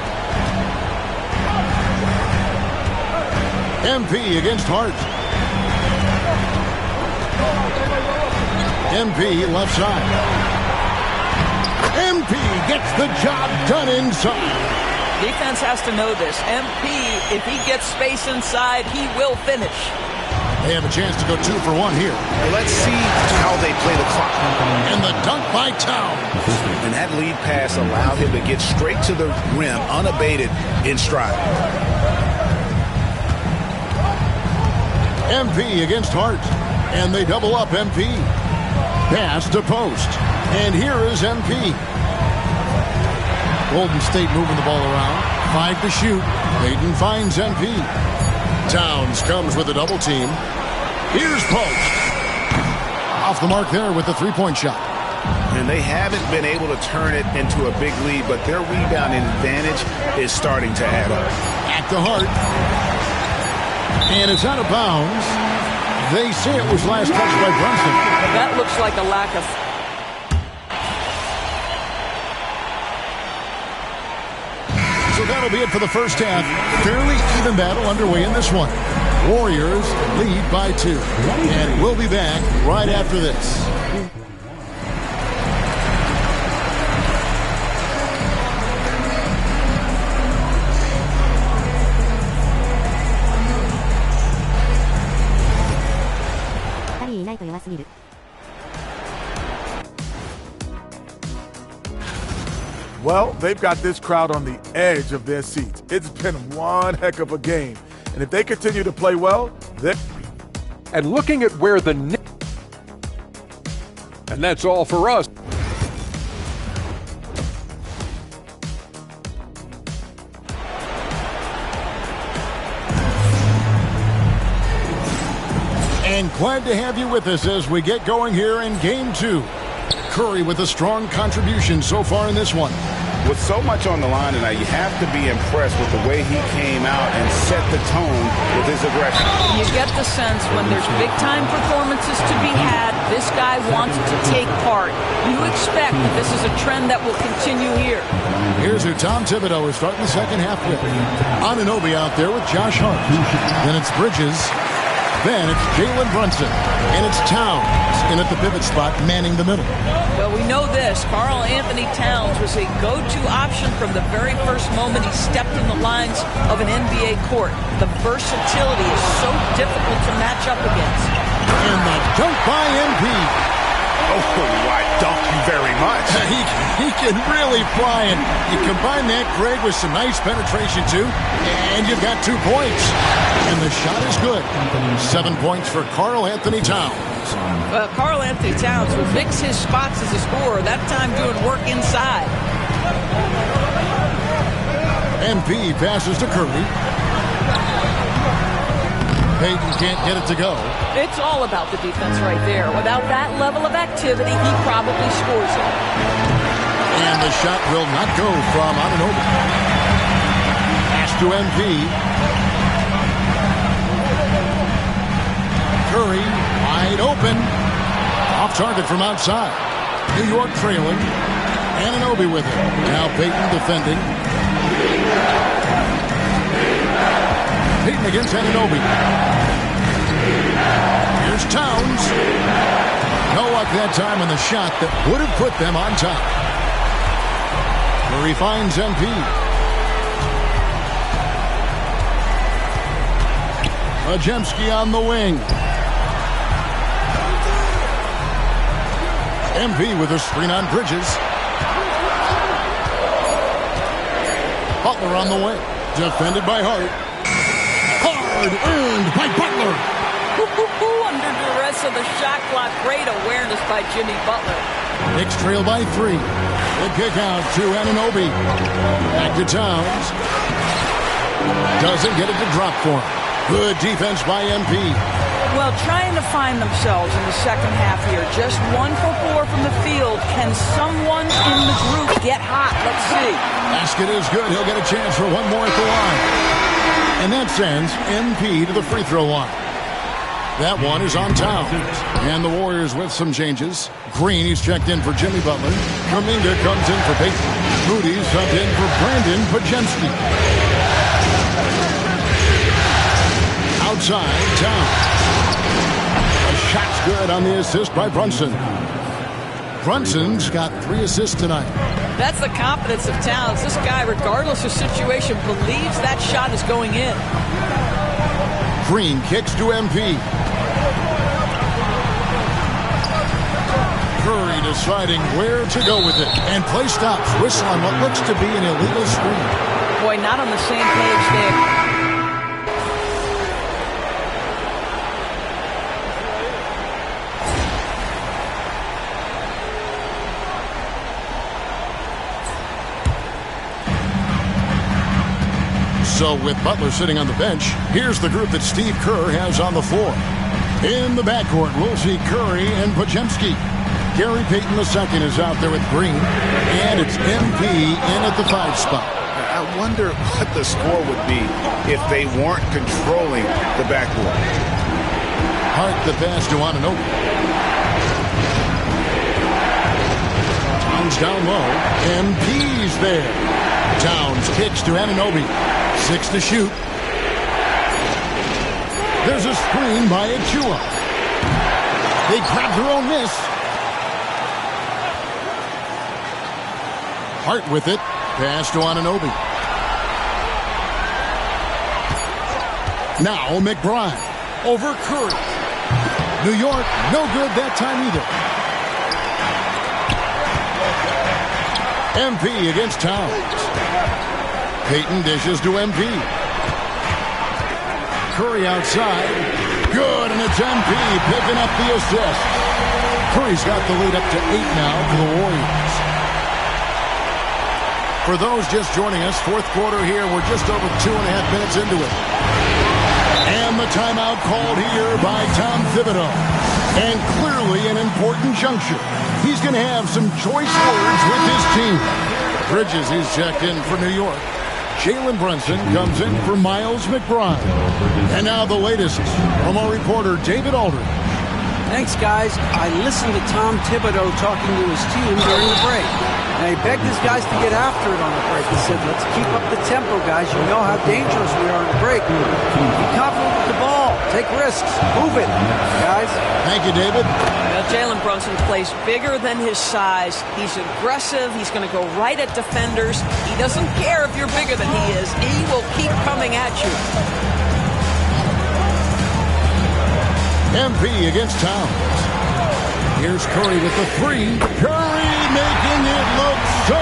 MP against Hart. MP left side. MP gets the job done inside. Defense has to know this. MP, if he gets space inside, he will finish. They have a chance to go 2 for 1 here. Let's see how they play the clock. And the dunk by Towns. And that lead pass allowed him to get straight to the rim, unabated, in stride. MP against Hart. And they double up MP. Pass to post. And here is MP. Golden State moving the ball around. 5 to shoot. Payton finds MP. Towns comes with a double team. Here's Post. Off the mark there with the three-point shot. And they haven't been able to turn it into a big lead, but their rebounding advantage is starting to add up. At the Hart. And it's out of bounds. They say it was last touched by Brunson. That looks like a lack of... So that'll be it for the first half. Fairly even battle underway in this one. Warriors lead by 2. And we'll be back right after this. Well, they've got this crowd on the edge of their seats. It's been one heck of a game. And if they continue to play well, and looking at where the Knicks... And that's all for us. And glad to have you with us as we get going here in Game 2. Curry with a strong contribution so far in this one. With so much on the line tonight, you have to be impressed with the way he came out and set the tone with his aggression. You get the sense when there's big-time performances to be had, this guy wants to take part. You expect that this is a trend that will continue here. Here's who Tom Thibodeau is starting the second half with. Anunoby out there with Josh Hart. Then it's Bridges. Then it's Jalen Brunson. And it's Towns in at the pivot spot, manning the middle. Well, we know this. Karl Anthony Towns was a go-to option from the very first moment he stepped in the lines of an NBA court. The versatility is so difficult to match up against. And the dunk by MP. Oh, I dunk you very much. He can really fly, and you combine that, Greg, with some nice penetration, too, and you've got 2 points. And the shot is good. 7 points for Karl Anthony Towns. Karl Anthony Towns will mix his spots as a scorer, that time doing work inside. MP passes to Curry. Payton can't get it to go. It's all about the defense right there. Without that level of activity, he probably scores it. And the shot will not go from Anunoby. Pass to MP. Curry wide open. Off target from outside. New York trailing. Anunoby with it. Now Payton defending. Payton against Anunoby. Here's Towns. No luck that time on the shot that would have put them on top. Curry finds MP. Pajemski on the wing. MP with a screen on Bridges. Butler on the way. Defended by Hart. Hard earned by Butler. Under duress of the shot clock. Great awareness by Jimmy Butler. Knicks trail by 3. The kick out to Anunoby. Back to Towns. Doesn't get it to drop for him. Good defense by MP. Well, trying to find themselves in the second half here. Just 1 for 4 from the field. Can someone in the group get hot? Let's see. Basket is good. He'll get a chance for one more at the line. And that sends MP to the free throw line. That one is on Towns. And the Warriors with some changes. Green, he's checked in for Jimmy Butler. Kuminga comes in for Payton. Moody's subbed in for Brandon Pajemski. Outside, Towns. A shot's good on the assist by Brunson. Brunson's got 3 assists tonight. That's the confidence of Towns. This guy, regardless of situation, believes that shot is going in. Green kicks to MP. Curry deciding where to go with it. And play stops. Whistle on what looks to be an illegal screen. Boy, not on the same page there. So with Butler sitting on the bench, here's the group that Steve Kerr has on the floor. In the backcourt, we'll see Curry and Pajemski. Gary Payton II is out there with Green, and it's MP in at the 5 spot. I wonder what the score would be if they weren't controlling the backcourt. Hart the pass to Anunoby. Towns down low. MP's there. Towns kicks to Anunoby. 6 to shoot. There's a screen by Achua. They grab their own miss. Hart with it. Pass to Anunoby. Now McBride. Over Curry. New York, no good that time either. MP against Towns. Payton dishes to MP. Curry outside. Good, and it's MP picking up the assist. Curry's got the lead up to 8 now for the Warriors. For those just joining us, 4th quarter here. We're just over 2.5 minutes into it. And the timeout called here by Tom Thibodeau. And clearly an important juncture. He's going to have some choice words with his team. Bridges, he's checked in for New York. Jalen Brunson comes in for Miles McBride. And now the latest from our reporter, David Aldridge. Thanks, guys. I listened to Tom Thibodeau talking to his team during the break. And he begged his guys to get after it on the break. He said, let's keep up the tempo, guys. You know how dangerous we are on the break. Be confident with the ball. Take risks. Move it, guys. Thank you, David. Now, Jalen Brunson plays bigger than his size. He's aggressive. He's going to go right at defenders. He doesn't care if you're bigger than he is. He will keep coming at you. MP against Towns. Here's Curry with the 3. Curry making it look so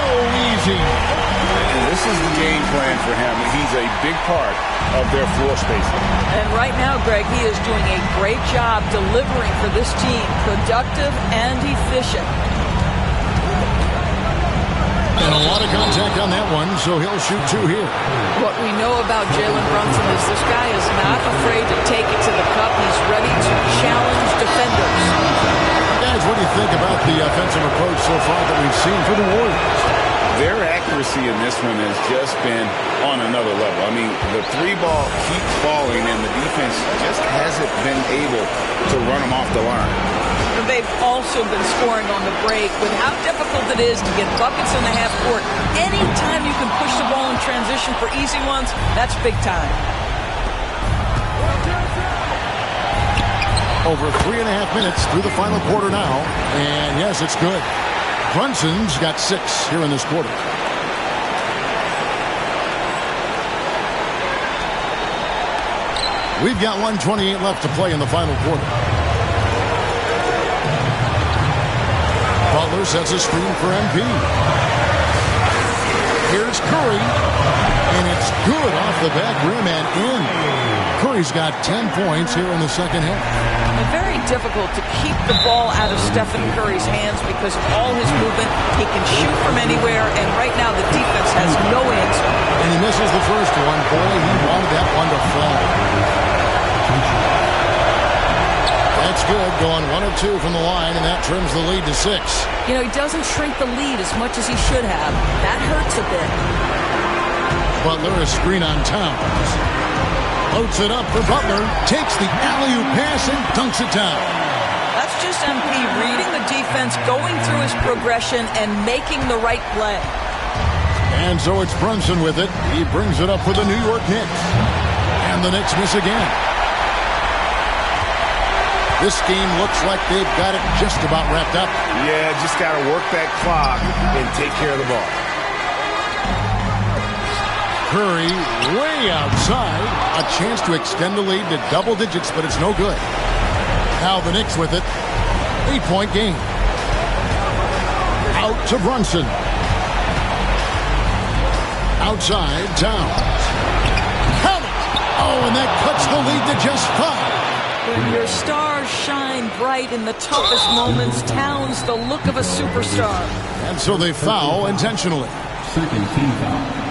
easy. And this is the game plan for him. He's a big part of their floor spacing. And right now, Greg, he is doing a great job delivering for this team. Productive and efficient. And a lot of contact on that one, so he'll shoot 2 here. What we know about Jalen Brunson is this guy is not afraid to take it to the cup. He's ready to challenge defenders. Guys, what do you think about the offensive approach so far that we've seen for the Warriors? Their accuracy in this one has just been on another level. I mean, the 3 ball keeps falling, and the defense just hasn't been able to run them off the line. They've also been scoring on the break with how difficult it is to get buckets in the half court. Anytime you can push the ball in transition for easy ones, that's big time. Over 3.5 minutes through the final quarter now. And yes, it's good. Brunson's got 6 here in this quarter. We've got 1:28 left to play in the final quarter. Butler sets a screen for MP. Here's Curry, and it's good off the back rim and in. Curry's got 10 points here in the second half. And very difficult to keep the ball out of Stephen Curry's hands because of all his movement. He can shoot from anywhere, and right now the defense has no answer. And he misses the first one. Boy, he wanted that one to fall. That's good, going 1 of 2 from the line, and that trims the lead to 6. You know, he doesn't shrink the lead as much as he should have. That hurts a bit. Butler, a screen on Towns. Loads it up for Butler, takes the alley-oop pass and dunks it down. That's just MP reading the defense, going through his progression, and making the right play. And so it's Brunson with it. He brings it up for the New York Knicks. And the Knicks miss again. This game looks like they've got it just about wrapped up. Yeah, just got to work that clock and take care of the ball. Curry way outside. A chance to extend the lead to double digits, but it's no good. Now the Knicks with it. 8-point game. Out to Brunson. Outside, Towns. Count it! Oh, and that cuts the lead to just 5. When your stars shine bright in the toughest moments, Towns the look of a superstar. And so they foul intentionally. Second team foul.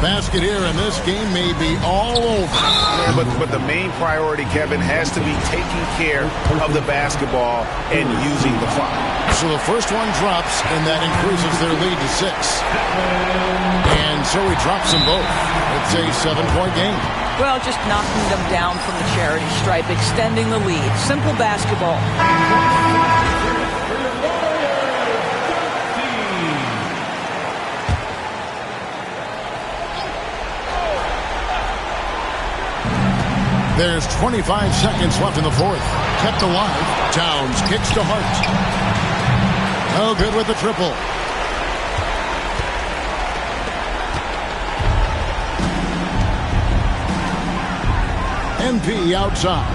Basket here, and this game may be all over. Yeah, but the main priority, Kevin, has to be taking care of the basketball and using the clock. So the first one drops, and that increases their lead to 6. And so he drops them both. It's a 7-point game. Well, just knocking them down from the charity stripe, extending the lead. Simple basketball. There's 25 seconds left in the fourth. Kept alive. Towns kicks to Hart. No good with the triple. MP outside.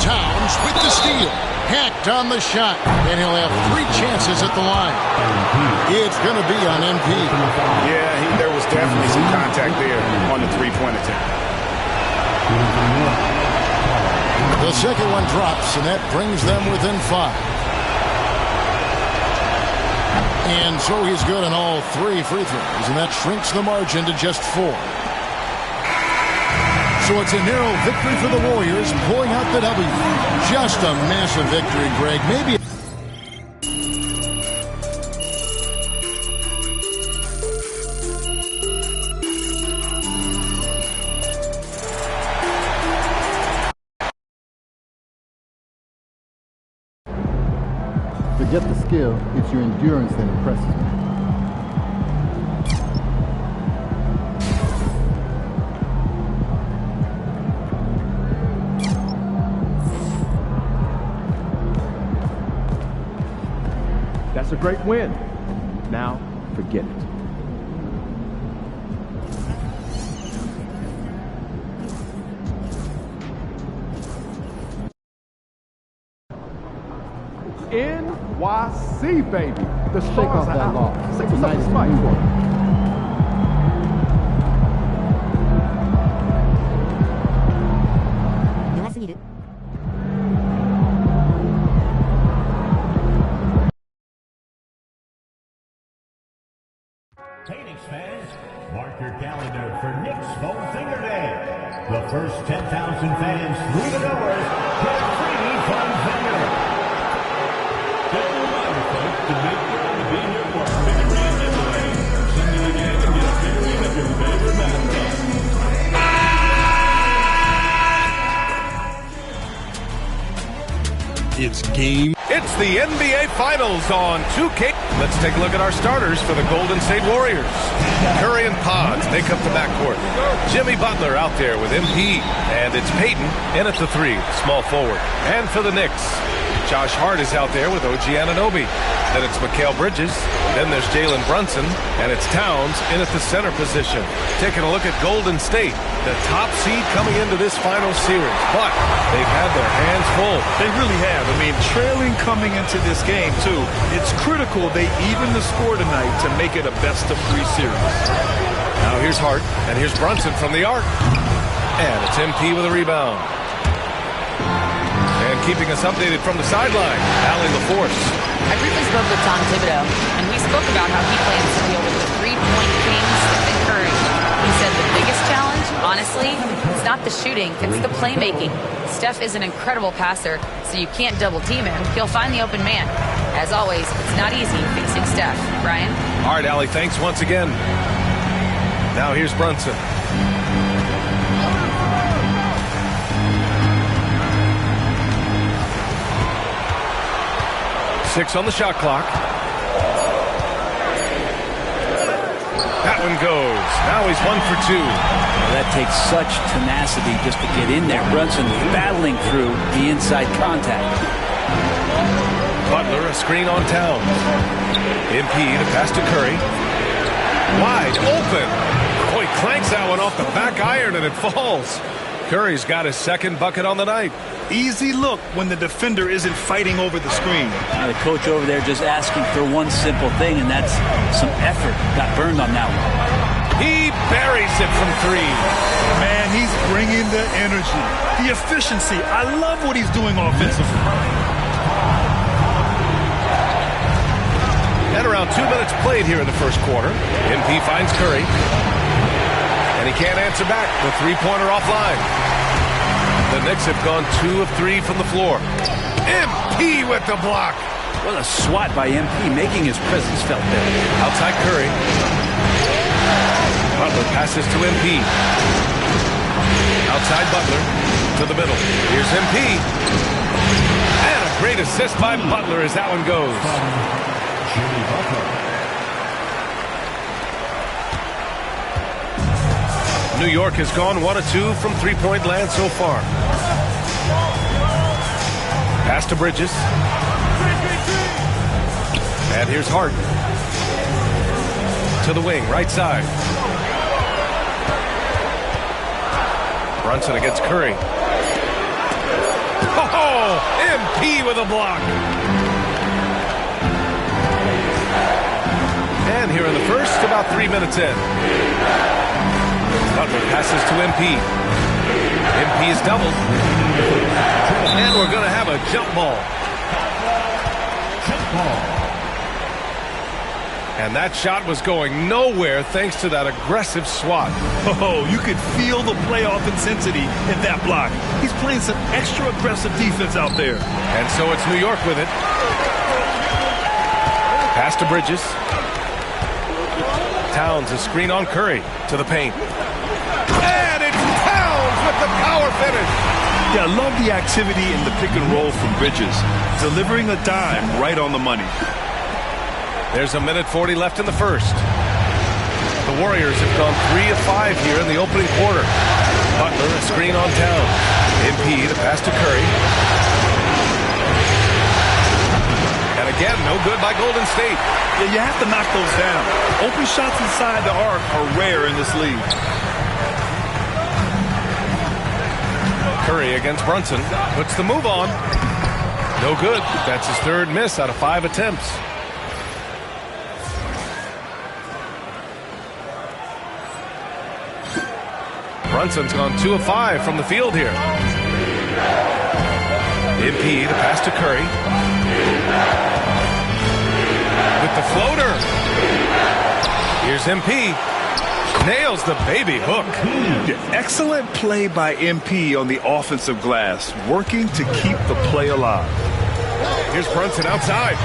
Towns with the steal. Hacked on the shot. And he'll have 3 chances at the line. It's going to be on MP. Yeah, there was definitely some contact there on the 3-point attempt. The second one drops, and that brings them within 5. And so he's good on all 3 free throws, and that shrinks the margin to just 4. So it's a narrow victory for the Warriors, pulling out the W. Just a massive victory, Greg. Maybe. Forget the skill, it's your endurance that impresses me. That's a great win. Now, forget it. NYC, baby. The Shake off stars are that out. loss. Say what's up to Spike. Phoenix fans, mark your calendar for Knicks Bowfinger Day. The first 10,000 fans through the doors get a free fun finger. Get a reminder, folks, to make sure to be here for our figurine giveaway. Send it again and get a figurine of your favorite mascot. It's game. It's the NBA Finals on 2K. Let's take a look at our starters for the Golden State Warriors. Curry and Pods make up the backcourt. Jimmy Butler out there with MP. And it's Peyton in at the 3, small forward. And for the Knicks, Josh Hart is out there with OG Anunoby. Then it's Mikal Bridges. Then there's Jalen Brunson. And it's Towns in at the center position. Taking a look at Golden State, the top seed coming into this final series. But they've had their hands full. They really have. I mean, trailing coming into this game, too. It's critical they even the score tonight to make it a best-of-3 series. Now here's Hart, and here's Brunson from the arc. And it's MP with a rebound. And keeping us updated from the sideline, Allie LaForce. I briefly spoke with Tom Thibodeau, and we spoke about how he plans to deal with the three-point king, Stephen Curry. He said the biggest challenge, honestly, it's not the shooting, it's the playmaking. Steph is an incredible passer, so you can't double-team him. He'll find the open man. As always, it's not easy facing Steph. Brian? All right, Allie, thanks once again. Now here's Brunson. Six on the shot clock. That one goes. Now he's 1 for 2. Well, that takes such tenacity just to get in there. Brunson battling through the inside contact. Butler, a screen on Towns. MP, the pass to Curry. Wide open. Oh, he clanks that one off the back iron and it falls. Curry's got his second bucket on the night. Easy look when the defender isn't fighting over the screen. The coach over there just asking for one simple thing, and that's some effort. Got burned on that one. He buries it from 3. Man, he's bringing the energy, the efficiency. I love what he's doing offensively. And around 2 minutes played here in the first quarter. MP finds Curry. And he can't answer back. The three-pointer offline. The Knicks have gone 2 of 3 from the floor. MP with the block. What a swat by MP, making his presence felt there. Outside Curry. Butler passes to MP. Outside Butler to the middle. Here's MP. And a great assist by Butler as that one goes. Jimmy Butler. New York has gone 1 of 2 from three-point land so far. Pass to Bridges. And here's Hart. To the wing, right side. Brunson against Curry. Oh, MP with a block. And here in the first, about 3 minutes in. Butler passes to MP. MP is doubled. And we're going to have a jump ball. Jump ball. And that shot was going nowhere thanks to that aggressive swat. Oh, you could feel the playoff intensity in that block. He's playing some extra aggressive defense out there. And so it's New York with it. Pass to Bridges. Towns, a screen on Curry to the paint. And it's Towns with the power finish. Yeah, I love the activity in the pick and roll from Bridges. Delivering a dime right on the money. There's a minute 40 left in the first. The Warriors have gone 3 of 5 here in the opening quarter. Butler, a screen on Towns. MP, the pass to Curry. And again, no good by Golden State. Yeah, you have to knock those down. Open shots inside the arc are rare in this league. Curry against Brunson. Puts the move on. No good. That's his third miss out of 5 attempts. Brunson's gone 2 of 5 from the field here. MP, the pass to Curry. With the floater. Here's MP. Nails the baby hook. Excellent play by MP on the offensive glass, working to keep the play alive. Here's Brunson outside.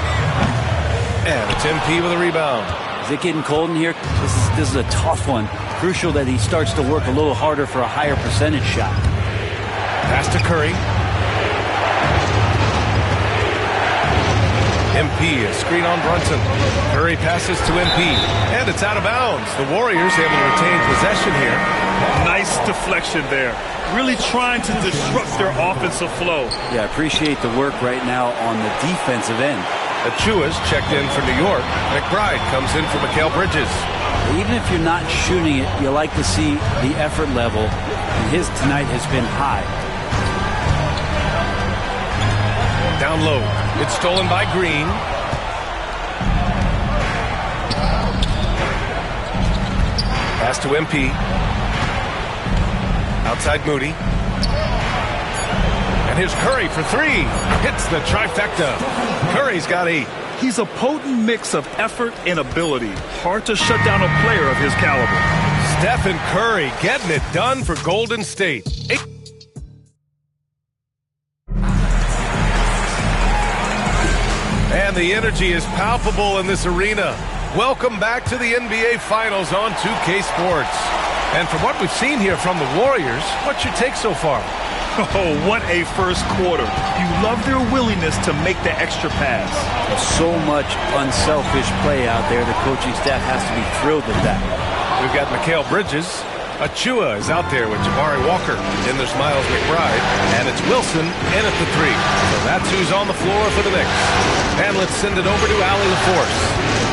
And it's MP with a rebound. Is it getting cold in here? This is a tough one. Crucial that he starts to work a little harder for a higher percentage shot. Pass to Curry. MP, a screen on Brunson. Curry passes to MP, and it's out of bounds. The Warriors able to retain possession here. Nice deflection there. Really trying to disrupt their offensive flow. Yeah, I appreciate the work right now on the defensive end. Achua's checked in for New York. McBride comes in for Mikal Bridges. Even if you're not shooting it, you like to see the effort level, and his tonight has been high. Down low. It's stolen by Green. Pass to MP. Outside Moody. And here's Curry for three. Hits the trifecta. Curry's got 8. He's a potent mix of effort and ability. Hard to shut down a player of his caliber. Stephen Curry getting it done for Golden State. And the energy is palpable in this arena. Welcome back to the NBA Finals on 2K Sports. And from what we've seen here from the Warriors, what's your take so far? Oh, what a first quarter. You love their willingness to make the extra pass. So much unselfish play out there. The coaching staff has to be thrilled with that. We've got Mikal Bridges. Achua is out there with Jabari Walker. Then there's Miles McBride. And it's Wilson in at the 3. So that's who's on the floor for the Knicks. And let's send it over to Allie LaForce.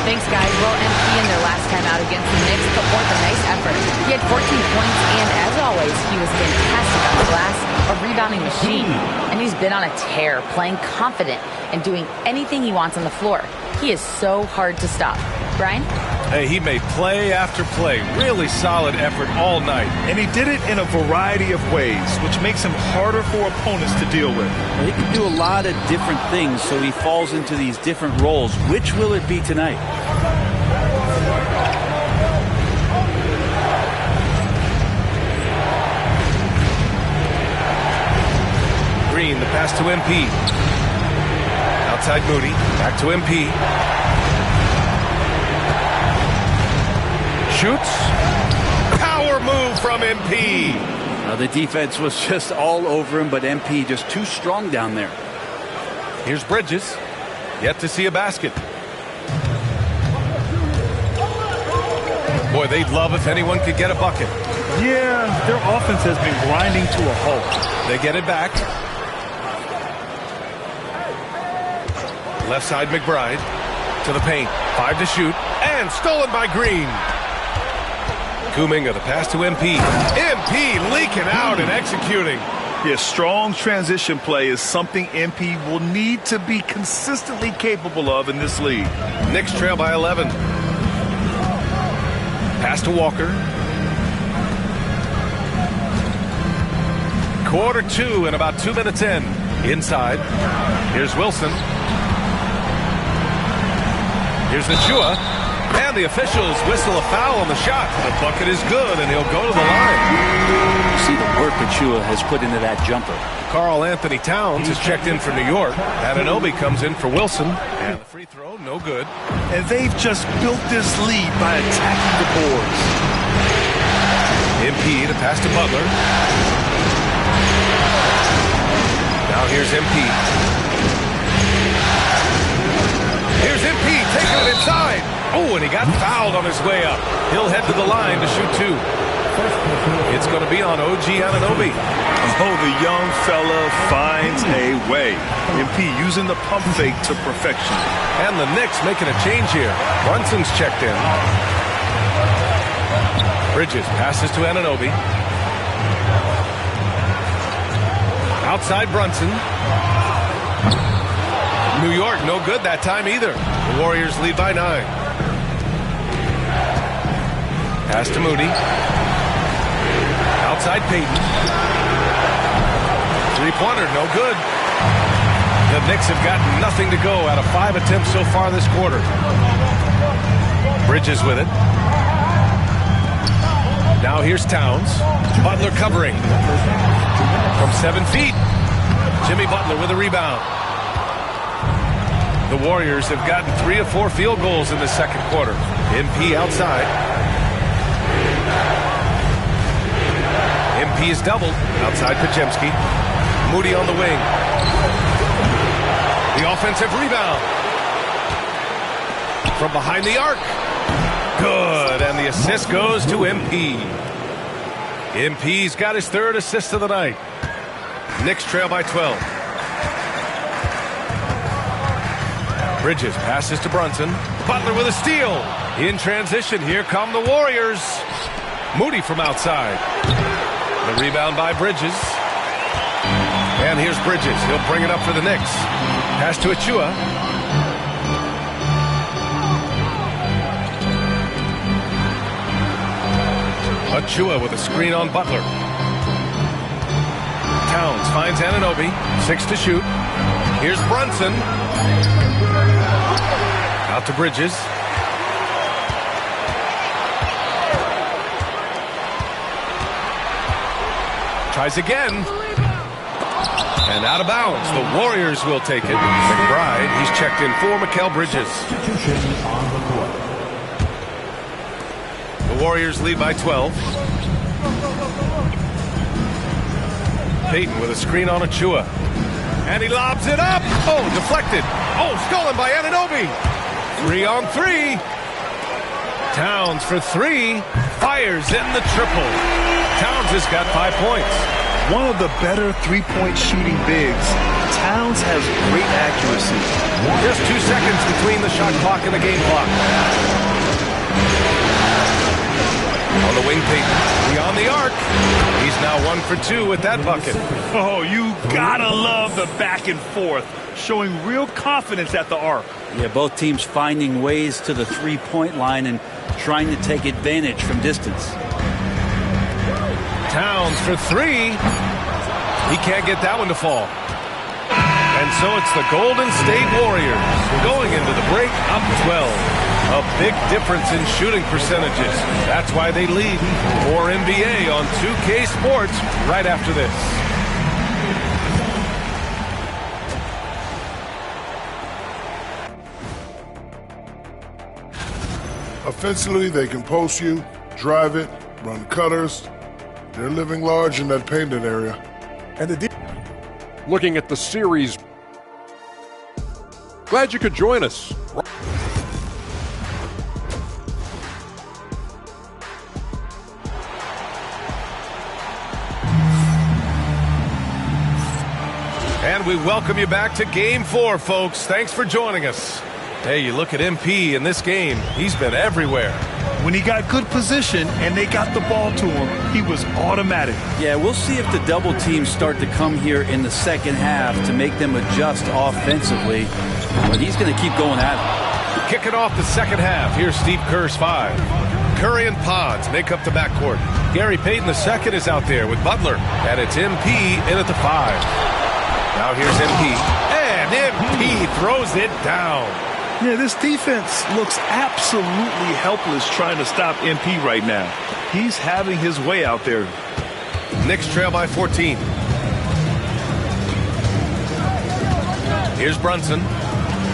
Thanks, guys. Well, MP in their last time out against the Knicks put forth a nice effort. He had 14 points, and as always, he was fantastic on the glass, a rebounding machine. And he's been on a tear, playing confident and doing anything he wants on the floor. He is so hard to stop. Brian? Hey, he made play after play. Really solid effort all night. And he did it in a variety of ways, which makes him harder for opponents to deal with. Well, he can do a lot of different things, so he falls into these different roles. Which will it be tonight? Green, the pass to MP. Outside Moody, back to MP. Shoots. Power move from MP. The defense was just all over him, but MP just too strong down there. Here's Bridges. Yet to see a basket. Boy, they'd love if anyone could get a bucket. Yeah, their offense has been grinding to a halt. They get it back. Left side McBride to the paint. 5 to shoot. And stolen by Green. Kuminga, the pass to MP. MP leaking out and executing. Yeah, strong transition play is something MP will need to be consistently capable of in this league. Knicks trail by 11. Pass to Walker. Quarter 2 and about 2 minutes in. Inside. Here's Wilson. Here's Achua. And the officials whistle a foul on the shot. The bucket is good, and he'll go to the line. See the work Achua has put into that jumper. Karl Anthony Towns is checked in for New York. Anunoby comes in for Wilson. And the free throw, no good. And they've just built this lead by attacking the boards. MP to pass to Butler. Now here's MP. Here's MP taking it inside. Oh, and he got fouled on his way up. He'll head to the line to shoot 2. It's going to be on OG Anunoby. Oh, the young fella finds a way. MP using the pump fake to perfection. And the Knicks making a change here. Brunson's checked in. Bridges passes to Anunoby. Outside Brunson. New York, no good that time either. The Warriors lead by 9. Pass to Moody. Outside Payton. Three-pointer, no good. The Knicks have got nothing to go out of 5 attempts so far this quarter. Bridges with it. Now here's Towns. Butler covering. From 7 feet. Jimmy Butler with a rebound. The Warriors have gotten 3 of 4 field goals in the second quarter. MP outside. MP is doubled. Outside Podziemski. Moody on the wing. The offensive rebound. from behind the arc. Good, and the assist goes to MP. MP's got his third assist of the night. Knicks trail by 12. Bridges passes to Brunson. Butler with a steal. In transition, here come the Warriors. Moody from outside. The rebound by Bridges. And here's Bridges. He'll bring it up for the Knicks. Pass to Achua. Achua with a screen on Butler. Towns finds Anunoby. 6 to shoot. Here's Brunson. Out to Bridges. Tries again. And out of bounds. The Warriors will take it. McBride, he's checked in for Mikal Bridges. The Warriors lead by 12. Payton with a screen on Achua. And he lobs it up. Oh, deflected. Oh, stolen by Anunoby. 3 on 3. Towns for 3. Fires in the triple. Towns has got 5 points. One of the better three-point shooting bigs. Towns has great accuracy. Just 2 seconds between the shot clock and the game clock. On the wing, Payton. Beyond the arc. He's now 1 for 2 with that bucket. Oh, you gotta love the back and forth, showing real confidence at the arc. Yeah, both teams finding ways to the three-point line and trying to take advantage from distance. Towns for 3. He can't get that one to fall. And so it's the Golden State Warriors going into the break up 12. A big difference in shooting percentages. That's why they lead. More NBA on 2K Sports right after this. Offensively, they can post you, drive it, run cutters. They're living large in that painted area. And looking at the series. Glad you could join us. And we welcome you back to Game 4, folks. Thanks for joining us. Hey, you look at MP in this game, he's been everywhere. When he got good position and they got the ball to him, he was automatic. Yeah, we'll see if the double teams start to come here in the second half to make them adjust offensively. But he's going to keep going at it. Kicking off the second half, here's Steve Kerr's 5. Curry and Pods make up the backcourt. Gary Payton II is out there with Butler, and it's MP in at the 5. Now here's MP, and MP throws it down. Yeah, this defense looks absolutely helpless trying to stop MP right now. He's having his way out there. Knicks trail by 14. Here's Brunson.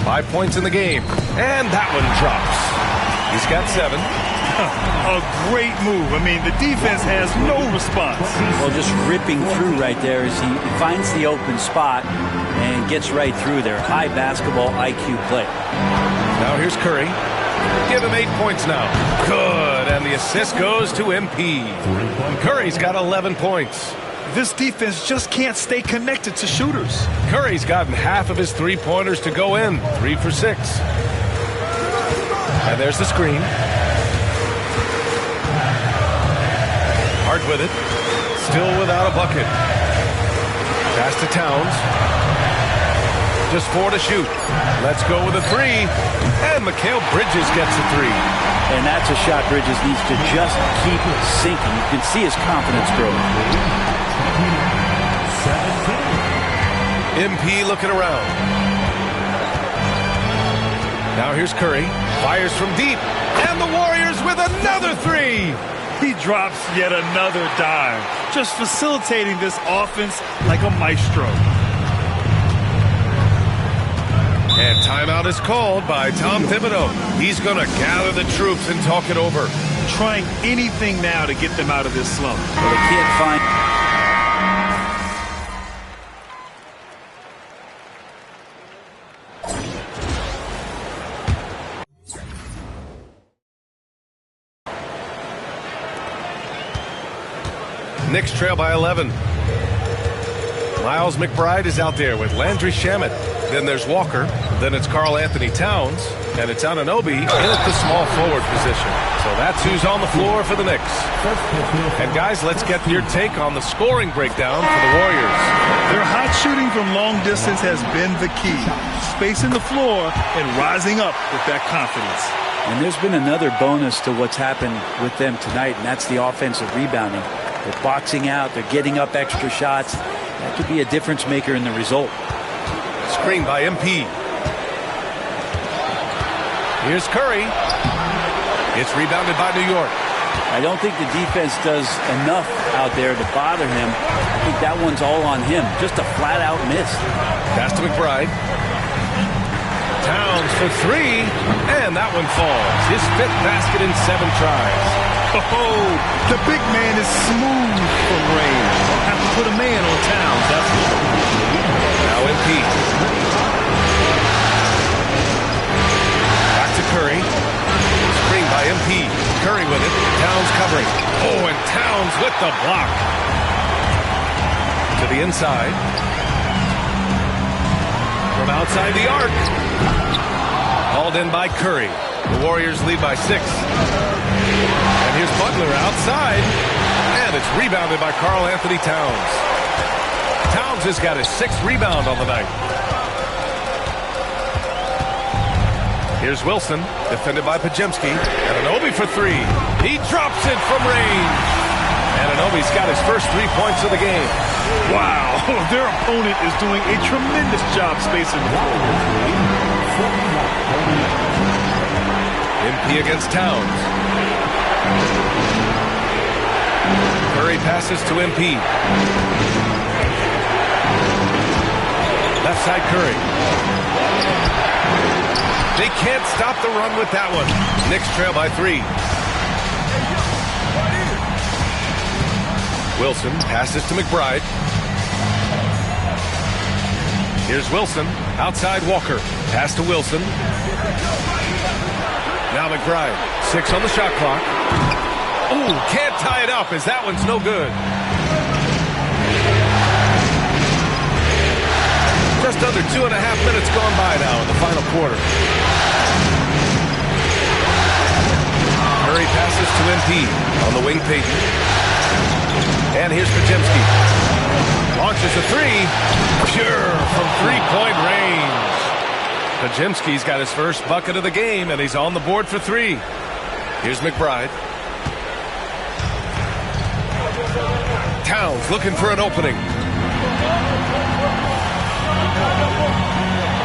5 points in the game. And that one drops. He's got 7. A great move. I mean, the defense has no response. Well, just ripping through right there as he finds the open spot and gets right through there. High basketball IQ play. Now here's Curry. Give him 8 points now. Good, and the assist goes to MP. Curry's got 11 points. This defense just can't stay connected to shooters. Curry's gotten half of his three-pointers to go in. 3 for 6. And there's the screen. Hard with it. Still without a bucket. Pass to Towns. Just 4 to shoot. Let's go with a 3. And Mikal Bridges gets a 3. And that's a shot Bridges needs to just keep sinking. You can see his confidence grow. MP looking around. Now here's Curry. Fires from deep. And the Warriors with another 3. He drops yet another dime. Just facilitating this offense like a maestro. And timeout is called by Tom Thibodeau. He's going to gather the troops and talk it over. Trying anything now to get them out of this slump. Well, they can't find... Knicks trail by 11. Miles McBride is out there with Landry Shamet. Then there's Walker. Then it's Karl Anthony Towns. And it's Anunoby in at the small forward position. So that's who's on the floor for the Knicks. And guys, let's get your take on the scoring breakdown for the Warriors. Their hot shooting from long distance has been the key. Spacing the floor and rising up with that confidence. And there's been another bonus to what's happened with them tonight, and that's the offensive rebounding. They're boxing out. They're getting up extra shots. That could be a difference maker in the result. Screen by MP. Here's Curry. It's rebounded by New York. I don't think the defense does enough out there to bother him. I think that one's all on him. Just a flat-out miss. Pass to McBride. Towns for three, and that one falls. His 5th basket in 7 tries. Oh, the big man is smooth from range. Have to put a man on Towns, that's it. Now MP. Back to Curry. Screen by MP. Curry with it. Towns covering. Oh, and Towns with the block. To the inside. From outside the arc. Hauled in by Curry. The Warriors lead by 6. And here's Butler outside. And it's rebounded by Karl Anthony Towns. Towns has got his 6th rebound on the night. Here's Wilson, defended by Podziemski. Anunoby for 3. He drops it from range. Anunoby's got his first 3 points of the game. Wow, their opponent is doing a tremendous job spacing the floor. MP against Towns. Curry passes to MP. Left side Curry. They can't stop the run with that one. Knicks trail by 3. Wilson passes to McBride. Here's Wilson. Outside Walker. Pass to Wilson. Now McBride. 6 on the shot clock. Ooh, can't tie it up as that one's no good. Just under 2.5 minutes gone by now in the final quarter. Curry passes to MP. On the wing, Payton. And here's Podziemski. Launches a 3. Pure from 3-point range. Podziemski's got his first bucket of the game, and he's on the board for 3. Here's McBride. Towns looking for an opening.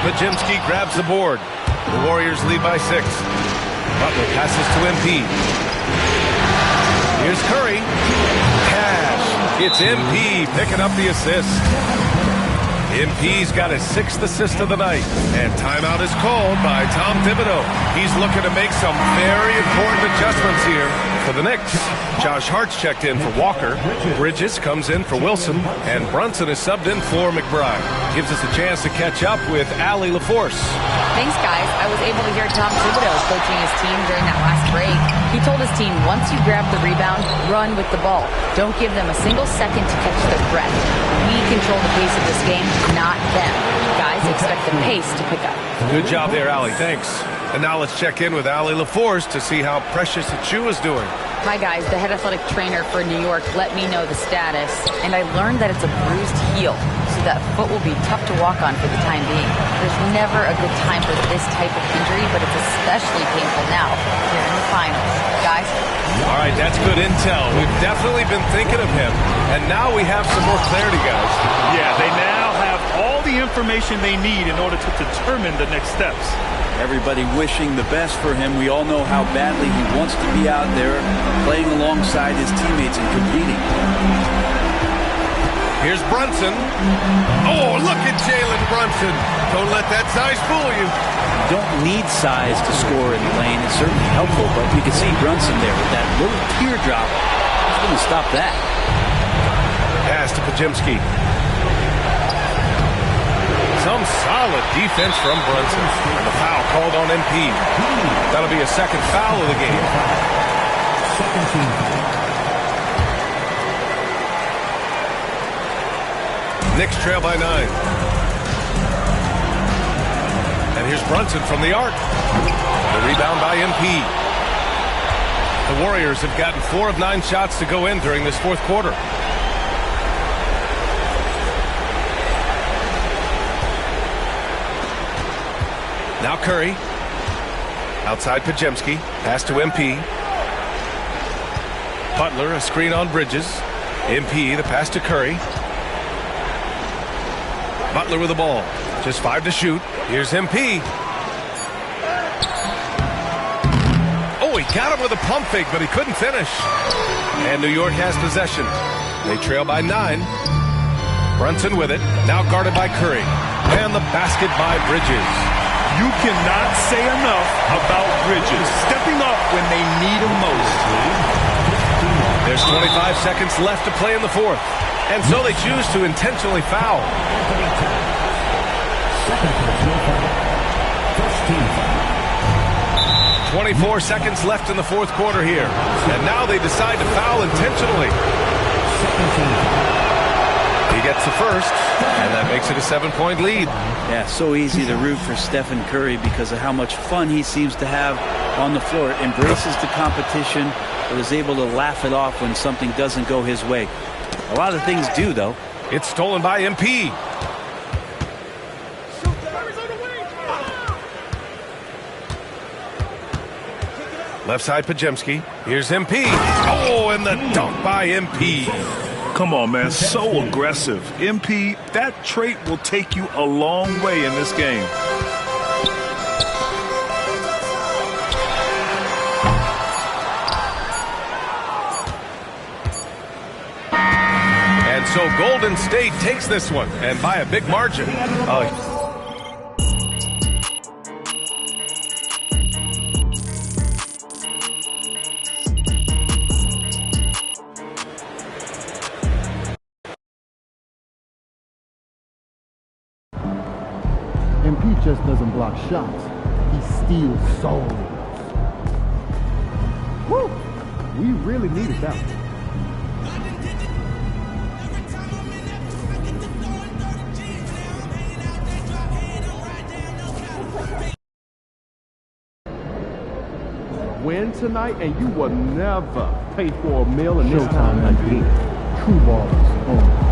Podziemski grabs the board. The Warriors lead by 6. Butler passes to MP. Here's Curry. Cash. It's MP picking up the assist. MP's got his 6th assist of the night. And timeout is called by Tom Thibodeau. He's looking to make some very important adjustments here for the Knicks. Josh Hart's checked in for Walker. Bridges comes in for Wilson. And Brunson is subbed in for McBride. Gives us a chance to catch up with Allie LaForce. Thanks, guys. I was able to hear Tom Thibodeau coaching his team during that last break. He told his team, once you grab the rebound, run with the ball. Don't give them a single second to catch their breath. We control the pace of this game, not them. Guys, expect the pace to pick up. Good job there, Allie. Thanks. And now let's check in with Allie LaForce to see how Precious Achiuwa is doing. Hi, guys. The head athletic trainer for New York let me know the status, and I learned that it's a bruised heel, so that foot will be tough to walk on for the time being. There's never a good time for this type of injury, but it's especially painful now, here in the finals. Guys? All right, that's good intel. We've definitely been thinking of him, and now we have some more clarity, guys. Yeah, they now have all the information they need in order to determine the next steps. Everybody wishing the best for him. We all know how badly he wants to be out there playing alongside his teammates and competing. Here's Brunson. Oh, look at Jalen Brunson. Don't let that size fool you. You don't need size to score in the lane. It's certainly helpful, but you can see Brunson there with that little teardrop. He's going to stop that. Pass to Podziemski. Some solid defense from Brunson. And the foul called on MP. That'll be a 2nd foul of the game. Second team. Knicks trail by 9. And here's Brunson from the arc. The rebound by MP. The Warriors have gotten 4 of 9 shots to go in during this fourth quarter. Now Curry. Outside Podziemski. Pass to MP. Butler, a screen on Bridges. MP, the pass to Curry. Butler with the ball. Just 5 to shoot. Here's MP. Oh, he got him with a pump fake, but he couldn't finish. And New York has possession. They trail by 9. Brunson with it. Now guarded by Curry. And the basket by Bridges. You cannot say enough about Bridges stepping up when they need him most. There's 25 seconds left to play in the fourth. And so they choose to intentionally foul. 24 seconds left in the fourth quarter here. And now they decide to foul intentionally. He gets the first, and that makes it a 7-point lead. Yeah, so easy to root for Stephen Curry because of how much fun he seems to have on the floor. Embraces the competition, but is able to laugh it off when something doesn't go his way. A lot of things do, though. It's stolen by MP. Left side Podziemski. Here's MP. Oh, and the dunk by MP. Come on, man. So aggressive. MP, that trait will take you a long way in this game. And so Golden State takes this one, and by a big margin. MP just doesn't block shots. He steals souls. Woo! We really needed that one. Win tonight, and you will never pay for a meal in this time like this. True ballers only.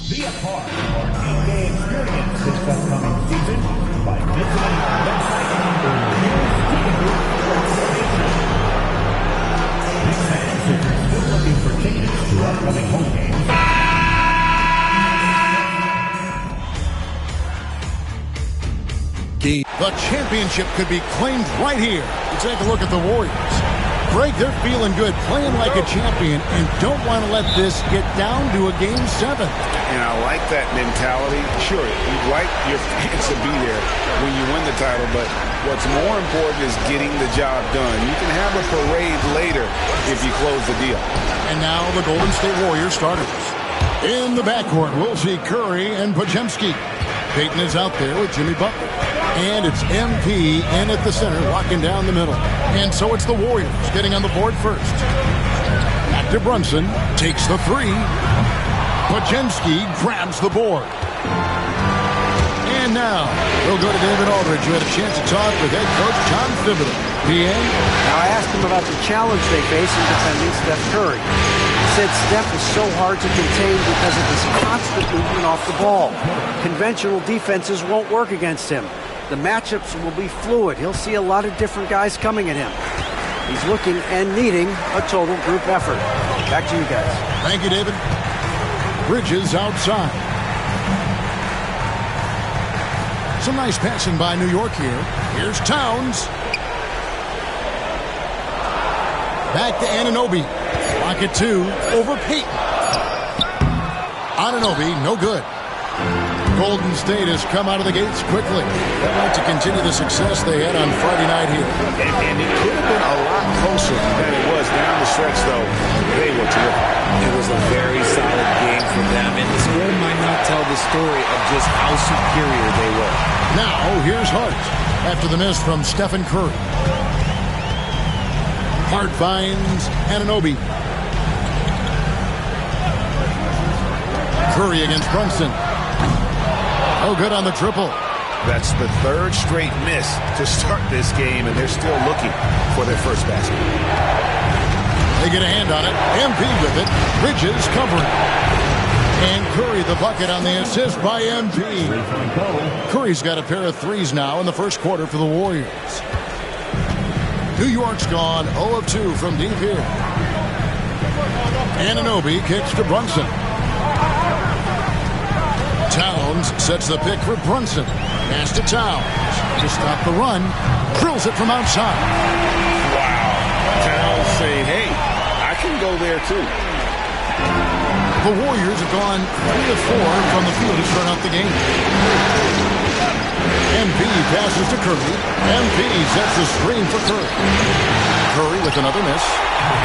Be a part of our NBA experience this upcoming season by visiting our website or Big fans, if you're still looking for tickets to upcoming home games. The championship could be claimed right here. Take a look at the Warriors. Greg, they're feeling good, playing like a champion, and don't want to let this get down to a Game 7. And I like that mentality. Sure, you'd like your fans to be there when you win the title, but what's more important is getting the job done. You can have a parade later if you close the deal. And now the Golden State Warriors starters. In the backcourt, we'll see Curry and Podziemski. Payton is out there with Jimmy Butler. And it's MP in at the center, locking down the middle. And so it's the Warriors getting on the board first. Back to Brunson, takes the three. Podziemski grabs the board. And now, we'll go to David Aldridge, who had a chance to talk with head coach John Thibodeau. PA? Now, I asked him about the challenge they face in defending Steph Curry. He said Steph is so hard to contain because of his constant movement off the ball. Conventional defenses won't work against him. The matchups will be fluid. He'll see a lot of different guys coming at him. He's looking and needing a total group effort. Back to you guys. Thank you, David. Bridges outside. Some nice passing by New York here. Here's Towns. Back to Anunoby. Pocket two over Payton. Anunoby, no good. Golden State has come out of the gates quickly. They'd like to continue the success they had on Friday night here. And it could have been a lot closer than it was down the stretch, though. They were terrific. It was a very solid game for them, and the score might not tell the story of just how superior they were. Now, here's Hart after the miss from Stephen Curry. Hart finds Anunoby. Curry against Brunson. Oh, good on the triple. That's the third straight miss to start this game, and they're still looking for their first basket. They get a hand on it. MP with it. Bridges covering. And Curry the bucket on the assist by MP. Curry's got a pair of threes now in the first quarter for the Warriors. New York's gone 0 of 2 from deep here. Anunoby kicks to Brunson. Towns sets the pick for Brunson. Pass to Towns to stop the run. Drills it from outside. Wow. Towns saying, hey, I can go there too. The Warriors have gone 3 of 4 from the field to start out the game. MP passes to Curry. MP sets the screen for Curry. Curry with another miss.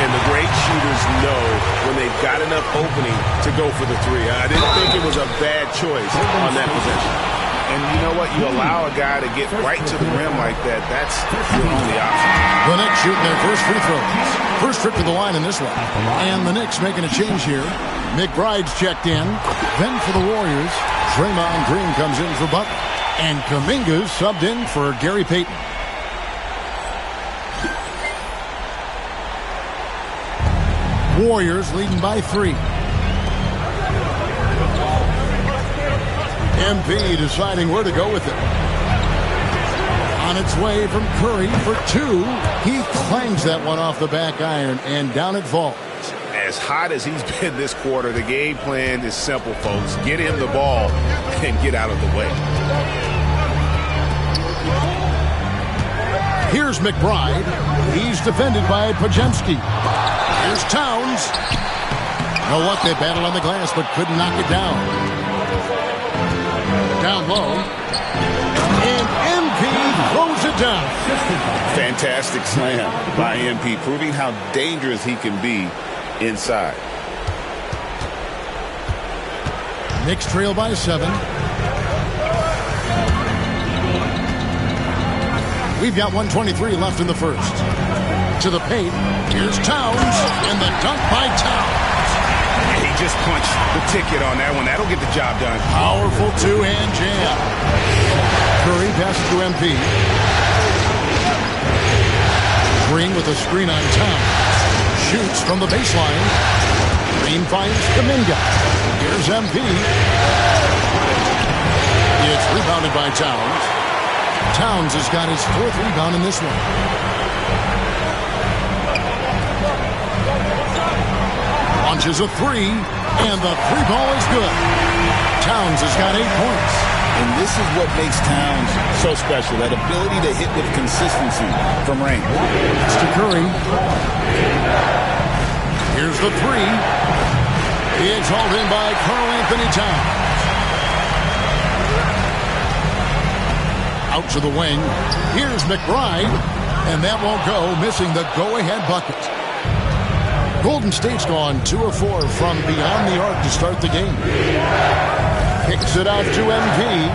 And the great shooters know when they've got enough opening to go for the three. I didn't think it was a bad choice on that possession. And you know what? You allow a guy to get right to the rim like that. That's your only option. The Knicks shooting their first free throws. First trip to the line in this one. And the Knicks making a change here. McBride's checked in. Then for the Warriors, Draymond Green comes in for Butler. And Kuminga's subbed in for Gary Payton. Warriors leading by 3. MP deciding where to go with it. On its way from Curry for 2. He clangs that one off the back iron, and down it falls. As hot as he's been this quarter, the game plan is simple, folks. Get him the ball and get out of the way. Here's McBride. He's defended by Podziemski. Here's Towns. You know what? They battled on the glass, but couldn't knock it down. Down low. And MP throws it down. Fantastic slam by MP, proving how dangerous he can be inside. Knicks trail by 7. We've got 1:23 left in the first. To the paint. Here's Towns, and the dunk by Towns. He just punched the ticket on that one. That'll get the job done. Powerful two-hand jam. Curry passes to MP. Green with a screen on Towns. Shoots from the baseline. Green finds Kuminga. Here's MP. It's rebounded by Towns. Towns has got his 4th rebound in this one. Launches a 3, and the 3 ball is good. Towns has got 8 points. And this is what makes Towns so special, that ability to hit with consistency from range. It's to Curry. Here's the 3. It's hauled in by Karl-Anthony Towns. Out to the wing. Here's McBride. And that won't go, missing the go-ahead bucket. Golden State's gone 2 of 4 from beyond the arc to start the game. Kicks it out to MP.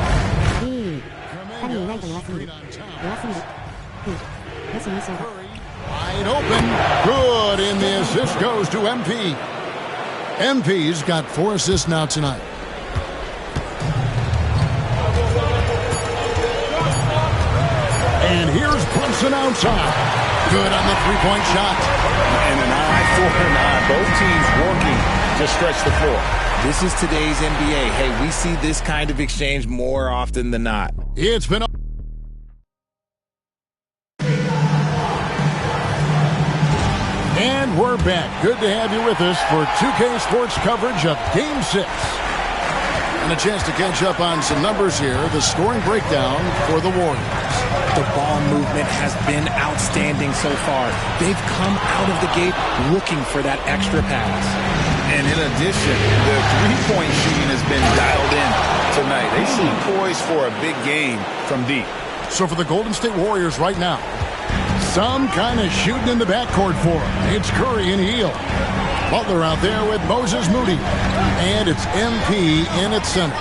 Wide open. Good, and the assist goes to MP. MP's got 4 assists now tonight. And here's Brunson outside. Good on the three-point shot. And an eye for an eye. Both teams working to stretch the floor. This is today's NBA. Hey, we see this kind of exchange more often than not. It's been... And we're back. Good to have you with us for 2K Sports coverage of Game 6. And a chance to catch up on some numbers here. The scoring breakdown for the Warriors. The ball movement has been outstanding so far. They've come out of the gate looking for that extra pass. And in addition, the three-point shooting has been dialed in tonight. They seem poised for a big game from deep. So for the Golden State Warriors right now, some kind of shooting in the backcourt for them. It's Curry and Heel. Butler out there with Moses Moody. And it's MP in its center.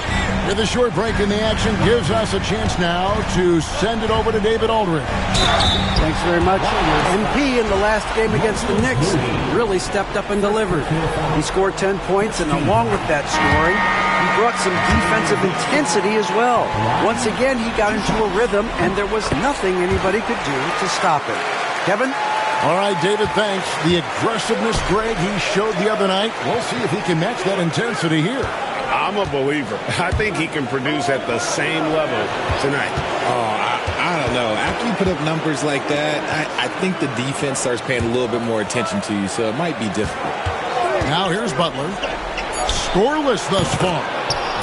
With a short break in the action, gives us a chance now to send it over to David Aldridge. Thanks very much. MP in the last game against the Knicks really stepped up and delivered. He scored 10 points, and along with that scoring, he brought some defensive intensity as well. Once again, he got into a rhythm, and there was nothing anybody could do to stop him. Kevin? All right, David, thanks. The aggressiveness, Greg, he showed the other night. We'll see if he can match that intensity here. I'm a believer. I think he can produce at the same level tonight. I don't know. After you put up numbers like that, I think the defense starts paying a little bit more attention to you, so it might be difficult. Now here's Butler. Scoreless thus far.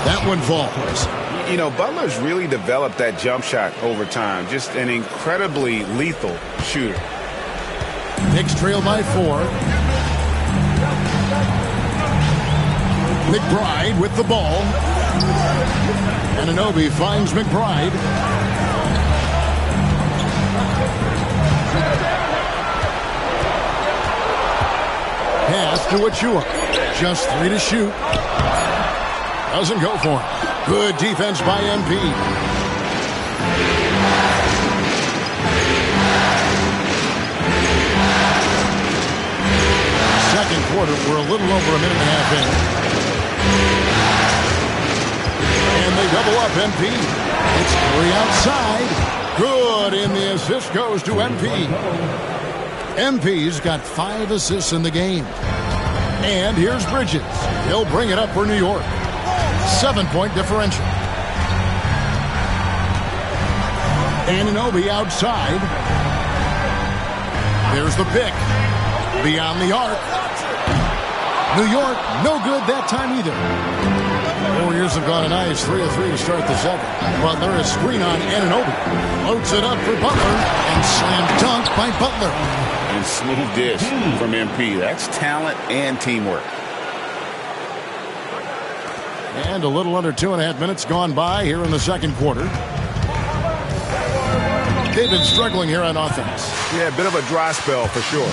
That one falls. You know, Butler's really developed that jump shot over time. Just an incredibly lethal shooter. Knicks trail by 4. McBride with the ball. Anunoby finds McBride. Pass to Achua. Just 3 to shoot. Doesn't go for him. Good defense by MP. Second quarter, we're a little over a minute and a half in. And they double up MP. It's Curry outside. Good, and the assist goes to MP. MP's got 5 assists in the game. And here's Bridges. He'll bring it up for New York. 7-point differential. Anunoby outside. There's the pick. Beyond the arc. New York, no good that time either. Warriors have gone a nice 3 of 3 to start the second. Butler is screen on Anunoby. Loads it up for Butler and slam dunk by Butler. And smooth dish from MP. That's talent and teamwork. And a little under 2.5 minutes gone by here in the second quarter. They've been struggling here on offense. Yeah, a bit of a dry spell for sure.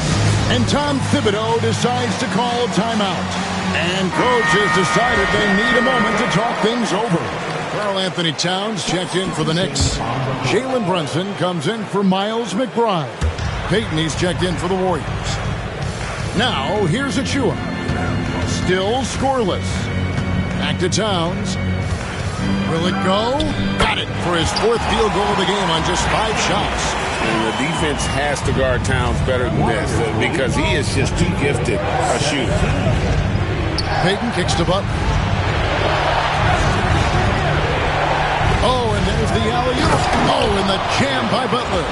And Tom Thibodeau decides to call timeout. And coach has decided they need a moment to talk things over. Karl Anthony Towns checked in for the Knicks. Jalen Brunson comes in for Miles McBride. Peyton, he's checked in for the Warriors. Now, here's Achua. Still scoreless. Back to Towns. Will it go? Got it for his 4th field goal of the game on just 5 shots. And the defense has to guard Towns better than this because he is just too gifted a shooter. Peyton kicks to Butler. Oh, and there's the alley-oop. Oh, and the jam by Butler.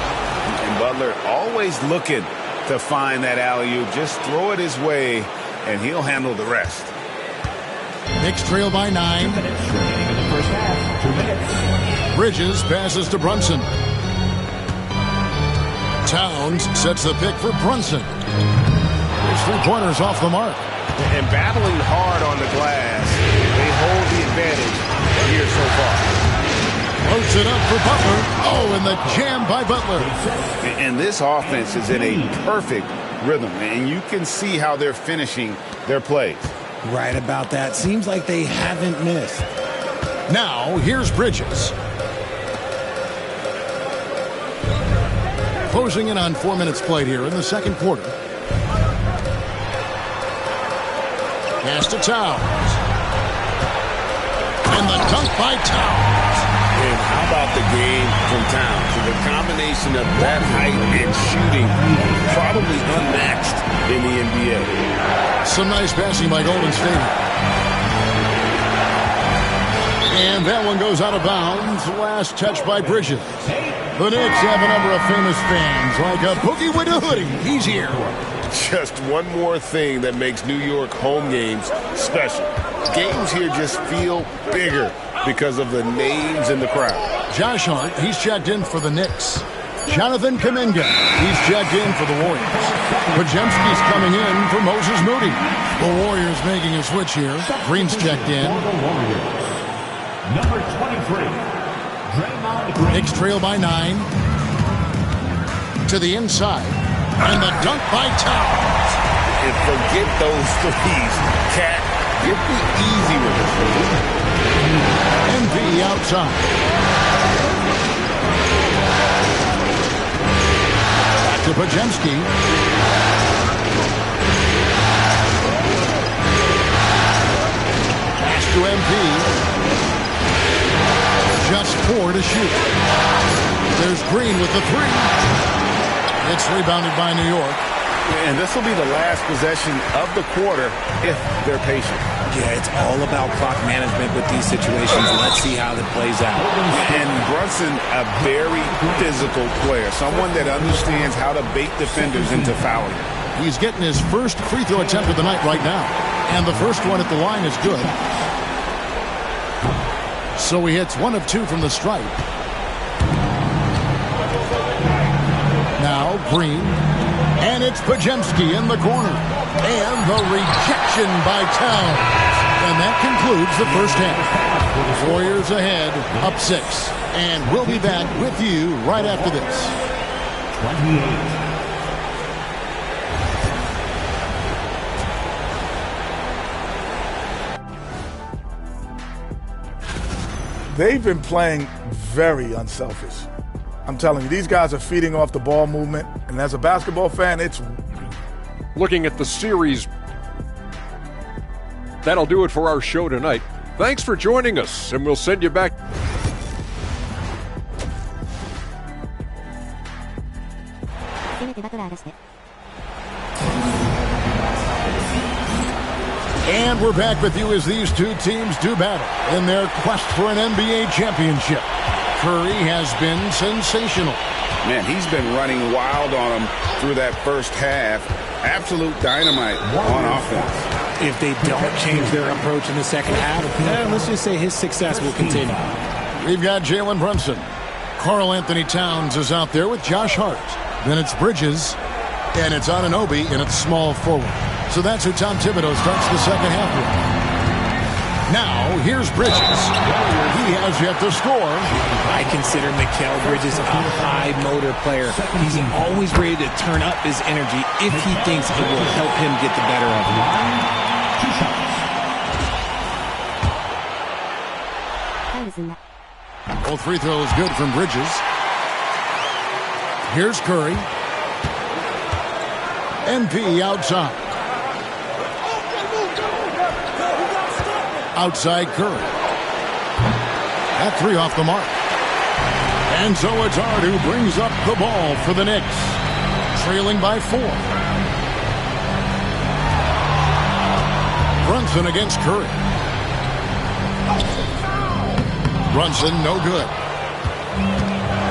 And Butler always looking to find that alley-oop. Just throw it his way, and he'll handle the rest. Knicks trail by 9. Bridges passes to Brunson. Towns sets the pick for Brunson. His 3-pointers off the mark. And battling hard on the glass, they hold the advantage here so far. Floats it up for Butler. Oh, and the jam by Butler. And this offense is in a perfect rhythm, and you can see how they're finishing their plays. Right about that. Seems like they haven't missed. Now, here's Bridges. Closing in on 4 minutes played here in the second quarter. Pass to Towns. And the dunk by Towns. And how about the game from Towns? So the combination of that height and shooting, probably unmatched in the NBA. Some nice passing by Golden State. And that one goes out of bounds. Last touch by Bridges. The Knicks have a number of famous fans, like a boogie with a hoodie. He's here. Just one more thing that makes New York home games special. Games here just feel bigger because of the names in the crowd. Josh Hart, he's checked in for the Knicks. Jonathan Kuminga, he's checked in for the Warriors. Podziemski's coming in for Moses Moody. The Warriors making a switch here. Green's checked in. Number 23. Knicks trail by 9. To the inside. And the dunk by Towns. And forget those threes. Cat, get the easy with it. MP outside. Back to Podziemski. Pass to MP. Just 4 to shoot. There's Green with the 3. It's rebounded by New York. And this will be the last possession of the quarter if they're patient. Yeah, it's all about clock management with these situations. Let's see how it plays out. And Brunson, a very physical player, someone that understands how to bait defenders into fouling. He's getting his first free throw attempt of the night right now. And the first one at the line is good. So he hits 1 of 2 from the stripe. Now Green. And it's Podziemski in the corner. And the rejection by Towns. And that concludes the first half. Warriors ahead, up 6. And we'll be back with you right after this. 28. They've been playing very unselfish. I'm telling you, these guys are feeding off the ball movement. And as a basketball fan, it's... Looking at the series, that'll do it for our show tonight. Thanks for joining us, and we'll send you back. And we're back with you as these two teams do battle in their quest for an NBA championship. Curry has been sensational. Man, he's been running wild on them through that first half. Absolute dynamite on offense. If they don't change their approach in the second half, let's just say his success will continue. We've got Jalen Brunson. Karl Anthony Towns is out there with Josh Hart. Then it's Bridges. And it's Anunoby, and it's small forward. So that's who Tom Thibodeau starts the second half with. Now, here's Bridges. He has yet to score. I consider Mikal Bridges a high motor player. He's always ready to turn up his energy if he thinks it will help him get the better of him. Both free throws good from Bridges. Here's Curry. MP outside. Outside Curry. That 3 off the mark. And so it's Hart who brings up the ball for the Knicks. Trailing by 4. Brunson against Curry. Brunson no good.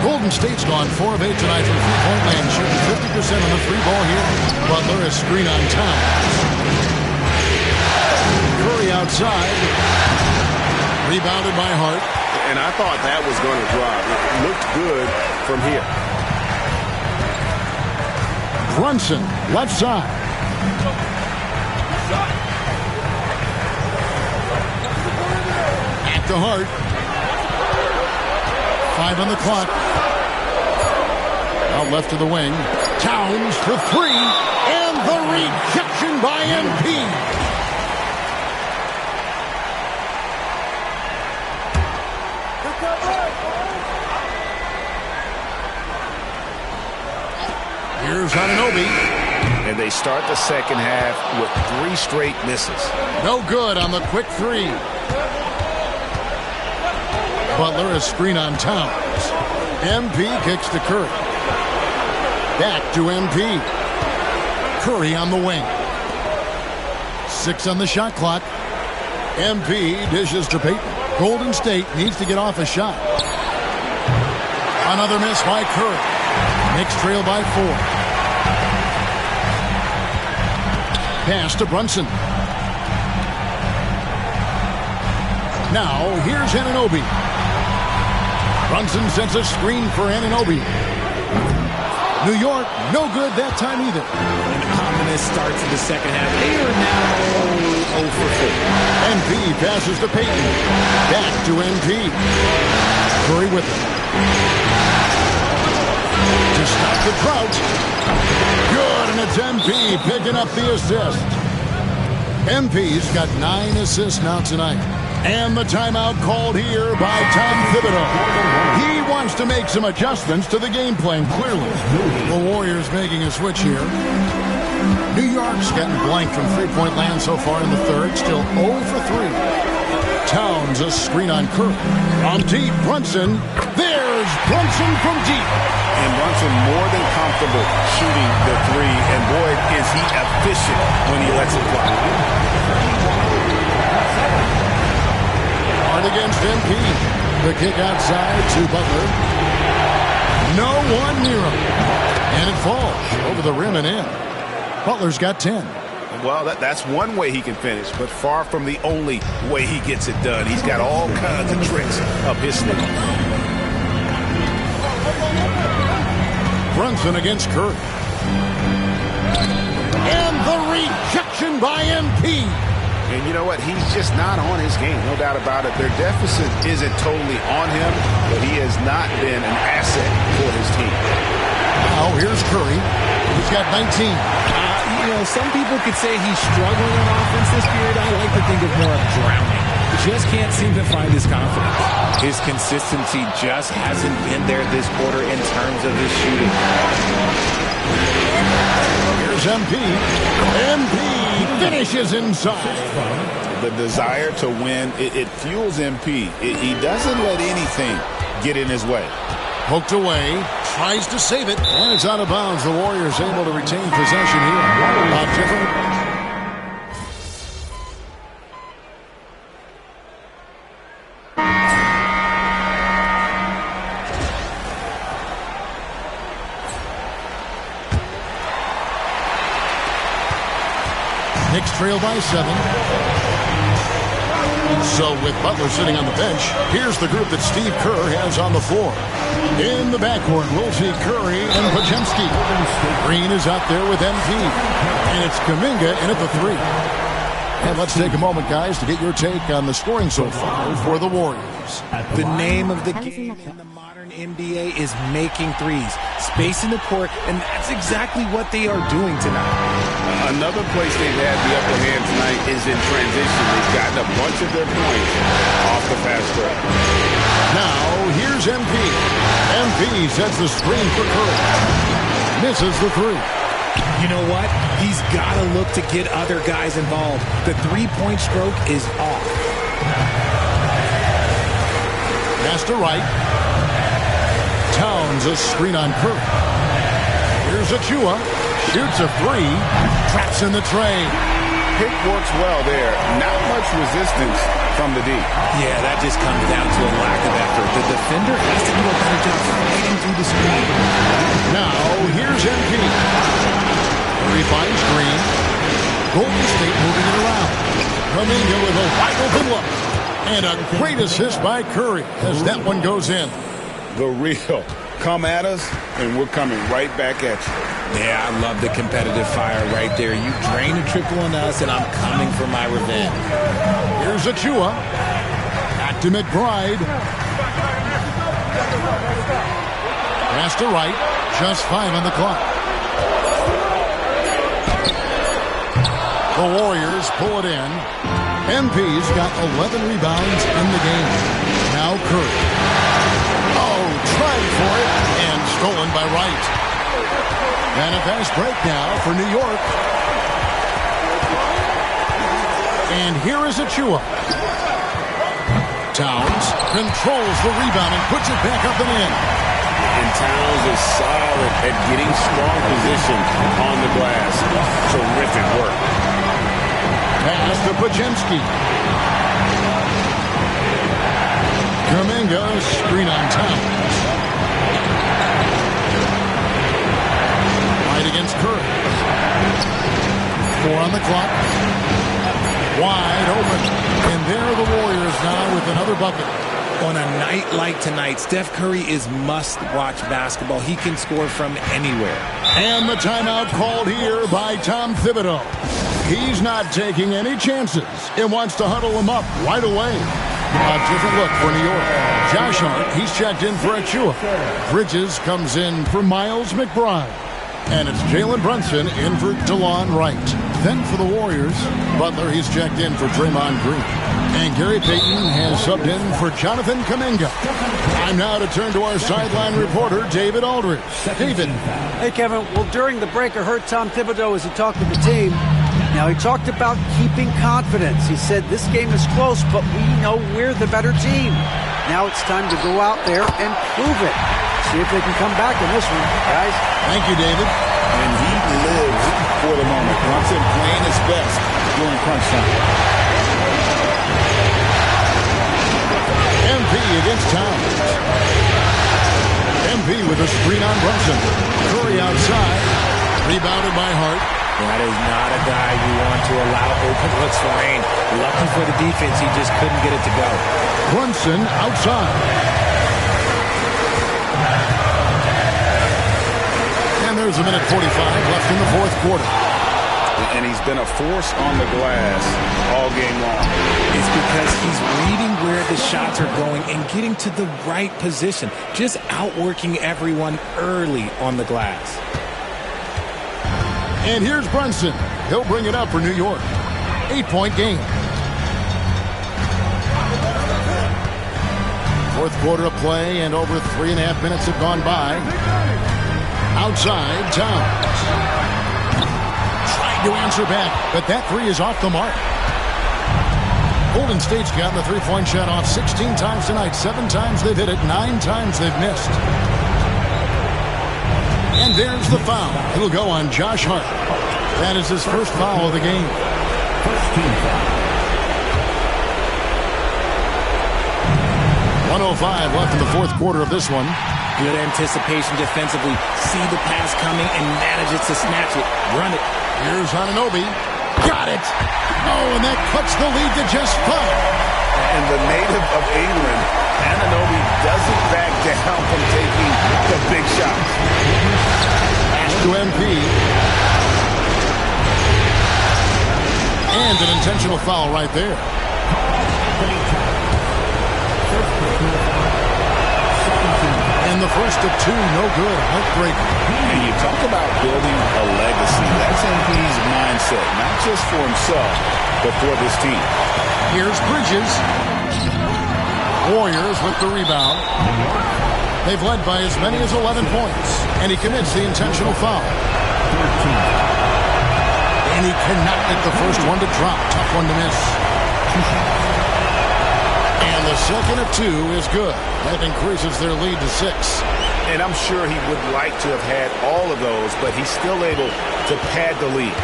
Golden State's gone 4 of 8 tonight from three-point land, shooting 50% on the free ball here. Butler is screen on Towns. Curry outside. Rebounded by Hart. And I thought that was going to drop. It looked good from here. Brunson, left side. Back to Hart. 5 on the clock. Out left to the wing. Towns for 3. And the rejection by MP. Here's Anunoby. And they start the second half with 3 straight misses. No good on the quick 3. Butler is screen on Towns. MP kicks to Curry. Back to MP. Curry on the wing. 6 on the shot clock. MP dishes to Payton. Golden State needs to get off a shot. Another miss by Curry. Knicks trail by 4. Pass to Brunson. Now, here's Anunoby. Brunson sends a screen for Anunoby. New York, no good that time either. An ominous start to the second half. They are now 0 for 4. MP passes to Peyton. Back to MP. Curry with it. To stop the drought. Good, and it's MP picking up the assist. MP's got 9 assists now tonight. And the timeout called here by Tom Thibodeau. He wants to make some adjustments to the game plan, clearly. The Warriors making a switch here. New York's getting blanked from three-point land so far in the third. Still 0 for 3. Towns a screen on Curry. On deep, Brunson. There's Brunson from deep. And Brunson more than comfortable shooting the three. And boy, is he efficient when he lets it fly. Against MP. The kick outside to Butler. No one near him. And it falls over the rim and in. Butler's got 10. Well, that's one way he can finish, but far from the only way he gets it done. He's got all kinds of tricks up his sleeve. Brunson against Curry. And the rejection by MP. And you know what? He's just not on his game, no doubt about it. Their deficit isn't totally on him, but he has not been an asset for his team. Now here's Curry. He's got 19. Some people could say he's struggling on offense this period. I like to think of more of drowning. Just can't seem to find his confidence. His consistency just hasn't been there this quarter in terms of his shooting. Here's MP. MP finishes inside. The desire to win, it fuels MP. He doesn't let anything get in his way. Poked away, tries to save it, and it's out of bounds. The Warriors able to retain possession here. Not different. Knicks trail by 7. So with Butler sitting on the bench, here's the group that Steve Kerr has on the floor. In the backcourt, we'll see Curry and Podziemski. Green is out there with MP. And it's Kuminga in at the 3. And let's take a moment, guys, to get your take on the scoring so far for the Warriors. The name of the game in the modern NBA is making threes, spacing the court, and that's exactly what they are doing tonight. Another place they've had the upper hand tonight is in transition. They've gotten a bunch of their points off the fast break. Now, here's MP. MP sets the screen for Curry. Misses the 3. You know what? He's got to look to get other guys involved. The three-point stroke is off. Pass to right. Towns a screen on Curry. Here's Achua. Shoots a 3. Traps in the tray. Pick works well there. Not much resistance from the D. Yeah, that just comes down to a lack of effort. The defender has to do a better job fighting through the screen. Now, here's MP. Curry finds Green. Golden State moving it around. Kuminga with a wide open look. And a great assist by Curry as that one goes in. The real. Come at us, and we're coming right back at you. Yeah, I love the competitive fire right there. You drain a triple on us, and I'm coming for my revenge. Here's Achua. Back to McBride. Pass to right. Just 5 on the clock. The Warriors pull it in. MP's got 11 rebounds in the game. Now Curry. Oh, trying for it, and stolen by Wright. And a fast break now for New York. And here is Achua. Towns controls the rebound and puts it back up and in. And Towns is solid at getting strong position on the glass. Terrific work. Pass to Podziemski. Kuminga, screen on Towns. Right against Curry. 4 on the clock. Wide open. And there are the Warriors now with another bucket. On a night like tonight, Steph Curry is must-watch basketball. He can score from anywhere. And the timeout called here by Tom Thibodeau. He's not taking any chances and wants to huddle him up right away. A different look for New York. Josh Hart, he's checked in for Achua. Bridges comes in for Miles McBride. And it's Jalen Brunson in for DeLon Wright. Then for the Warriors, Butler, he's checked in for Draymond Green. And Gary Payton has subbed in for Jonathan Kuminga. Time now to turn to our sideline reporter, David Aldridge. David. Hey, Kevin. Well, during the break, I heard Tom Thibodeau as he talked with the team. Now, he talked about keeping confidence. He said this game is close, but we know we're the better team. Now it's time to go out there and prove it. See if they can come back in this one, guys. Thank you, David. And he lives for the moment. Brunson playing his best during crunch time. MP against Towns. MP with a screen on Brunson. Curry outside. Rebounded by Hart. That is not a guy you want to allow open looks for rain. Lucky for the defense, he just couldn't get it to go. Brunson outside. And there's a minute 45 left in the fourth quarter. And he's been a force on the glass all game long. It's because he's reading where the shots are going and getting to the right position. Just outworking everyone early on the glass. And here's Brunson. He'll bring it up for New York. 8-point game. Fourth quarter of play, and over 3.5 minutes have gone by. Outside, Towns. Trying to answer back, but that three is off the mark. Golden State's gotten the three-point shot off 16 times tonight. 7 times they've hit it, 9 times they've missed. And there's the foul. It'll go on Josh Hart. That is his first foul of the game. First team foul. 1:05 left in the fourth quarter of this one. Good anticipation defensively. See the pass coming and manages to snatch it. Run it. Here's Anunoby. Got it. Oh, and that cuts the lead to just 5. And the native of England, Anunoby doesn't back down from taking the big shots. Pass to MP. And an intentional foul right there. And the first of 2, no good. Heartbreaker. And you talk about building a legacy. That's MP's mindset, not just for himself, but for this team. Here's Bridges. Warriors with the rebound. They've led by as many as 11 points. And he commits the intentional foul. And he cannot get the first one to drop. Tough one to miss. And the second of 2 is good. That increases their lead to 6. And I'm sure he would like to have had all of those, but he's still able to pad the lead.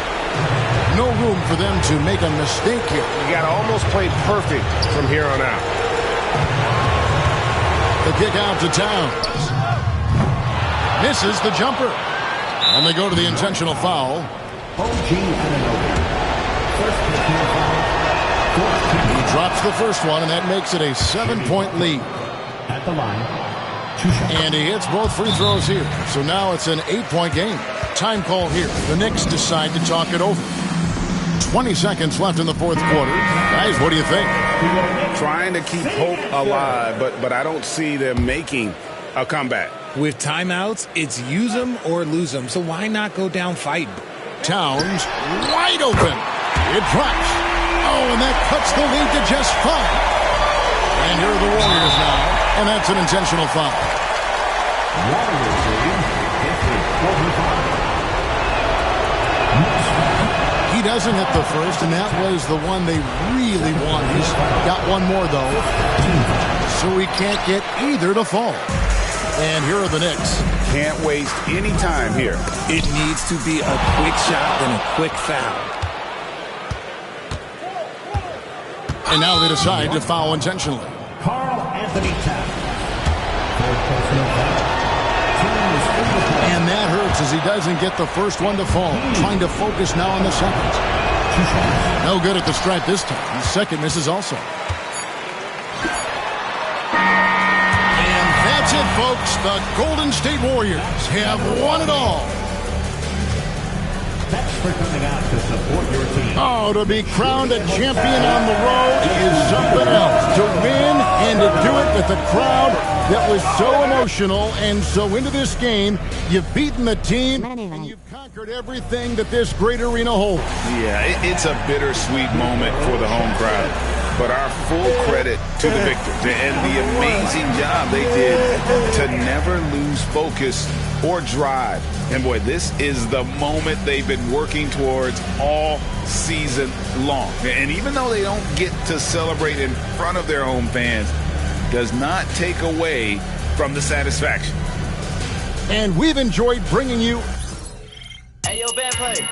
No room for them to make a mistake here. You got to almost play perfect from here on out. The kick out to Towns. Misses the jumper. And they go to the intentional foul. He drops the first one, and that makes it a 7-point lead. At the line, and he hits both free throws here. So now it's an 8-point game. Time call here. The Knicks decide to talk it over. 20 seconds left in the fourth quarter. Guys, what do you think? Trying to keep hope alive, but I don't see them making a comeback. With timeouts, it's use them or lose them. So why not go down fighting? Towns wide open. It drops. Oh, and that cuts the lead to just 5. And here are the Warriors now. And that's an intentional foul. He doesn't hit the first, and that was the one they really want. He's got one more, though. So he can't get either to fall. And here are the Knicks. Can't waste any time here. It needs to be a quick shot and a quick foul. And now they decide to foul intentionally. Carl Anthony Towns. And that hurts as he doesn't get the first one to fall. Trying to focus now on the second. No good at the stripe this time. The second misses also. folks, the Golden State Warriors have won it all. Thanks for coming out to support your team. Oh, to be crowned a champion on the road is something else. To win and to do it with a crowd that was so emotional and so into this game, you've beaten the team and you've conquered everything that this great arena holds. Yeah, it's a bittersweet moment for the home crowd. But our full credit to the victors and the amazing job they did to never lose focus or drive. And boy, this is the moment they've been working towards all season long. And even though they don't get to celebrate in front of their home fans, does not take away from the satisfaction. And we've enjoyed bringing you... Hey, yo, bad play.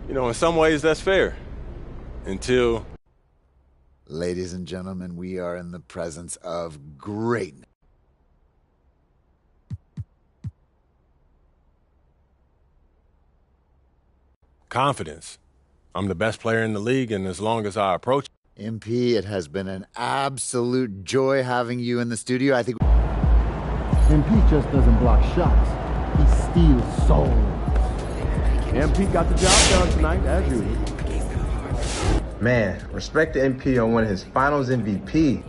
You know, in some ways, that's fair. Until... Ladies and gentlemen, we are in the presence of greatness. Confidence. I'm the best player in the league, and as long as I approach... MP, it has been an absolute joy having you in the studio. I think... MP just doesn't block shots. He steals souls. MP got the job done tonight, as usual. Man, respect to MP on winning his finals MVP.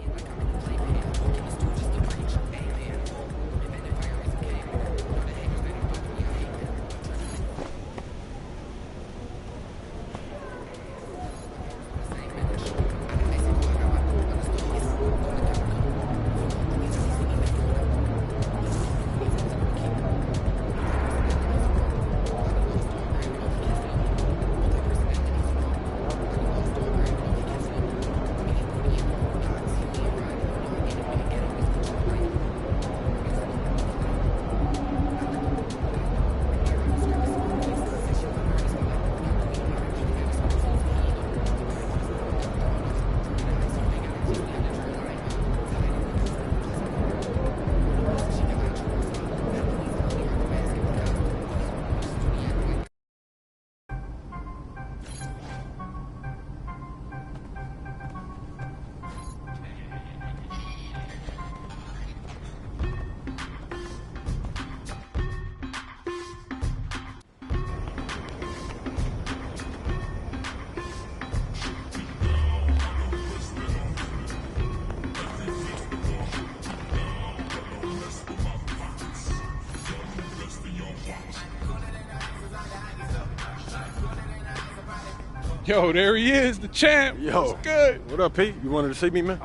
Yo, there he is, the champ. Yo, what's good? What up, Pete? You wanted to see me, man?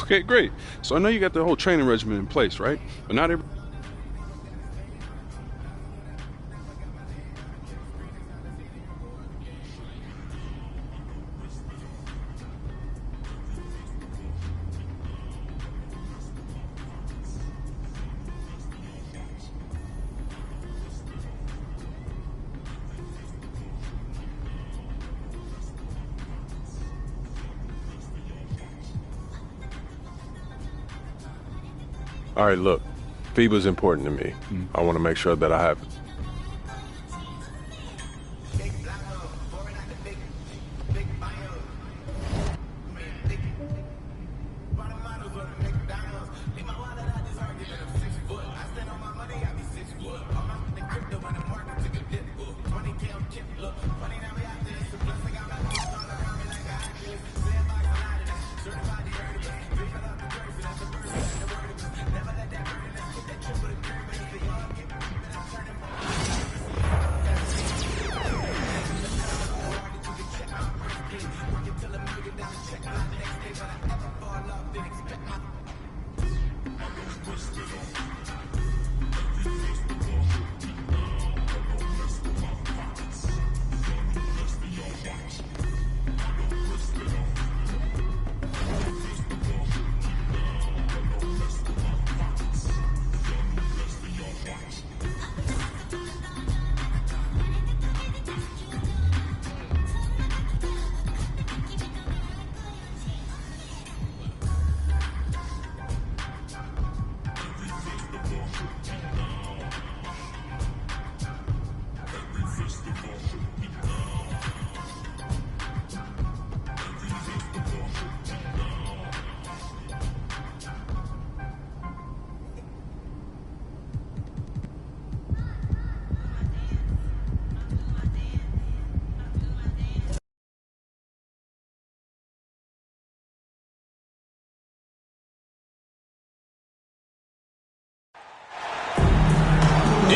Okay, great. So I know you got the whole training regimen in place, right? But not every... All right, look, FIBA's important to me. I want to make sure that I have it.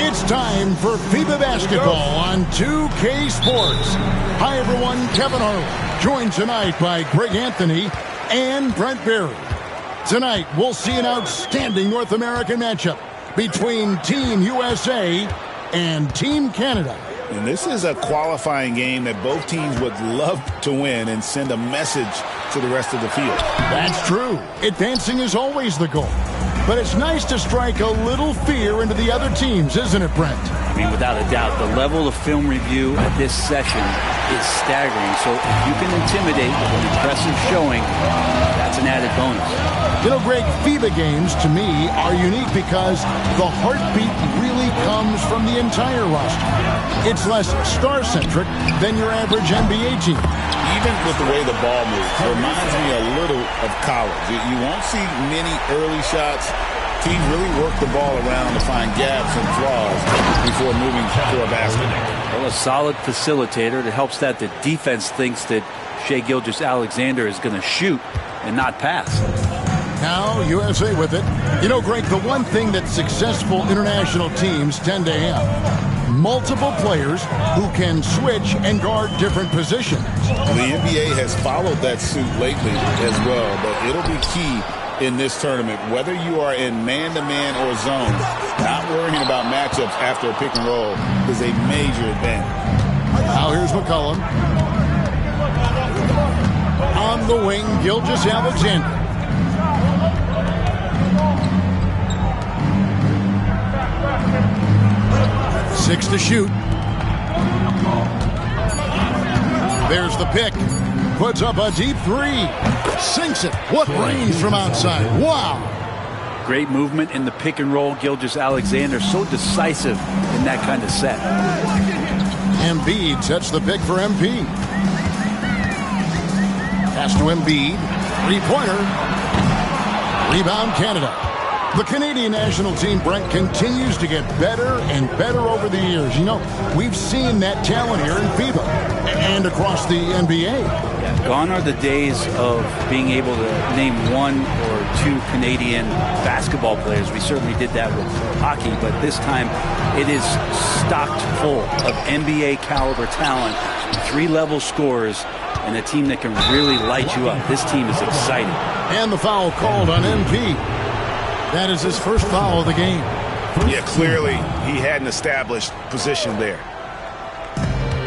It's time for FIBA basketball on 2K Sports. Hi, everyone. Kevin Harlan, joined tonight by Greg Anthony and Brent Berry. Tonight, we'll see an outstanding North American matchup between Team USA and Team Canada. And this is a qualifying game that both teams would love to win and send a message to the rest of the field. That's true. Advancing is always the goal. But it's nice to strike a little fear into the other teams, isn't it, Brent? I mean, without a doubt, the level of film review at this session is staggering. So if you can intimidate with an impressive showing, that's an added bonus. You know, Greg, FIBA games, to me, are unique because the heartbeat really comes from the entire roster. It's less star-centric than your average NBA team. Even with the way the ball moves, it reminds me a little of college. You won't see many early shots. Teams really work the ball around to find gaps and flaws before moving for a basket. Well, a solid facilitator that helps that the defense thinks that Shai Gilgeous-Alexander is going to shoot and not pass. Now, USA with it. You know, Greg, the one thing that successful international teams tend to have, multiple players who can switch and guard different positions. The NBA has followed that suit lately as well, but it'll be key in this tournament. Whether you are in man-to-man or zone, not worrying about matchups after a pick and roll is a major advantage. Now here's McCollum. On the wing, Gilgeous-Alexander. 6 to shoot. There's the pick. Puts up a deep three. Sinks it. What range from outside. Wow. Great movement in the pick and roll. Gilgeous-Alexander so decisive in that kind of set. Embiid sets the pick for MP. Pass to Embiid. Three-pointer. Rebound Canada. The Canadian national team, Brent, continues to get better and better over the years. You know, we've seen that talent here in FIBA and across the NBA. Gone are the days of being able to name one or two Canadian basketball players. We certainly did that with hockey, but this time it is stocked full of NBA caliber talent, 3-level scorers, and a team that can really light you up. This team is exciting. And the foul called on MP. That is his first foul of the game. Yeah, clearly he had an established position there.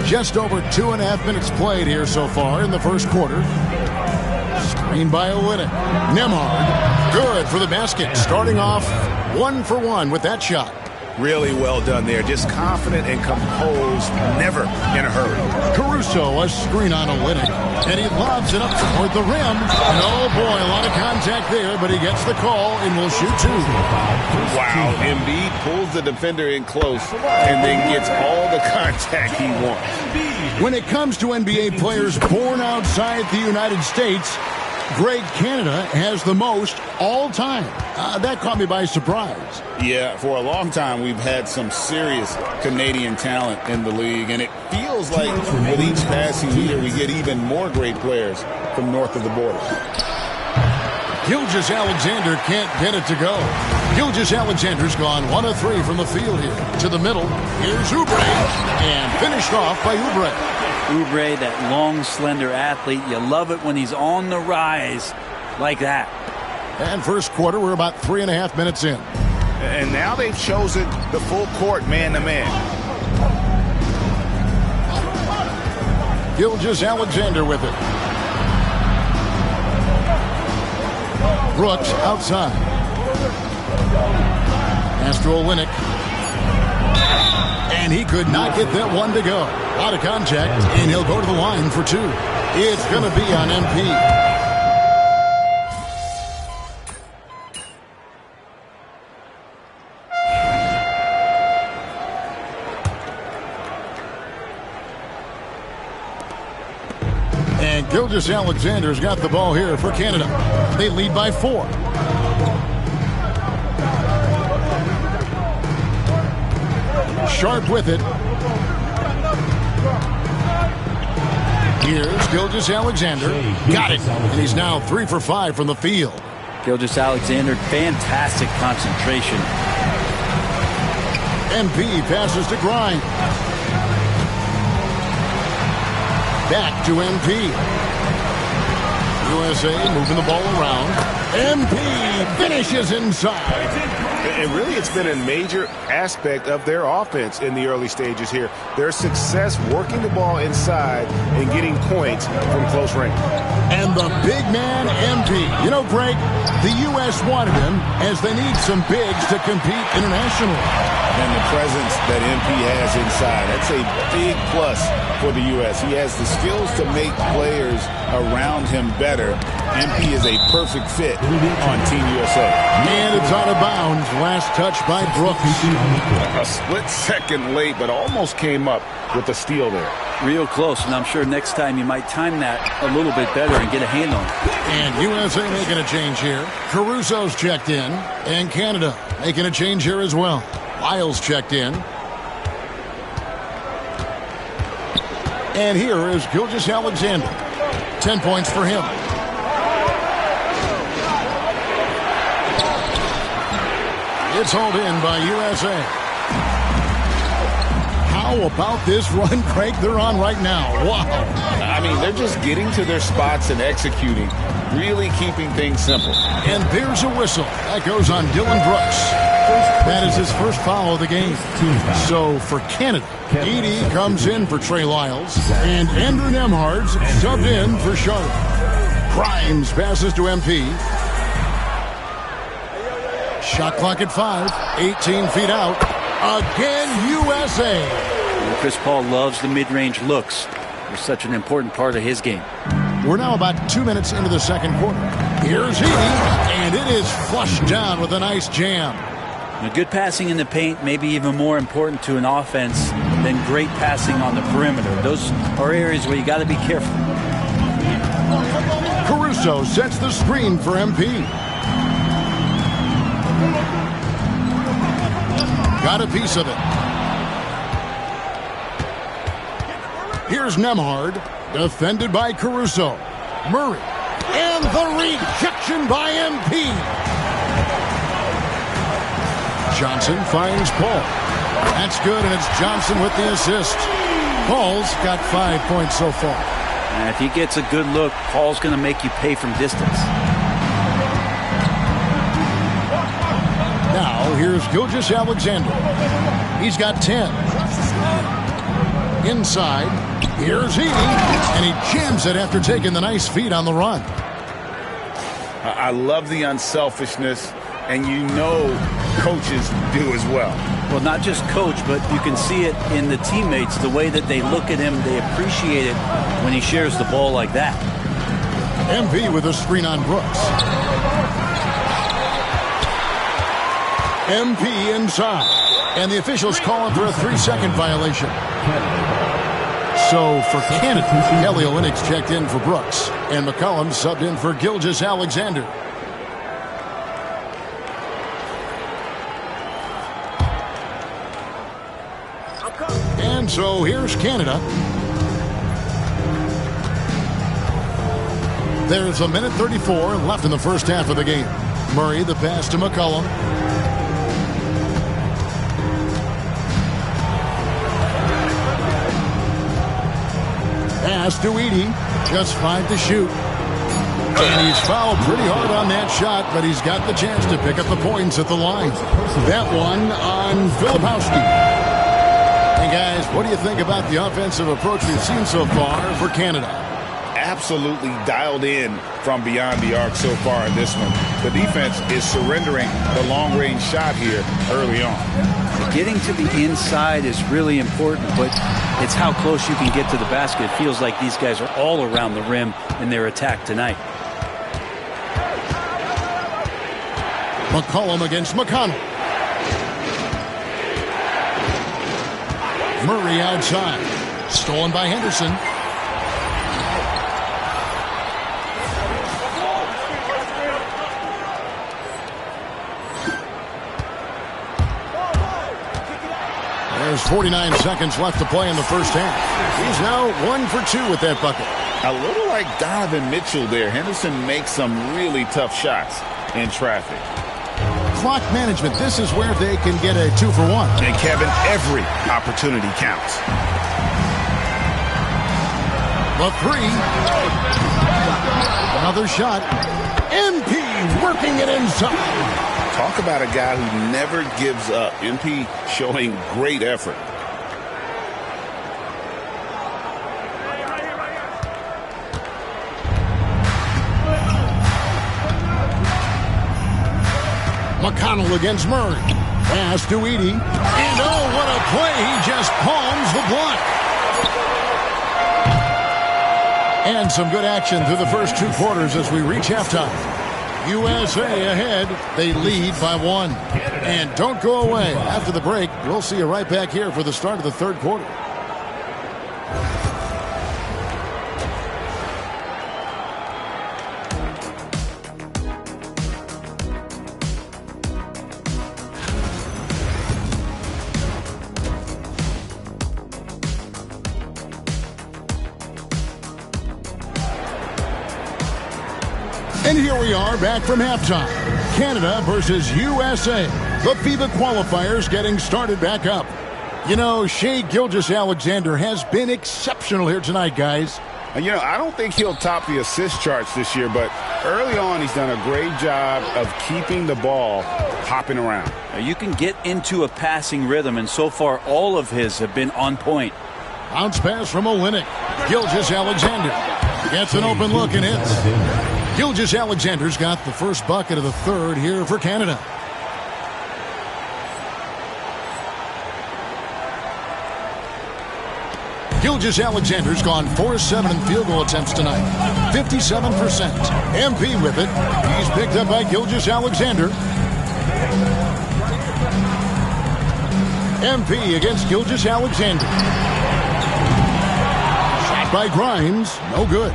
Just over 2.5 minutes played here so far in the first quarter. Screen by Olynyk. Nembhard, good for the basket. Starting off 1 for 1 with that shot. Really well done there. Just confident and composed, never in a hurry. Caruso, a screen on Olynyk. And he lobs it up toward the rim. And oh boy, a lot of contact there, but he gets the call and will shoot 2. Wow, Embiid pulls the defender in close and then gets all the contact he wants. When it comes to NBA players born outside the United States, Greg, Canada has the most all time. That caught me by surprise. Yeah, for a long time we've had some serious Canadian talent in the league, and it feels like with each passing year we get even more great players from north of the border. Gilgeous-Alexander can't get it to go. Gilgeous-Alexander's gone 1 of 3 from the field here. To the middle, here's Oubre, and finished off by Oubre. Oubre, that long, slender athlete. You love it when he's on the rise like that. And first quarter, we're about 3.5 minutes in. And now they've chosen the full court man-to-man. Gilgeous-Alexander with it. Brooks outside. Pass to Olynyk. And he could not get that one to go. A lot of contact, and he'll go to the line for 2. It's going to be on MP. And Gilgeous-Alexander's got the ball here for Canada. They lead by 4. Sharp with it. Here's Gilgeous-Alexander. Got it. And he's now 3 for 5 from the field. Gilgeous-Alexander, fantastic concentration. MP passes to Grimes. Back to MP. USA moving the ball around. MP finishes inside. And really, it's been a major aspect of their offense in the early stages here. Their success working the ball inside and getting points from close range. And the big man, MP. You know, Greg, the U.S. wanted him as they need some bigs to compete internationally. And the presence that MP has inside, that's a big plus for the U.S. He has the skills to make players around him better. MP is a perfect fit on Team USA. And it's out of bounds. Last touch by Brooks. A split second late, but almost came up with a steal there. Real close, and I'm sure next time you might time that a little bit better and get a hand on it. And USA making a change here. Caruso's checked in. And Canada making a change here as well. Lyles checked in. And here is Gilgeous-Alexander. 10 points for him. It's hauled in by USA. How about this run, Craig, they're on right now? Wow. I mean, they're just getting to their spots and executing, really keeping things simple. And there's a whistle. That goes on Dylan Brooks. That is his first foul of the game. So for Canada, Edey comes in for Trey Lyles, and Andrew Nembhard's subbed in for Charlotte. Grimes passes to MP. Shot clock at 5, 18 feet out. Again, USA. And Chris Paul loves the mid-range looks. They're such an important part of his game. We're now about 2 minutes into the second quarter. Here's Edey, and it is flushed down with a nice jam. Now, good passing in the paint may be even more important to an offense than great passing on the perimeter. Those are areas where you got to be careful. Caruso sets the screen for MP. Got a piece of it. Here's Nembhard, defended by Caruso. Murray, and the rejection by MP. Johnson finds Paul. That's good, and it's Johnson with the assist. Paul's got 5 points so far. And if he gets a good look, Paul's going to make you pay from distance. Now, here's Gilgeous-Alexander. He's got 10. Inside, here's Edey, and he jams it after taking the nice feed on the run. I love the unselfishness, and you know coaches do as well. Well, not just coach, but you can see it in the teammates, the way that they look at him. They appreciate it when he shares the ball like that. MP with a screen on Brooks. MP inside, and the officials call him for a 3-second violation. So for Canada, Kelly Olynyk's checked in for Brooks, and McCollum subbed in for Gilgeous-Alexander. And so here's Canada. There's a minute 34 left in the first half of the game. Murray, the pass to McCollum. Pass to Edey, just 5 to shoot. And he's fouled pretty hard on that shot, but he's got the chance to pick up the points at the line. That one on Filipowski. Hey guys, what do you think about the offensive approach we've seen so far for Canada? Absolutely dialed in from beyond the arc so far in this one. The defense is surrendering the long-range shot here early on. Getting to the inside is really important, but it's how close you can get to the basket. It feels like these guys are all around the rim in their attack tonight. McCollum against McConnell. Murray outside. Stolen by Henderson. There's 49 seconds left to play in the first half. He's now 1 for 2 with that bucket. A little like Donovan Mitchell there. Henderson makes some really tough shots in traffic. clock management. This is where they can get a 2-for-1. And Kevin, every opportunity counts. The three. Another shot. MP working it inside. Talk about a guy who never gives up. MP showing great effort. McConnell against Murray. Pass to Edey. And oh, what a play. He just palms the block. And some good action through the first 2 quarters as we reach halftime. USA ahead. They lead by 1. And don't go away. After the break, we'll see you right back here for the start of the third quarter. And here we are back from halftime. Canada versus USA. The FIBA qualifiers getting started back up. You know, Shai Gilgeous-Alexander has been exceptional here tonight, guys. You know, I don't think he'll top the assist charts this year, but early on he's done a great job of keeping the ball hopping around. You can get into a passing rhythm, and so far all of his have been on point. Bounce pass from Olynyk. Gilgeous-Alexander gets an open look and hits. Gilgeous-Alexander's got the first bucket of the third here for Canada. Gilgeous-Alexander's gone 4-7 in field goal attempts tonight. 57%. MP with it. He's picked up by Gilgeous-Alexander. MP against Gilgeous-Alexander. Shot by Grimes. No good.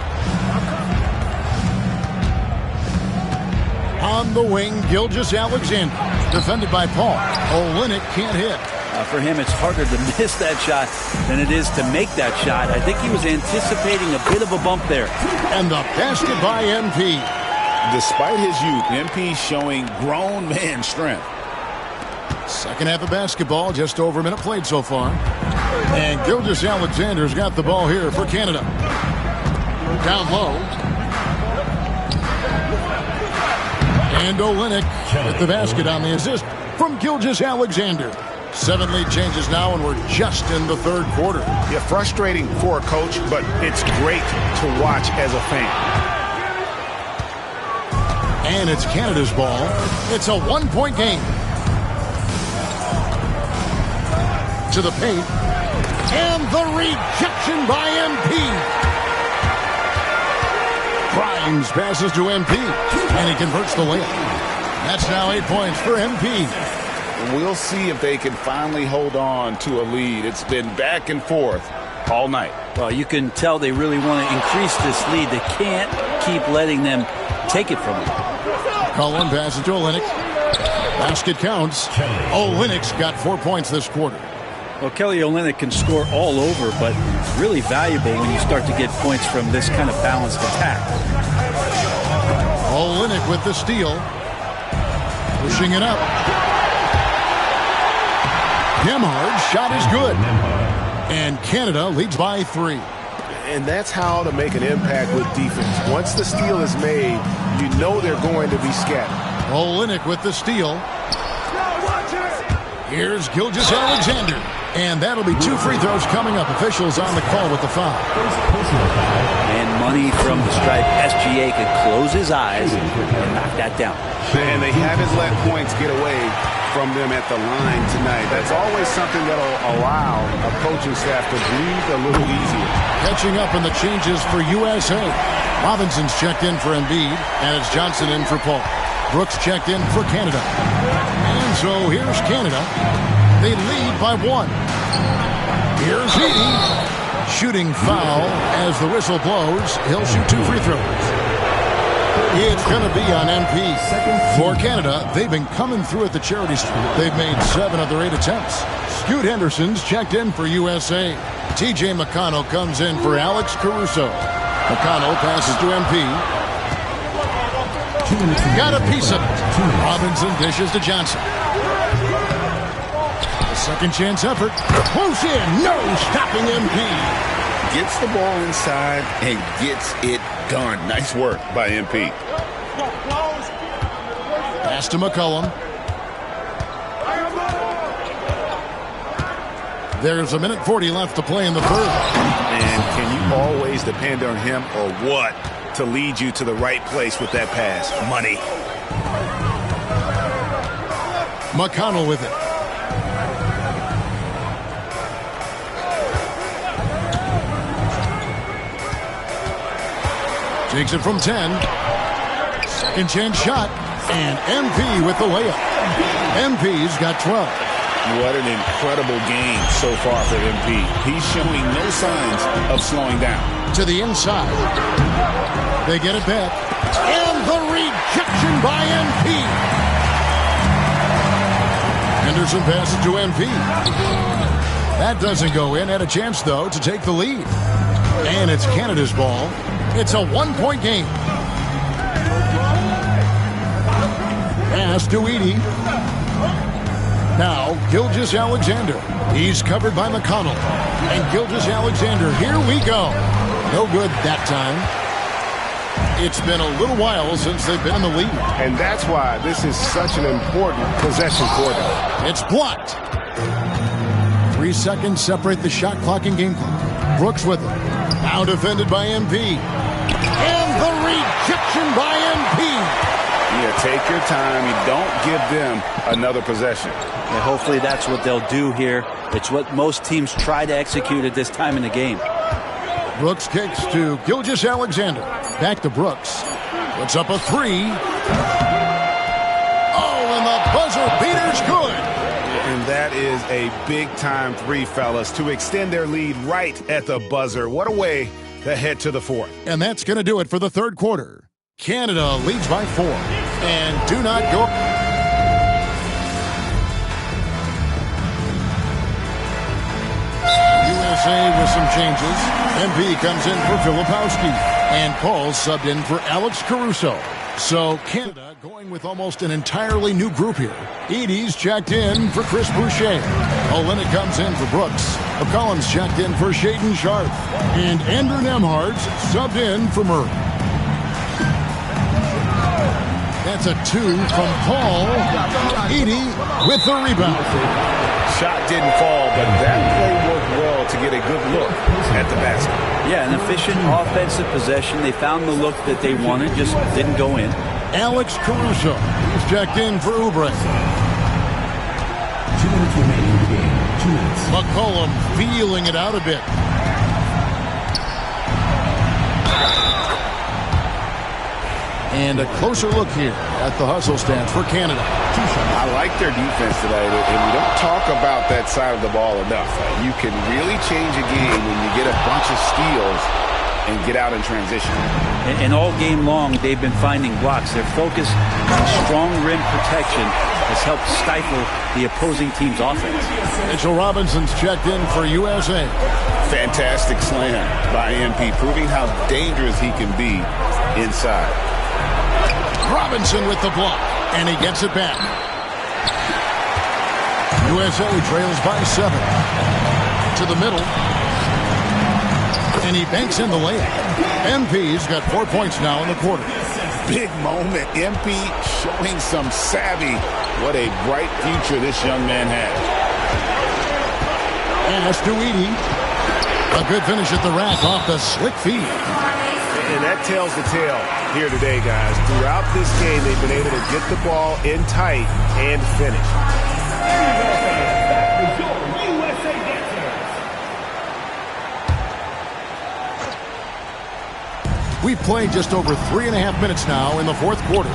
On the wing, Gilgeous-Alexander. Defended by Paul. Olynyk can't hit. For him, it's harder to miss that shot than it is to make that shot. I think he was anticipating a bit of a bump there. And the basket by MP. Despite his youth, MP showing grown man strength. Second half of basketball, just over a minute played so far. And Gilgeous-Alexander's got the ball here for Canada. Down low. And Olynyk with the basket on the assist from Gilgeous-Alexander. 7 lead changes now, and we're just in the third quarter. Yeah, frustrating for a coach, but it's great to watch as a fan. And it's Canada's ball. It's a 1-point game. To the paint. And the rejection by MP. Grimes passes to MP, and he converts the layup. That's now 8 points for MP. We'll see if they can finally hold on to a lead. It's been back and forth all night. Well, you can tell they really want to increase this lead. They can't keep letting them take it from them. Cullen passes to Olynyk. Basket counts. Olynyk's got 4 points this quarter. Well, Kelly Olynyk can score all over, but really valuable when you start to get points from this kind of balanced attack. Olynyk with the steal. Pushing it up. Gemhard's shot is good. And Canada leads by 3. And that's how to make an impact with defense. Once the steal is made, you know they're going to be scattered. Olynyk with the steal. Here's Gilgeous-Alexander. And that'll be 2 free throws coming up. Officials on the call with the foul. And money from the stripe. SGA could close his eyes and knock that down. And they haven't let points get away from them at the line tonight. That's always something that'll allow a coaching staff to breathe a little easier. Catching up in the changes for USA. Robinson's checked in for Embiid, and it's Johnson in for Paul. Brooks checked in for Canada. And so here's Canada. They lead by 1. Here's Edey. Shooting foul as the whistle blows. He'll shoot 2 free throws. It's going to be on MP. For Canada, they've been coming through at the charity stripe. They've made 7 of their 8 attempts. Scoot Henderson's checked in for USA. TJ McConnell comes in for Alex Caruso. McConnell passes to MP. Got a piece of it. Robinson dishes to Johnson. A second chance effort. Close in. No stopping MP. Gets the ball inside and gets it done. Nice work by MP. Pass to McCollum. There's a minute 40 left to play in the third. And can you always depend on him or what to lead you to the right place with that pass? Money. McConnell with it. Takes it from 10. Second chance shot. And MP with the layup. MP's got 12. What an incredible game so far for MP. He's showing no signs of slowing down. To the inside. They get it back. And the rejection by MP. Henderson passes to MP. That doesn't go in. Had a chance, though, to take the lead. And it's Canada's ball. It's a one-point game. Pass to Edey. Now, Gilgeous-Alexander. He's covered by McConnell. And Gilgeous-Alexander, here we go. No good that time. It's been a little while since they've been in the lead. And that's why this is such an important possession for them. It's blocked. 3 seconds separate the shot clock and game clock. Brooks with it. Now defended by MP. And the rejection by MP. Yeah, take your time. You don't give them another possession. And hopefully that's what they'll do here. It's what most teams try to execute at this time in the game. Brooks kicks to Gilgeous-Alexander. Back to Brooks. Puts up a three. Oh, and the buzzer beater's good. And that is a big-time three, fellas, to extend their lead right at the buzzer. What a way to head to the fourth. And that's going to do it for the third quarter. Canada leads by 4. And do not go... USA with some changes. MP comes in for Filipowski. And Paul subbed in for Alex Caruso. So Canada going with almost an entirely new group here. Edey's checked in for Chris Boucher. Olenek comes in for Brooks. McCollum's checked in for Shaden Sharp. And Andrew Nembhard's subbed in for Murray. That's a 2 from Paul. Edey with the rebound. Shot didn't fall, but that play worked well to get a good look at the basket. Yeah, an efficient offensive possession. They found the look that they wanted, just didn't go in. Alex Caruso. He's checked in for Oubre. 2 minutes remaining in the game. 2 minutes. McCollum feeling it out a bit. And a closer look here at the hustle stance for Canada. I like their defense today, and we don't talk about that side of the ball enough. You can really change a game when you get a bunch of steals and get out in transition. And all game long, they've been finding blocks. Their focus on strong rim protection has helped stifle the opposing team's offense. Mitchell Robinson's checked in for USA. Fantastic slam by MP, proving how dangerous he can be inside. Robinson with the block, and he gets it back. USA trails by 7. To the middle. And he banks in the layup. MP's got 4 points now in the quarter. Big moment. MP showing some savvy. What a bright future this young man has. Pass to Edey. A good finish at the rack off the slick feed. And that tells the tale here today, guys. Throughout this game, they've been able to get the ball in tight and finish. We've played just over 3.5 minutes now in the fourth quarter.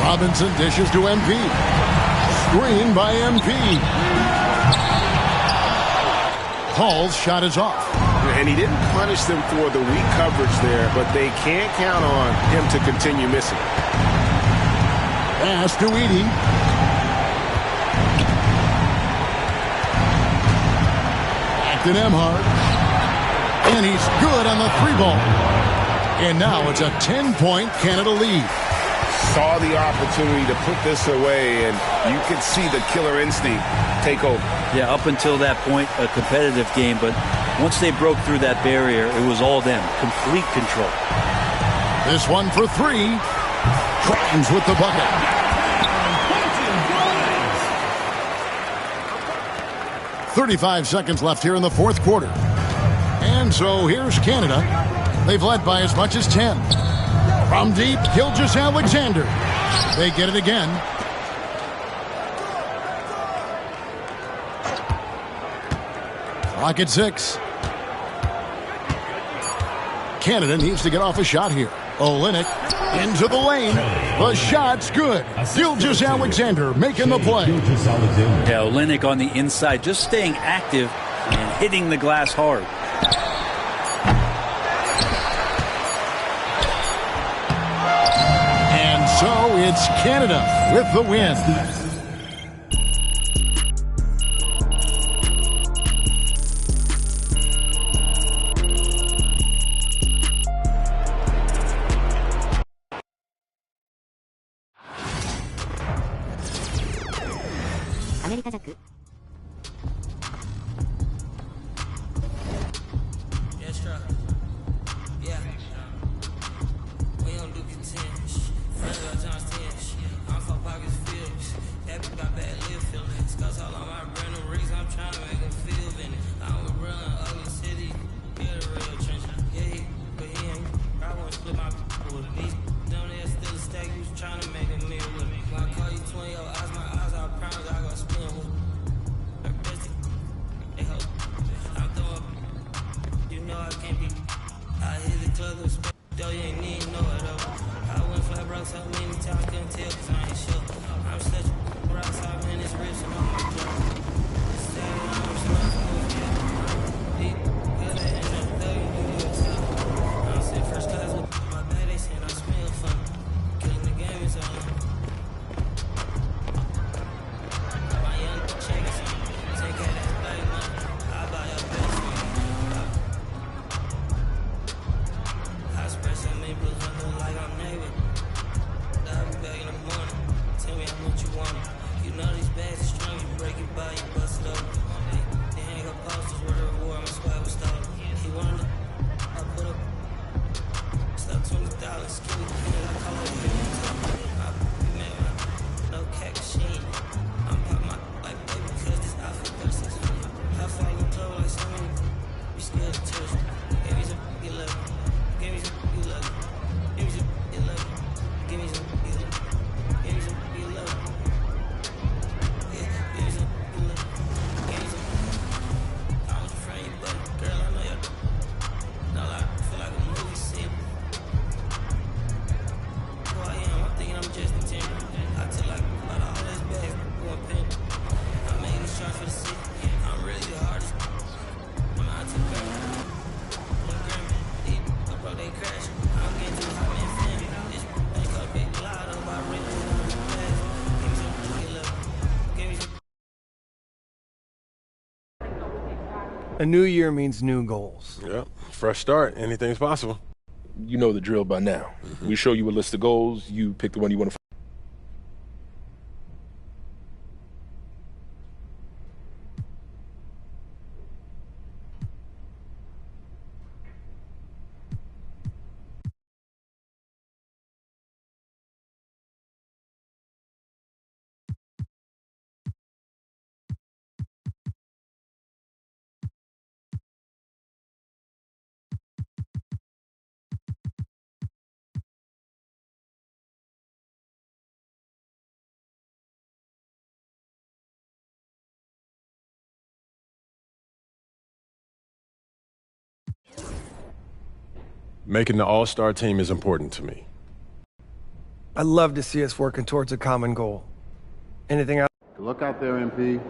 Robinson dishes to MP. Screen by MP. Paul's shot is off. And he didn't punish them for the weak coverage there, but they can't count on him to continue missing. Pass to Edey. Back to Nembhard. And he's good on the 3 ball. And now it's a 10-point Canada lead. saw the opportunity to put this away, and you could see the killer instinct take over. Yeah, up until that point, a competitive game, but once they broke through that barrier, it was all them. Complete control. This one for three. Crimes with the bucket. .35 seconds left here in the fourth quarter. And so here's Canada. They've led by as much as 10. From deep, Gilgeous-Alexander. They get it again. Clock at 6. Canada needs to get off a shot here. Olynyk into the lane. The shot's good. Gilgeous-Alexander making the play. Yeah, Olynyk on the inside, just staying active and hitting the glass hard. And so it's Canada with the win. A new year means new goals. Yeah, fresh start. Anything's possible. You know the drill by now. We show you a list of goals. You pick the one you want to. Making the all-star team is important to me. I love to see us working towards a common goal. Anything else? Good luck out there, MP.